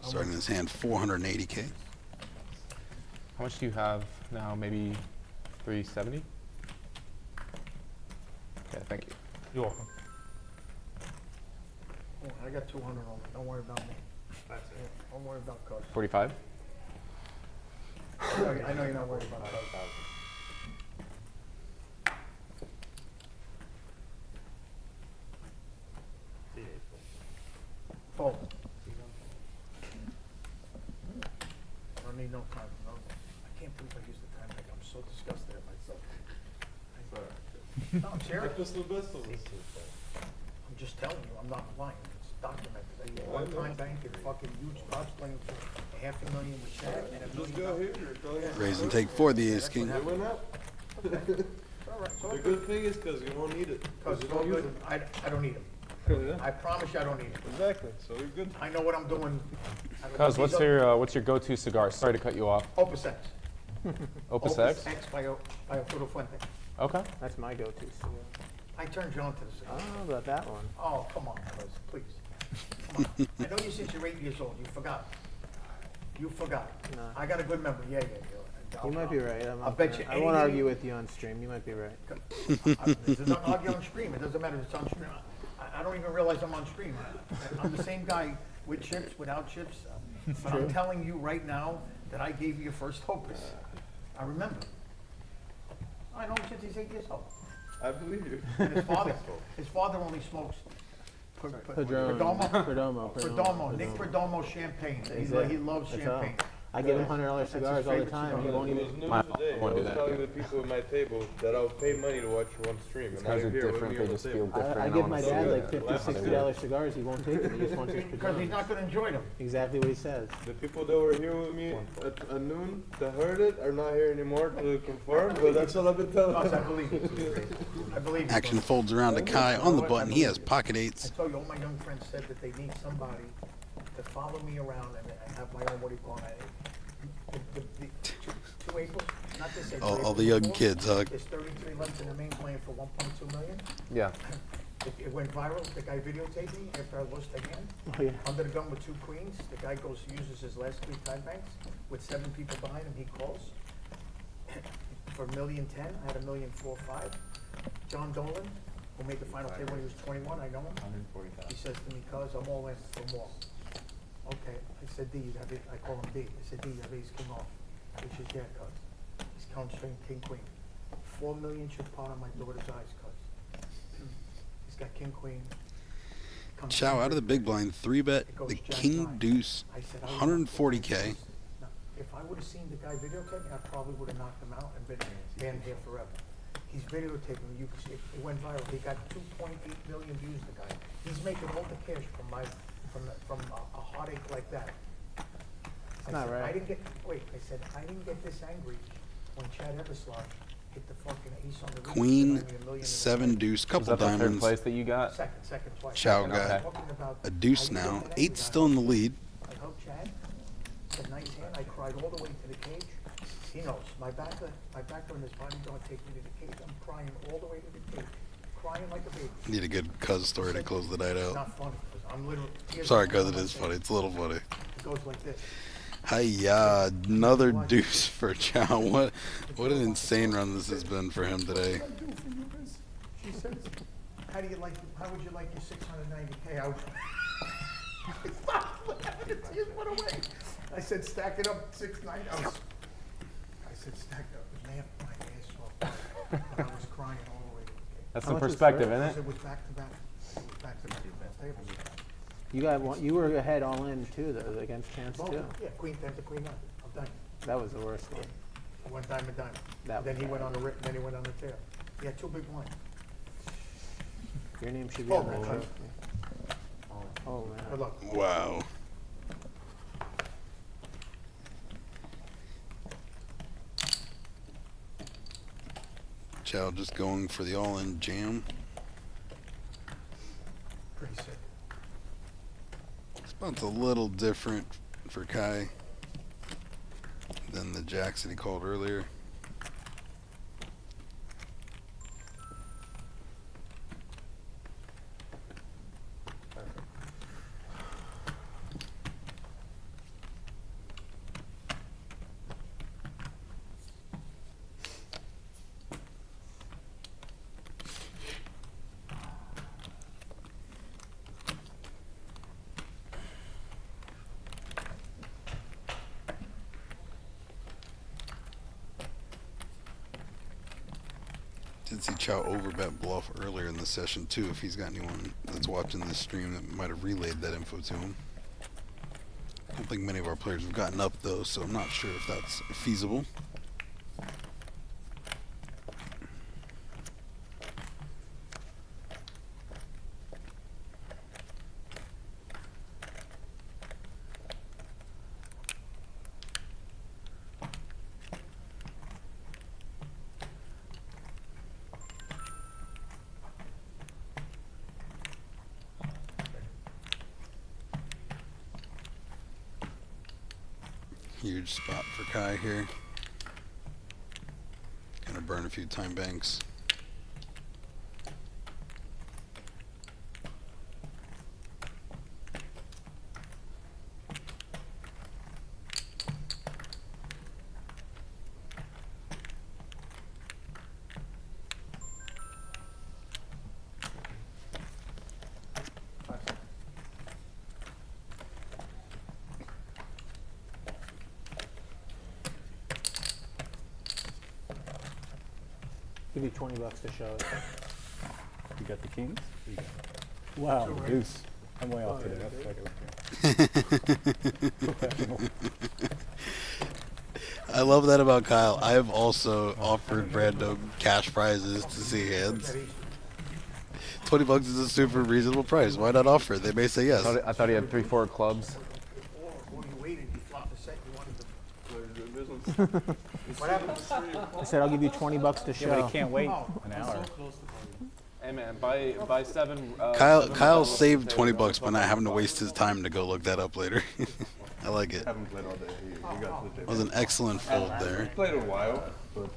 Starting his hand 480K. How much do you have now? Maybe 370? Okay, thank you. You're welcome. Oh, I got 200 on me. Don't worry about me. That's it. Don't worry about cost. 45? I know you're not worried about cost. Fold. I don't need no time. No. I can't believe I used the time. I'm so disgusted at myself. No, I'm serious. I'm just telling you, I'm not lying. It's documented. I used one-time bank and fucking huge pots playing for $500,000 with Shaq and $1 million. Just go here. Raise and take for the ace king. It went up. The good thing is because you won't need it. Because you don't use it. I don't need them. I promise you I don't need them. Exactly. So you're good. I know what I'm doing. Cuz, what's your go-to cigar? Sorry to cut you off. Opus X. Opus X? X by Arturo Fuente. Okay. That's my go-to cigar. I turned you on to the I cigar. don't know about that one. Oh, come on, Cuz, please. Come on. I know you since you're 8 years old. You forgot. You forgot. No. I got a good memory. Yeah. You might be right. I'll bet you I won't argue with you on stream. You might be right. There's nothing to argue on stream. It doesn't matter if it's on stream. I don't even realize I'm on stream. I'm the same guy with chips, without chips. But I'm telling you right now that I gave you your first Opus. I remember. I know him since he's 8 years old. I believe you. And his father only smokes Perdomo. Nick Perdomo champagne. He loves That's all. champagne. I give him $100 cigars all the time. He won't It even. was news I today. I won't do was that. telling the people at my table that I'll pay money to watch you on stream. These And now guys you're are here with different. me They on the just feel table. different. I on give the my cigar. dad like Yeah, $50, $60 cigars. He won't take it. He just wants his Because he's Perdomo. not going to enjoy them. Exactly what he says. The people that were here with me at noon that heard it are not here anymore to confirm, but that's all I've been telling Cuz, I them. believe you. I believe you. Action folds around to Kai on the button. He has pocket eights. I told you, all my young friends said that they need somebody to follow me around and have my own, what do you call it? The 2 April, not this April. All the young April kids, huh? There's 33 left in the main playing for 1.2 million. Yeah. It went viral. The guy videotaped me after I lost the hand. Oh, yeah. Under the gun with 2 queens. The guy uses his last 3 time banks with 7 people behind him. He calls for $1,010,000. I had $1,405,000. John Dolan, who made the final table when he was 21, I know him. 140,000. He says to me, "Cuz, I'm all in for more." Okay, I said, D, I call him D. I said, D, you have ace king off. Which is, yeah, cuz. He's count string, king, queen. 4 million should pot on my daughter's eyes, cuz. He's got king, queen. Comes Chow out of the big blind, 3-bet It goes the jack king nine. deuce, I said, I 140K. Now, if I would have seen the guy videotaping, I probably would have knocked him out and been banned here forever. He's videotaping. You can see it went viral. He got 2.8 million views. The guy. He's making all the cash from a heartache like that. It's not right. I didn't get this angry when Chad Everslar hit the fucking ace on the ring. Queen, Gave me $1 million in the 7 bank. deuce, couple Was that the third diamonds. place that you got? Second, twice. Chow Second, got I'm talking about- a deuce I didn't now. get that angry. 8 still in the lead. I hugged Chad. It's a nice hand. I cried all the way to the cage. He knows. My backer and his bodyguard take me to the cage. I'm crying all the way to the cage. Crying like a baby. Need a good cuz story to close the night It's out. not funny. 'Cause I'm literally... Sorry, cuz, it is funny. It's a little funny. It goes like this. Hiya, another deuce for Chow. What an insane run this has been for him today. She says, how would you like your 690K? The tears went away. I said, stack it up, 690. I said, stack it up. It laughed my ass off. But I was crying all the way to the cage. That's the perspective, isn't it? It was back to back. It was back to back tables. You got one. You were ahead all in too, though, against Chance Both, too. yeah, queen 10 to queen 9. I'm done. That was the worst one. I went diamond. That Then was he went bad. on the then he went on the tail. He had 2 big blinds. Your name should be Oh, on that man. trophy. Oh man. Good luck. Wow. Chow just going for the all-in jam. Pretty sick. It's a little different for Kai than the jacks that he called earlier. Did see Chow overbet bluff earlier in the session too, if he's got anyone that's watching this stream that might have relayed that info to him. I don't think many of our players have gotten up though, so I'm not sure if that's feasible. Huge spot for Kai here. Gonna burn a few time banks. Give you $20 to show it. You got the kings? Wow, deuce. I'm way off today. I love that about Kyle. I have also offered random cash prizes to see hands. $20 is a super reasonable price. Why not offer it? They may say yes. I thought he had 3-4 clubs. When you waited, you flopped the set, you wanted to. What happened? I said I'll give you $20 to show. Yeah, but he can't wait an hour. Hey man, by 7. Kyle saved $20 by not having to waste his time to go look that up later. I like it. Haven't played all day. That was an excellent fold there. Played a while, but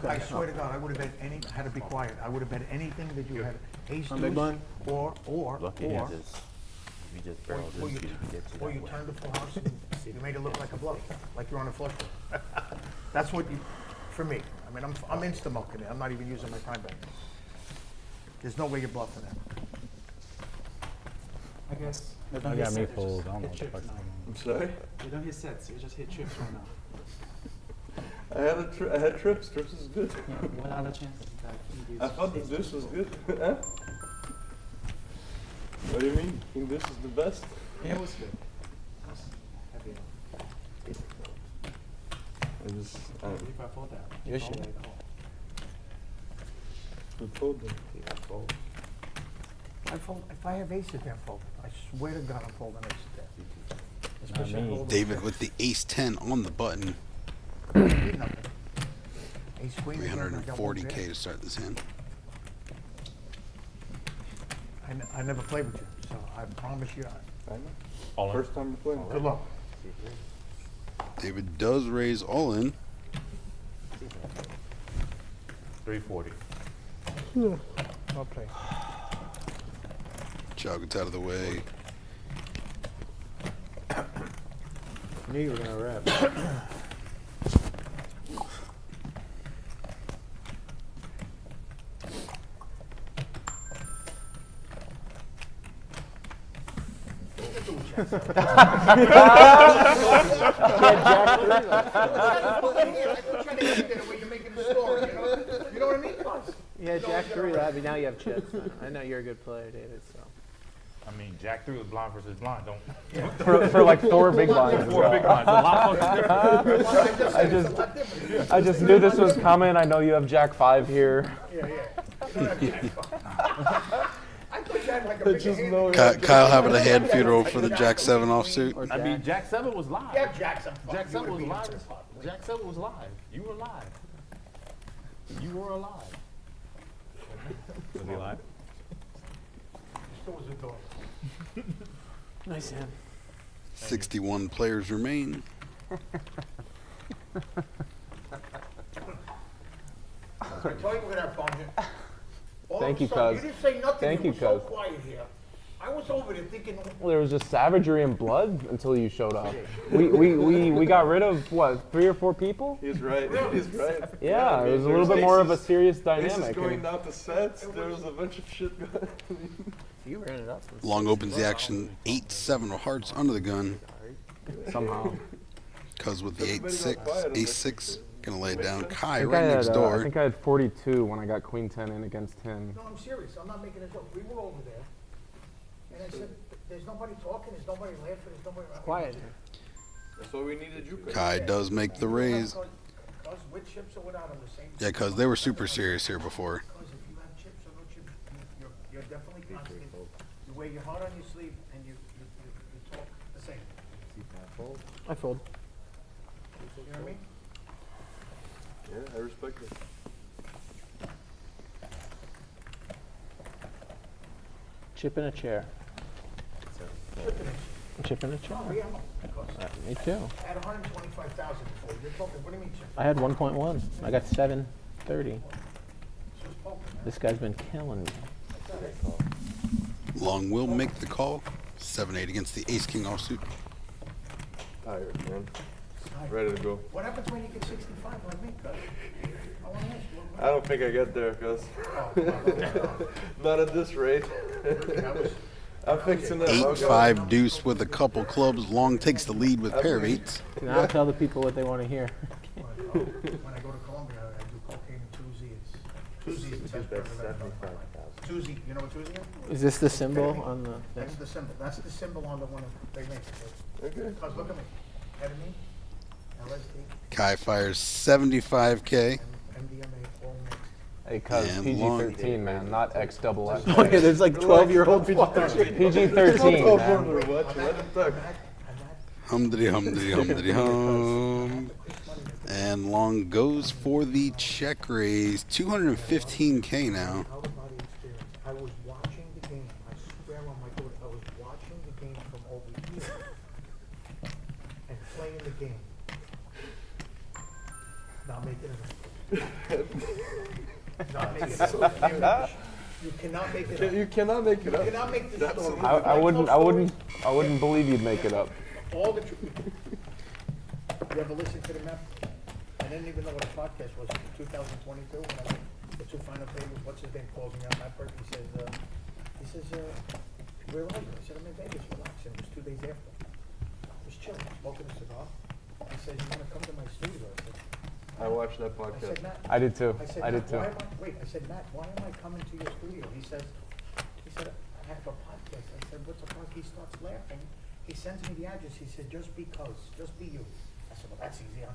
I swear to God, I would have bet any. I had to be quiet. I would have bet anything that you had. Ace On big deuce, blind? or Lucky you just barreled or in you, so you can get to or that you way. turned the full house and you made it look like a bluff, like you're on a flush draw. That's what you, for me. I mean, I'm insta-milking it. I'm not even using my time bank. There's no way you're bluffing that. I guess. I got me fold. I don't know what the fuck's going on. I'm sorry. You don't hit sets, you just hit trips right now. I had trips. Trips is good. Yeah, what are the chances that King Deuce I thought the deuce was good. Huh? What do you mean? King deuce is the best? Yeah, it was good. It was heavy. It was. If I fold that, Yes, fold you that call. Good fold then. Yeah, fold. I fold. If I have ace, I can't fold. I swear to God, I'm folding ace there. Especially me. I hold David with the ace-10 on the button. Need nothing. Ace queen. again, I got one 340K pair. to start this hand. I never played with you, so I promise you. I know. First time we're playing. Good luck. David does raise all in. 340. I'll play. Chow gets out of the way. Knew you were gonna rap. Yeah, Jack 3 that, but now you have chips. I know you're a good player, David, so. I mean, Jack 3 was blind versus blind. Don't. For like 4 big blinds. 4 big blinds. A lot fucking different. I just knew this was coming. I know you have Jack 5 here. Kyle having a hand funeral for the Jack 7 offsuit. I mean, Jack 7 was live. Yeah, Jack 7. Jack 7 was live. Jack 7 was live. You were live. You were alive. Was he live? Still was a dog. Nice hand. 61 players remain. I told you we're gonna have fun here. All Thank of a you, sudden, cuz. You didn't say nothing. Thank you, were so cuz. quiet here. I was over there thinking. Well, there was just savagery and blood until you showed up. We got rid of what, 3 or 4 people? He's right. He's right. Yeah, it was a little bit more of a serious dynamic. Aces going down to sets. There was a bunch of shit going. You ran it up. Long opens the action. 8-7 of hearts under the gun. Somehow. Cuz with the 8-6, Ace-6, gonna lay it down. Kai I right next door. I think I had 42 when I got Queen 10 in against him. No, I'm serious. I'm not making a joke. We were over there, and I said, "There's nobody talking. There's nobody laughing. There's nobody." It's quiet. That's what we needed you. Kai does make the raise. Cause with chips or without them, the same. Yeah, cuz they were super serious here before. Because if you have chips or no chips, you're definitely constant. You wear your heart on your sleeve, and you talk the same. I fold. You know what I mean? Yeah, I respect it. Chip in a chair. Chip in a chair. Oh, yeah, Me too. I had 125,000 before. You're talking. What do you mean chips? I had 1.1. I got 730. This guy's been killing me. Long will make the call. 7-8 against the Ace-King offsuit. Tired, man. Ready to go. What happens when you get 65 like me, cuz? I want to ask you. I don't think I get there, cuz. Not at this rate. I'm fixing that. 8-5 deuce with a couple clubs. Long takes the lead with pair of 8s. Now I'll tell the people what they want to hear. When I go to Colombia, I do cocaine and 2Z. 2Z is the best drug I've ever done. 2Z, you know what 2Z is? Is this the symbol on the That's thing? the symbol. That's the symbol on the one they make. Okay. Cuz look at me. Ketamine, LSD, Kai fires 75K. MDMA, all mixed. Hey, cuz And PG-13, man, not XXX. Oh yeah, there's like 12-year-olds watching. PG-13, man. Humdity, humdity, humdity, hum. And Long goes for the check raise. 215K now. Out of body experience. I was watching the game. I swear on my God, I was watching the game from over here and playing the game. Not making it up. Not making it up. You cannot make it up. You cannot make it up. You cannot make this story. I wouldn't believe you'd make it up. All the truth. You ever listen to the map? I didn't even know what a podcast was in 2022 when I went the 2 final tables. What's his name calls me out my birthday. He says, where are you? I said, I'm in Vegas, relaxing. It was 2 days after. I was chilling, smoking a cigar. He says, you want to come to my studio? I said, I watched that I podcast. said, Matt. I did too. I said, I did Matt, too. I said, Matt, why am I coming to your studio? He said, I have a podcast. I said, what's a podcast? He starts laughing. He sends me the address. He said, just because, just be you. I said, well, that's easy, huh?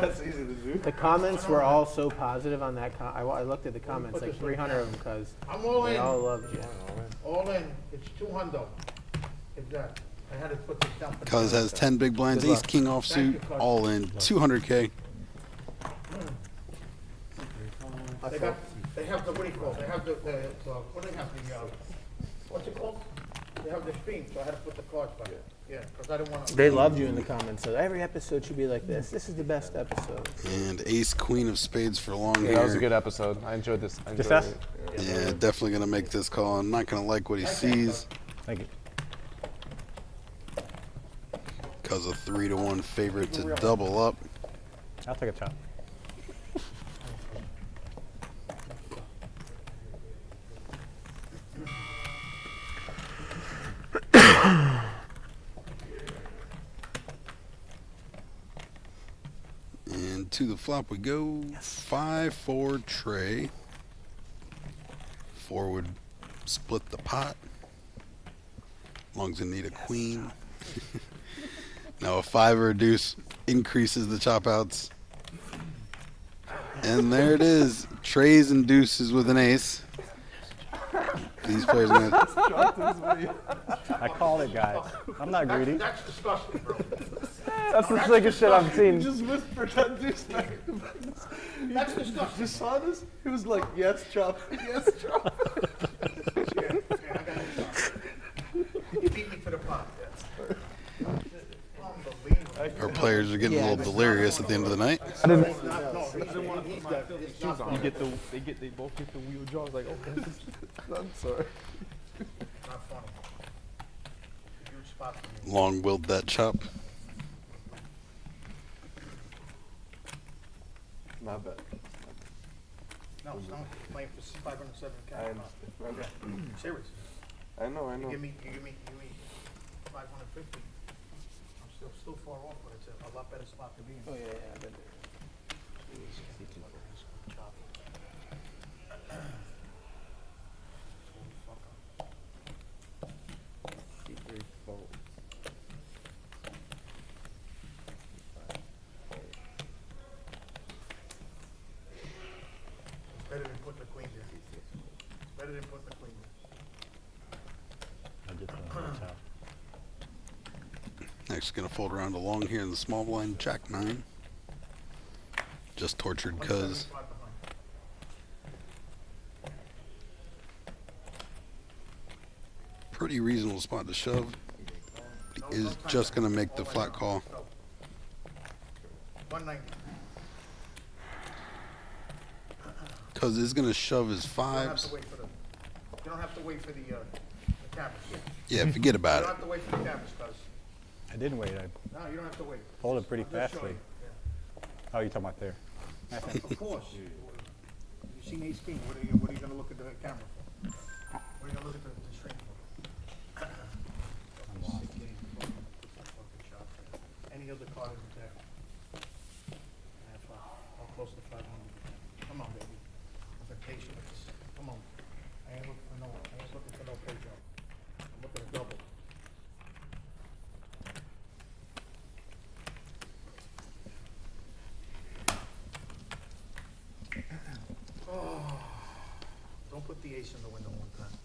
That's easy to do. The comments were all so positive on that. I looked at the comments, like 300 of them, because I'm all they in. all loved you. All in. It's 200. If that. I had to put this down. For Cuz has 10 big blinds. Good luck. Ace-King offsuit. All in. 200K. They have the, what do you call it? They have the what do they have, the, what's it called? They have the stream, so I had to put the cards back. Yeah, because I didn't want to. They loved you in the comments. So every episode should be like this. This is the best episode. And Ace Queen of Spades for Long Yeah, here. that was a good episode. I enjoyed this. I enjoyed fast? it. Yeah, definitely gonna make this call. I'm not gonna like what he sees. Thank you. Cuz a 3-1 favorite to double up. I'll take a chop. And to the flop we go. 5-4 tray. 4 would split the pot. Long's in need a queen. Now a 5 or a deuce increases the chop outs. And there it is. Trays and deuces with an ace. These players are gonna. I called it, guys. I'm not greedy. That's disgusting, bro. That's the sickest shit I've seen. Just whispered that deuce back. That's disgusting. You saw this? He was like, yes, chop. Yes, chop. pot. Our players are getting a little delirious at the end of the night. I didn't want to put my filthy shoes on. They both get the wheel jaws like, oh, I'm sorry. Not funny. Huge spot for me. Long willed that chop. My bad. No, it's not playing for 507 I cash. understand. Okay. Serious. I know. You give me 550. I'm still far off, but it's a lot better spot to be in. Oh yeah, I've been there. C3 folds. It's better than putting the queen there. It's better than putting the queen there. I just want to chop. Next, gonna fold around to long here in the small blind, Jack 9. Just tortured cuz. Pretty reasonable spot to shove. He is just gonna make the flat call. 190. Cuz is gonna shove his You don't have fives. to wait for the cameras. Yeah, forget about You it. don't have to wait for the cameras, cuz. I didn't wait. I No, you don't have to wait. folded pretty I'm just fastly. showing Oh, you talking about there? Of course. You seen ace king, what are you gonna look at the camera for? What are you gonna look at the screen for? Any other card in the deck? I'll close to 500. Come on, baby. I've been patient with this. Come on. I ain't looking for no pay job. I'm looking at double. Oh, don't put the ace in the window one time.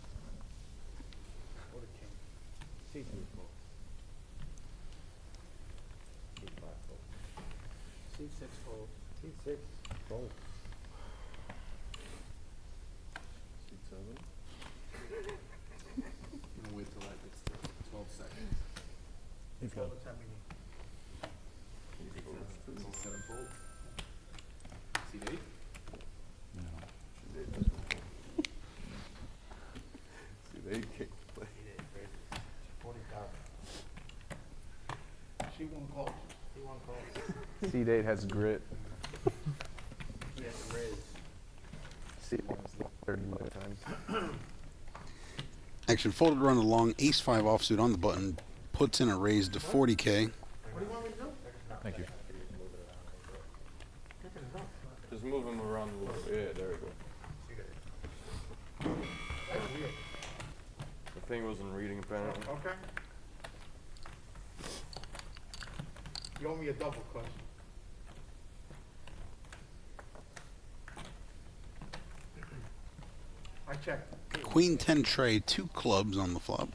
Or the king. C3 folds. C5 folds. C6 fold. C6 folds. C7. I'm gonna wait till that gets to 12 seconds. He's All got the time we need. C7 folds. C8. See, they kick play. 40,000. She won calls. He won calls. C8 has grit. He has a raise. C1 is 35 times. Action folded around the long, ace 5 offsuit on the button, puts in a raise to 40K. What do you want me to do? Thank you. Just move him around a little bit. Yeah, there we go. That's weird. The thing wasn't reading apparently. Okay. You owe me a double, cuz. I checked. Queen 10 tray, 2 clubs on the flop.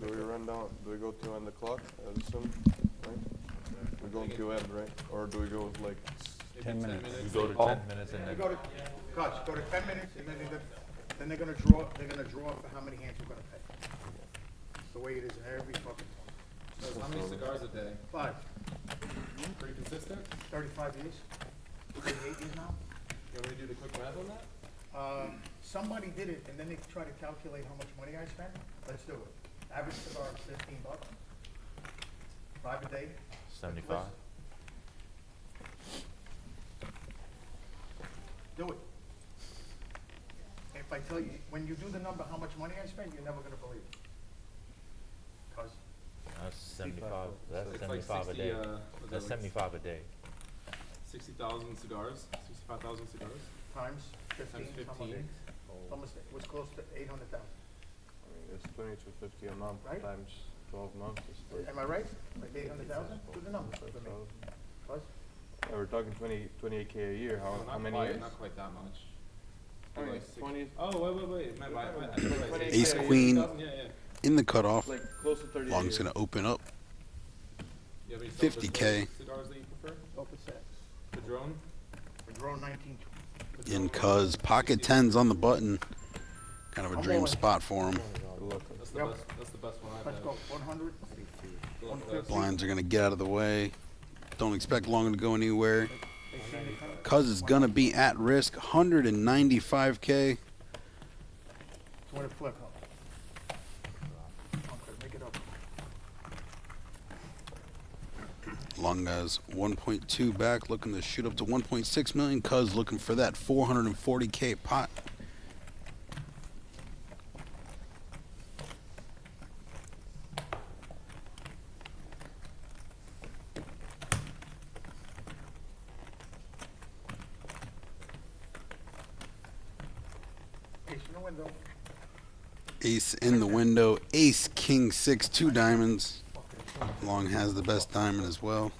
Do we run down? Do we go to end the clock? I assume, right? We go to end, right? Or do we go with like 10 minutes. We go to 10 minutes and then. Go to 10 minutes, and then they're gonna draw for how many hands we're gonna pay. It's the way it is in every fucking one. So how many cigars a day? 5. Pretty consistent? 35 years. 38 years now. You want me to do the quick math on that? Somebody did it, and then they try to calculate how much money I spent. Let's do it. Average cigar is $15. 5 a day. 75. Do it. If I tell you, when you do the number, how much money I spent, you're never gonna believe it. Cause That's 75. That's It's like 75 a 60, day. was That's that like 75 a day. 60,000 cigars, 65,000 cigars. times 15, Times 15. almost, it was close to 800,000. I mean, it's 2250 a month Right? times 12 months. Is Am I right? Like 800,000? Do the numbers for me. Cause Yeah, we're talking 28K a year. How Not many quite, years? Not quite that much. Alright, 20. Oh, wait. My bad. Ace queen Yeah, yeah. in the cutoff. Like close to 30. Long's gonna open up. You have any 50K cigars that you prefer? Open six. Padron? Padron 19. in cuz. Pocket tens on the button. Kind of a dream spot for him. That's the best. That's the best one I've Let's had. go. 100. 150. Blinds are gonna get out of the way. Don't expect Long to go anywhere. Cuz is gonna be at risk. 195K. So when it flip up. Okay, make it up. Long has 1.2 back, looking to shoot up to 1.6 million. Cuz looking for that 440K pot. Ace in the window. Ace in the window. Ace, king, 6, 2 diamonds. Long has the best diamond as well.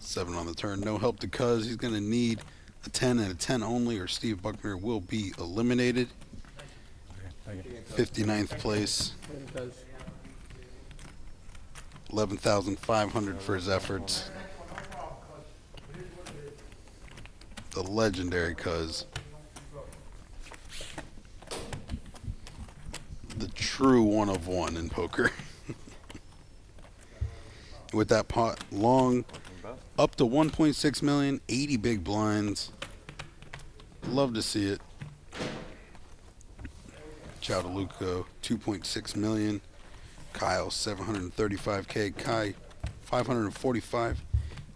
Seven on the turn. No help to Cuz. He's going to need a 10 and a 10 only, or Steve Buckner will be eliminated. 59th place. 11,500 for his efforts. The legendary Cuz. The true one of one in poker. With that pot, Long up to 1.6 million, 80 big blinds. Love to see it. Chow to Luco, 2.6 million. Kyle, 735K. Kai, 545.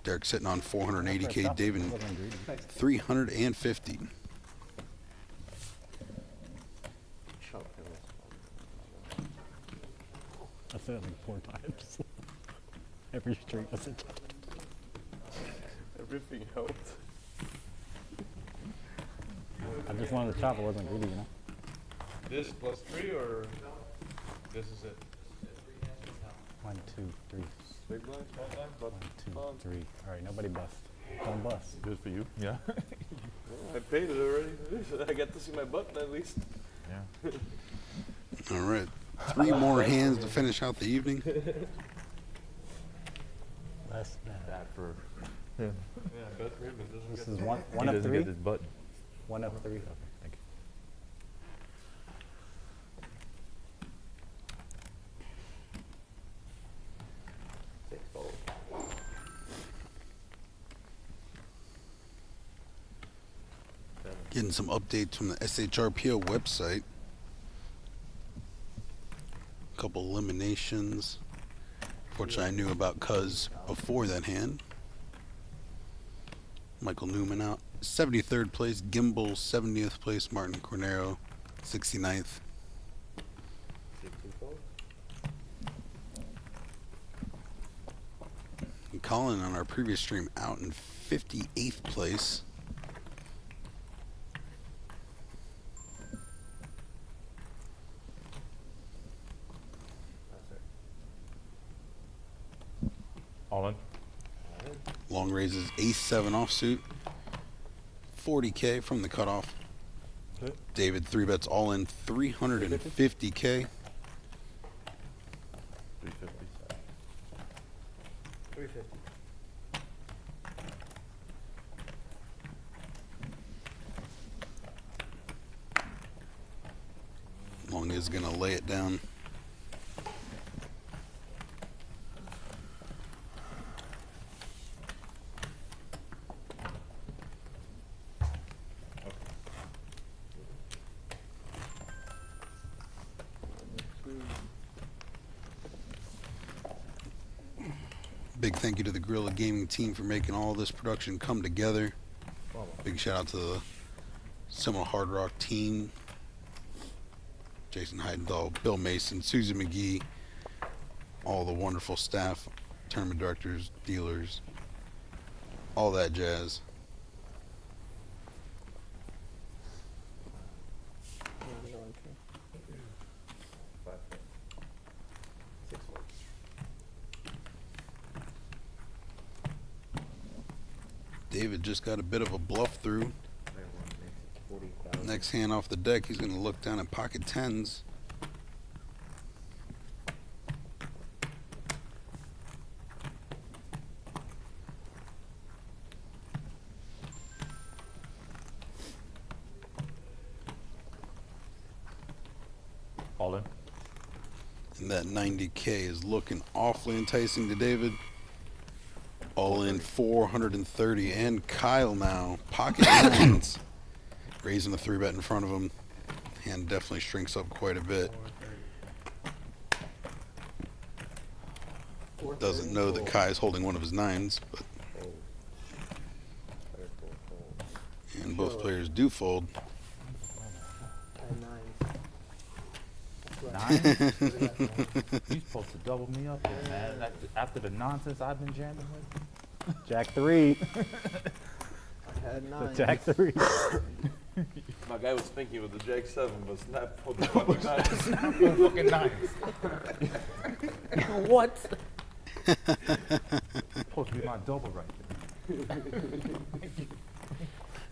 Derek sitting on 480K. David, 350. I said it like 4 times. Every stream I said. Everything helped. I just wanted to chop. I wasn't greedy, you know. This plus 3 or this is it? 1, 2, 3. Big blind, small blind, One, two, 3. All right, nobody bust. Don't bust. Good for you. Yeah. I paid it already. I get to see my button at least. Yeah. All right. 3 more hands to finish out the evening. Less than Bad for him. Yeah, bad for him. It doesn't This get is the- one He of doesn't 3. get his button. 1 of 3. Okay, thank you. Getting some updates from the SHRPO website. A couple eliminations. Fortunately, I knew about Cuz before that hand. Michael Newman out. 73rd place. Gimbal, 70th place. Martin Cornero, 69th. And Colin on our previous stream out in 58th place. All in. Long raises ace-7 offsuit. 40K from the cutoff. Okay. David 3-bets all in 350K. 350. 350. Long is gonna lay it down. Big thank you to the Gorilla Gaming team for making all this production come together. Big shout out to the Seminole Hard Rock team. Jason Heidendahl, Bill Mason, Susan McGee, all the wonderful staff, tournament directors, dealers, all that jazz. David just got a bit of a bluff through. Next hand off the deck, he's going to look down at pocket tens. All in. And that 90K is looking awfully enticing to David. All in 430. And Kyle now, pocket nines. Raising a 3-bet in front of him. Hand definitely shrinks up quite a bit. Doesn't know that Kai is holding one of his nines, but and both players do fold. Nine? You're supposed to double me up here, man. After the nonsense I've been jamming with. Jack 3. I had 9. Jack 3. My guy was thinking with the Jack 7, but snap for the fucking 9. What? Supposed to be my double right there.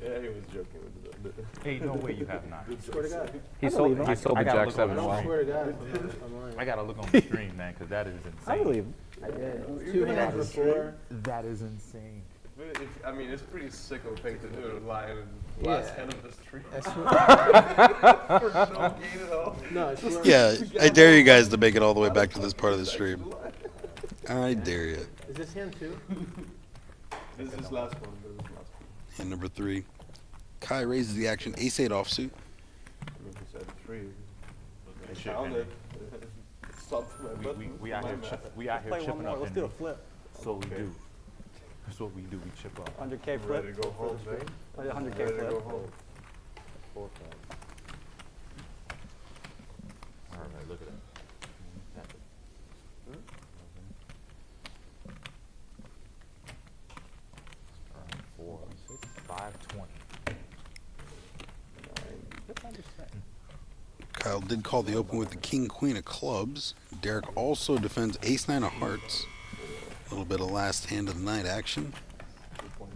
Yeah, he was joking with the Ain't no way you have 9. Swear to God. He sold the Jack 7 I well. swear to God. I'm lying. I gotta look on the stream, man, because that is insane. I believe him. I did. 2 hands before. That is insane. I mean, it's pretty sicko thing to do, lying in the last hand of the stream. I swear. For no gain at all. No, I swear. Yeah, I dare you guys to make it all the way back to this part of the stream. I dare you. Is this hand 2? This is last one. This is last one. Hand number 3. Kai raises the action, ace-8 offsuit. I mean, he said 3. I counted. Stopped my button. We out here chipping up. Let's do a flip. So we do. That's what we do. We chip up. 100K flip. Ready to go home, babe? 100K Ready to flip. go home. 4 All right, look at that. Four, 6, 520. Kyle did call the open with the king-queen of clubs. Derek also defends ace-9 of hearts. A little bit of last hand of the night action. 2.5.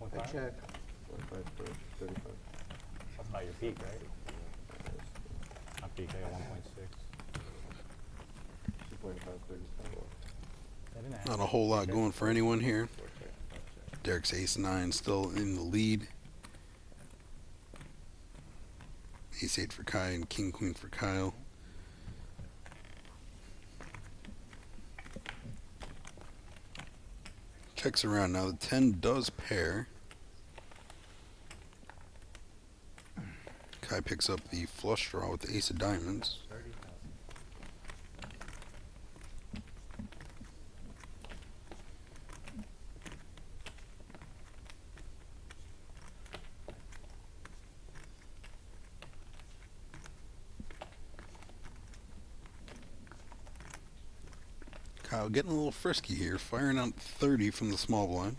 I check. 25 first, 35. That's not your peak, right? My peak, I got 1.6. 2.5, 35. Not a whole lot going for anyone here. Derek's ace-9 still in the lead. Ace-8 for Kai and king-queen for Kyle. Checks around now. The 10 does pair. Kai picks up the flush draw with the ace of diamonds. Kyle getting a little frisky here, firing out 30 from the small blind.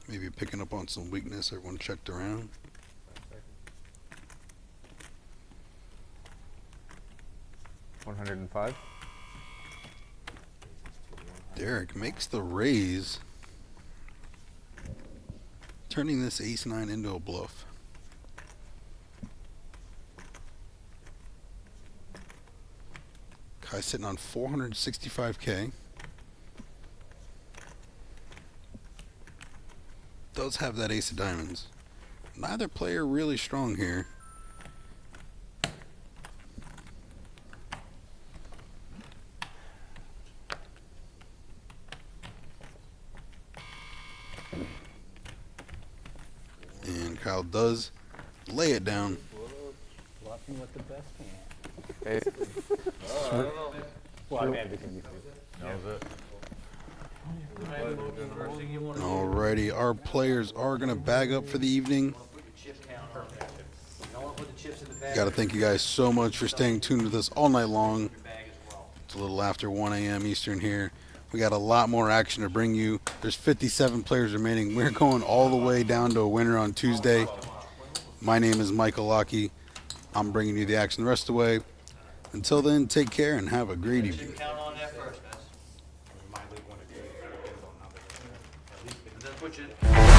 Maybe picking up on some weakness. Everyone checked around. $105. Derek makes the raise, turning this ace-9 into a bluff. Kai sitting on 465K. Does have that ace of diamonds. Neither player really strong here. And Kyle does lay it down. Bluffing with the best hand. Hey. Well, I mean, it can be That was it. Alrighty, our players are going to bag up for the evening. Got to thank you guys so much for staying tuned with us all night long. It's a little after 1 a.m. Eastern here. We got a lot more action to bring you. There's 57 players remaining. We're going all the way down to a winner on Tuesday. My name is Michael Lockey. I'm bringing you the action the rest of the way. Until then, take care and have a great evening. switch it.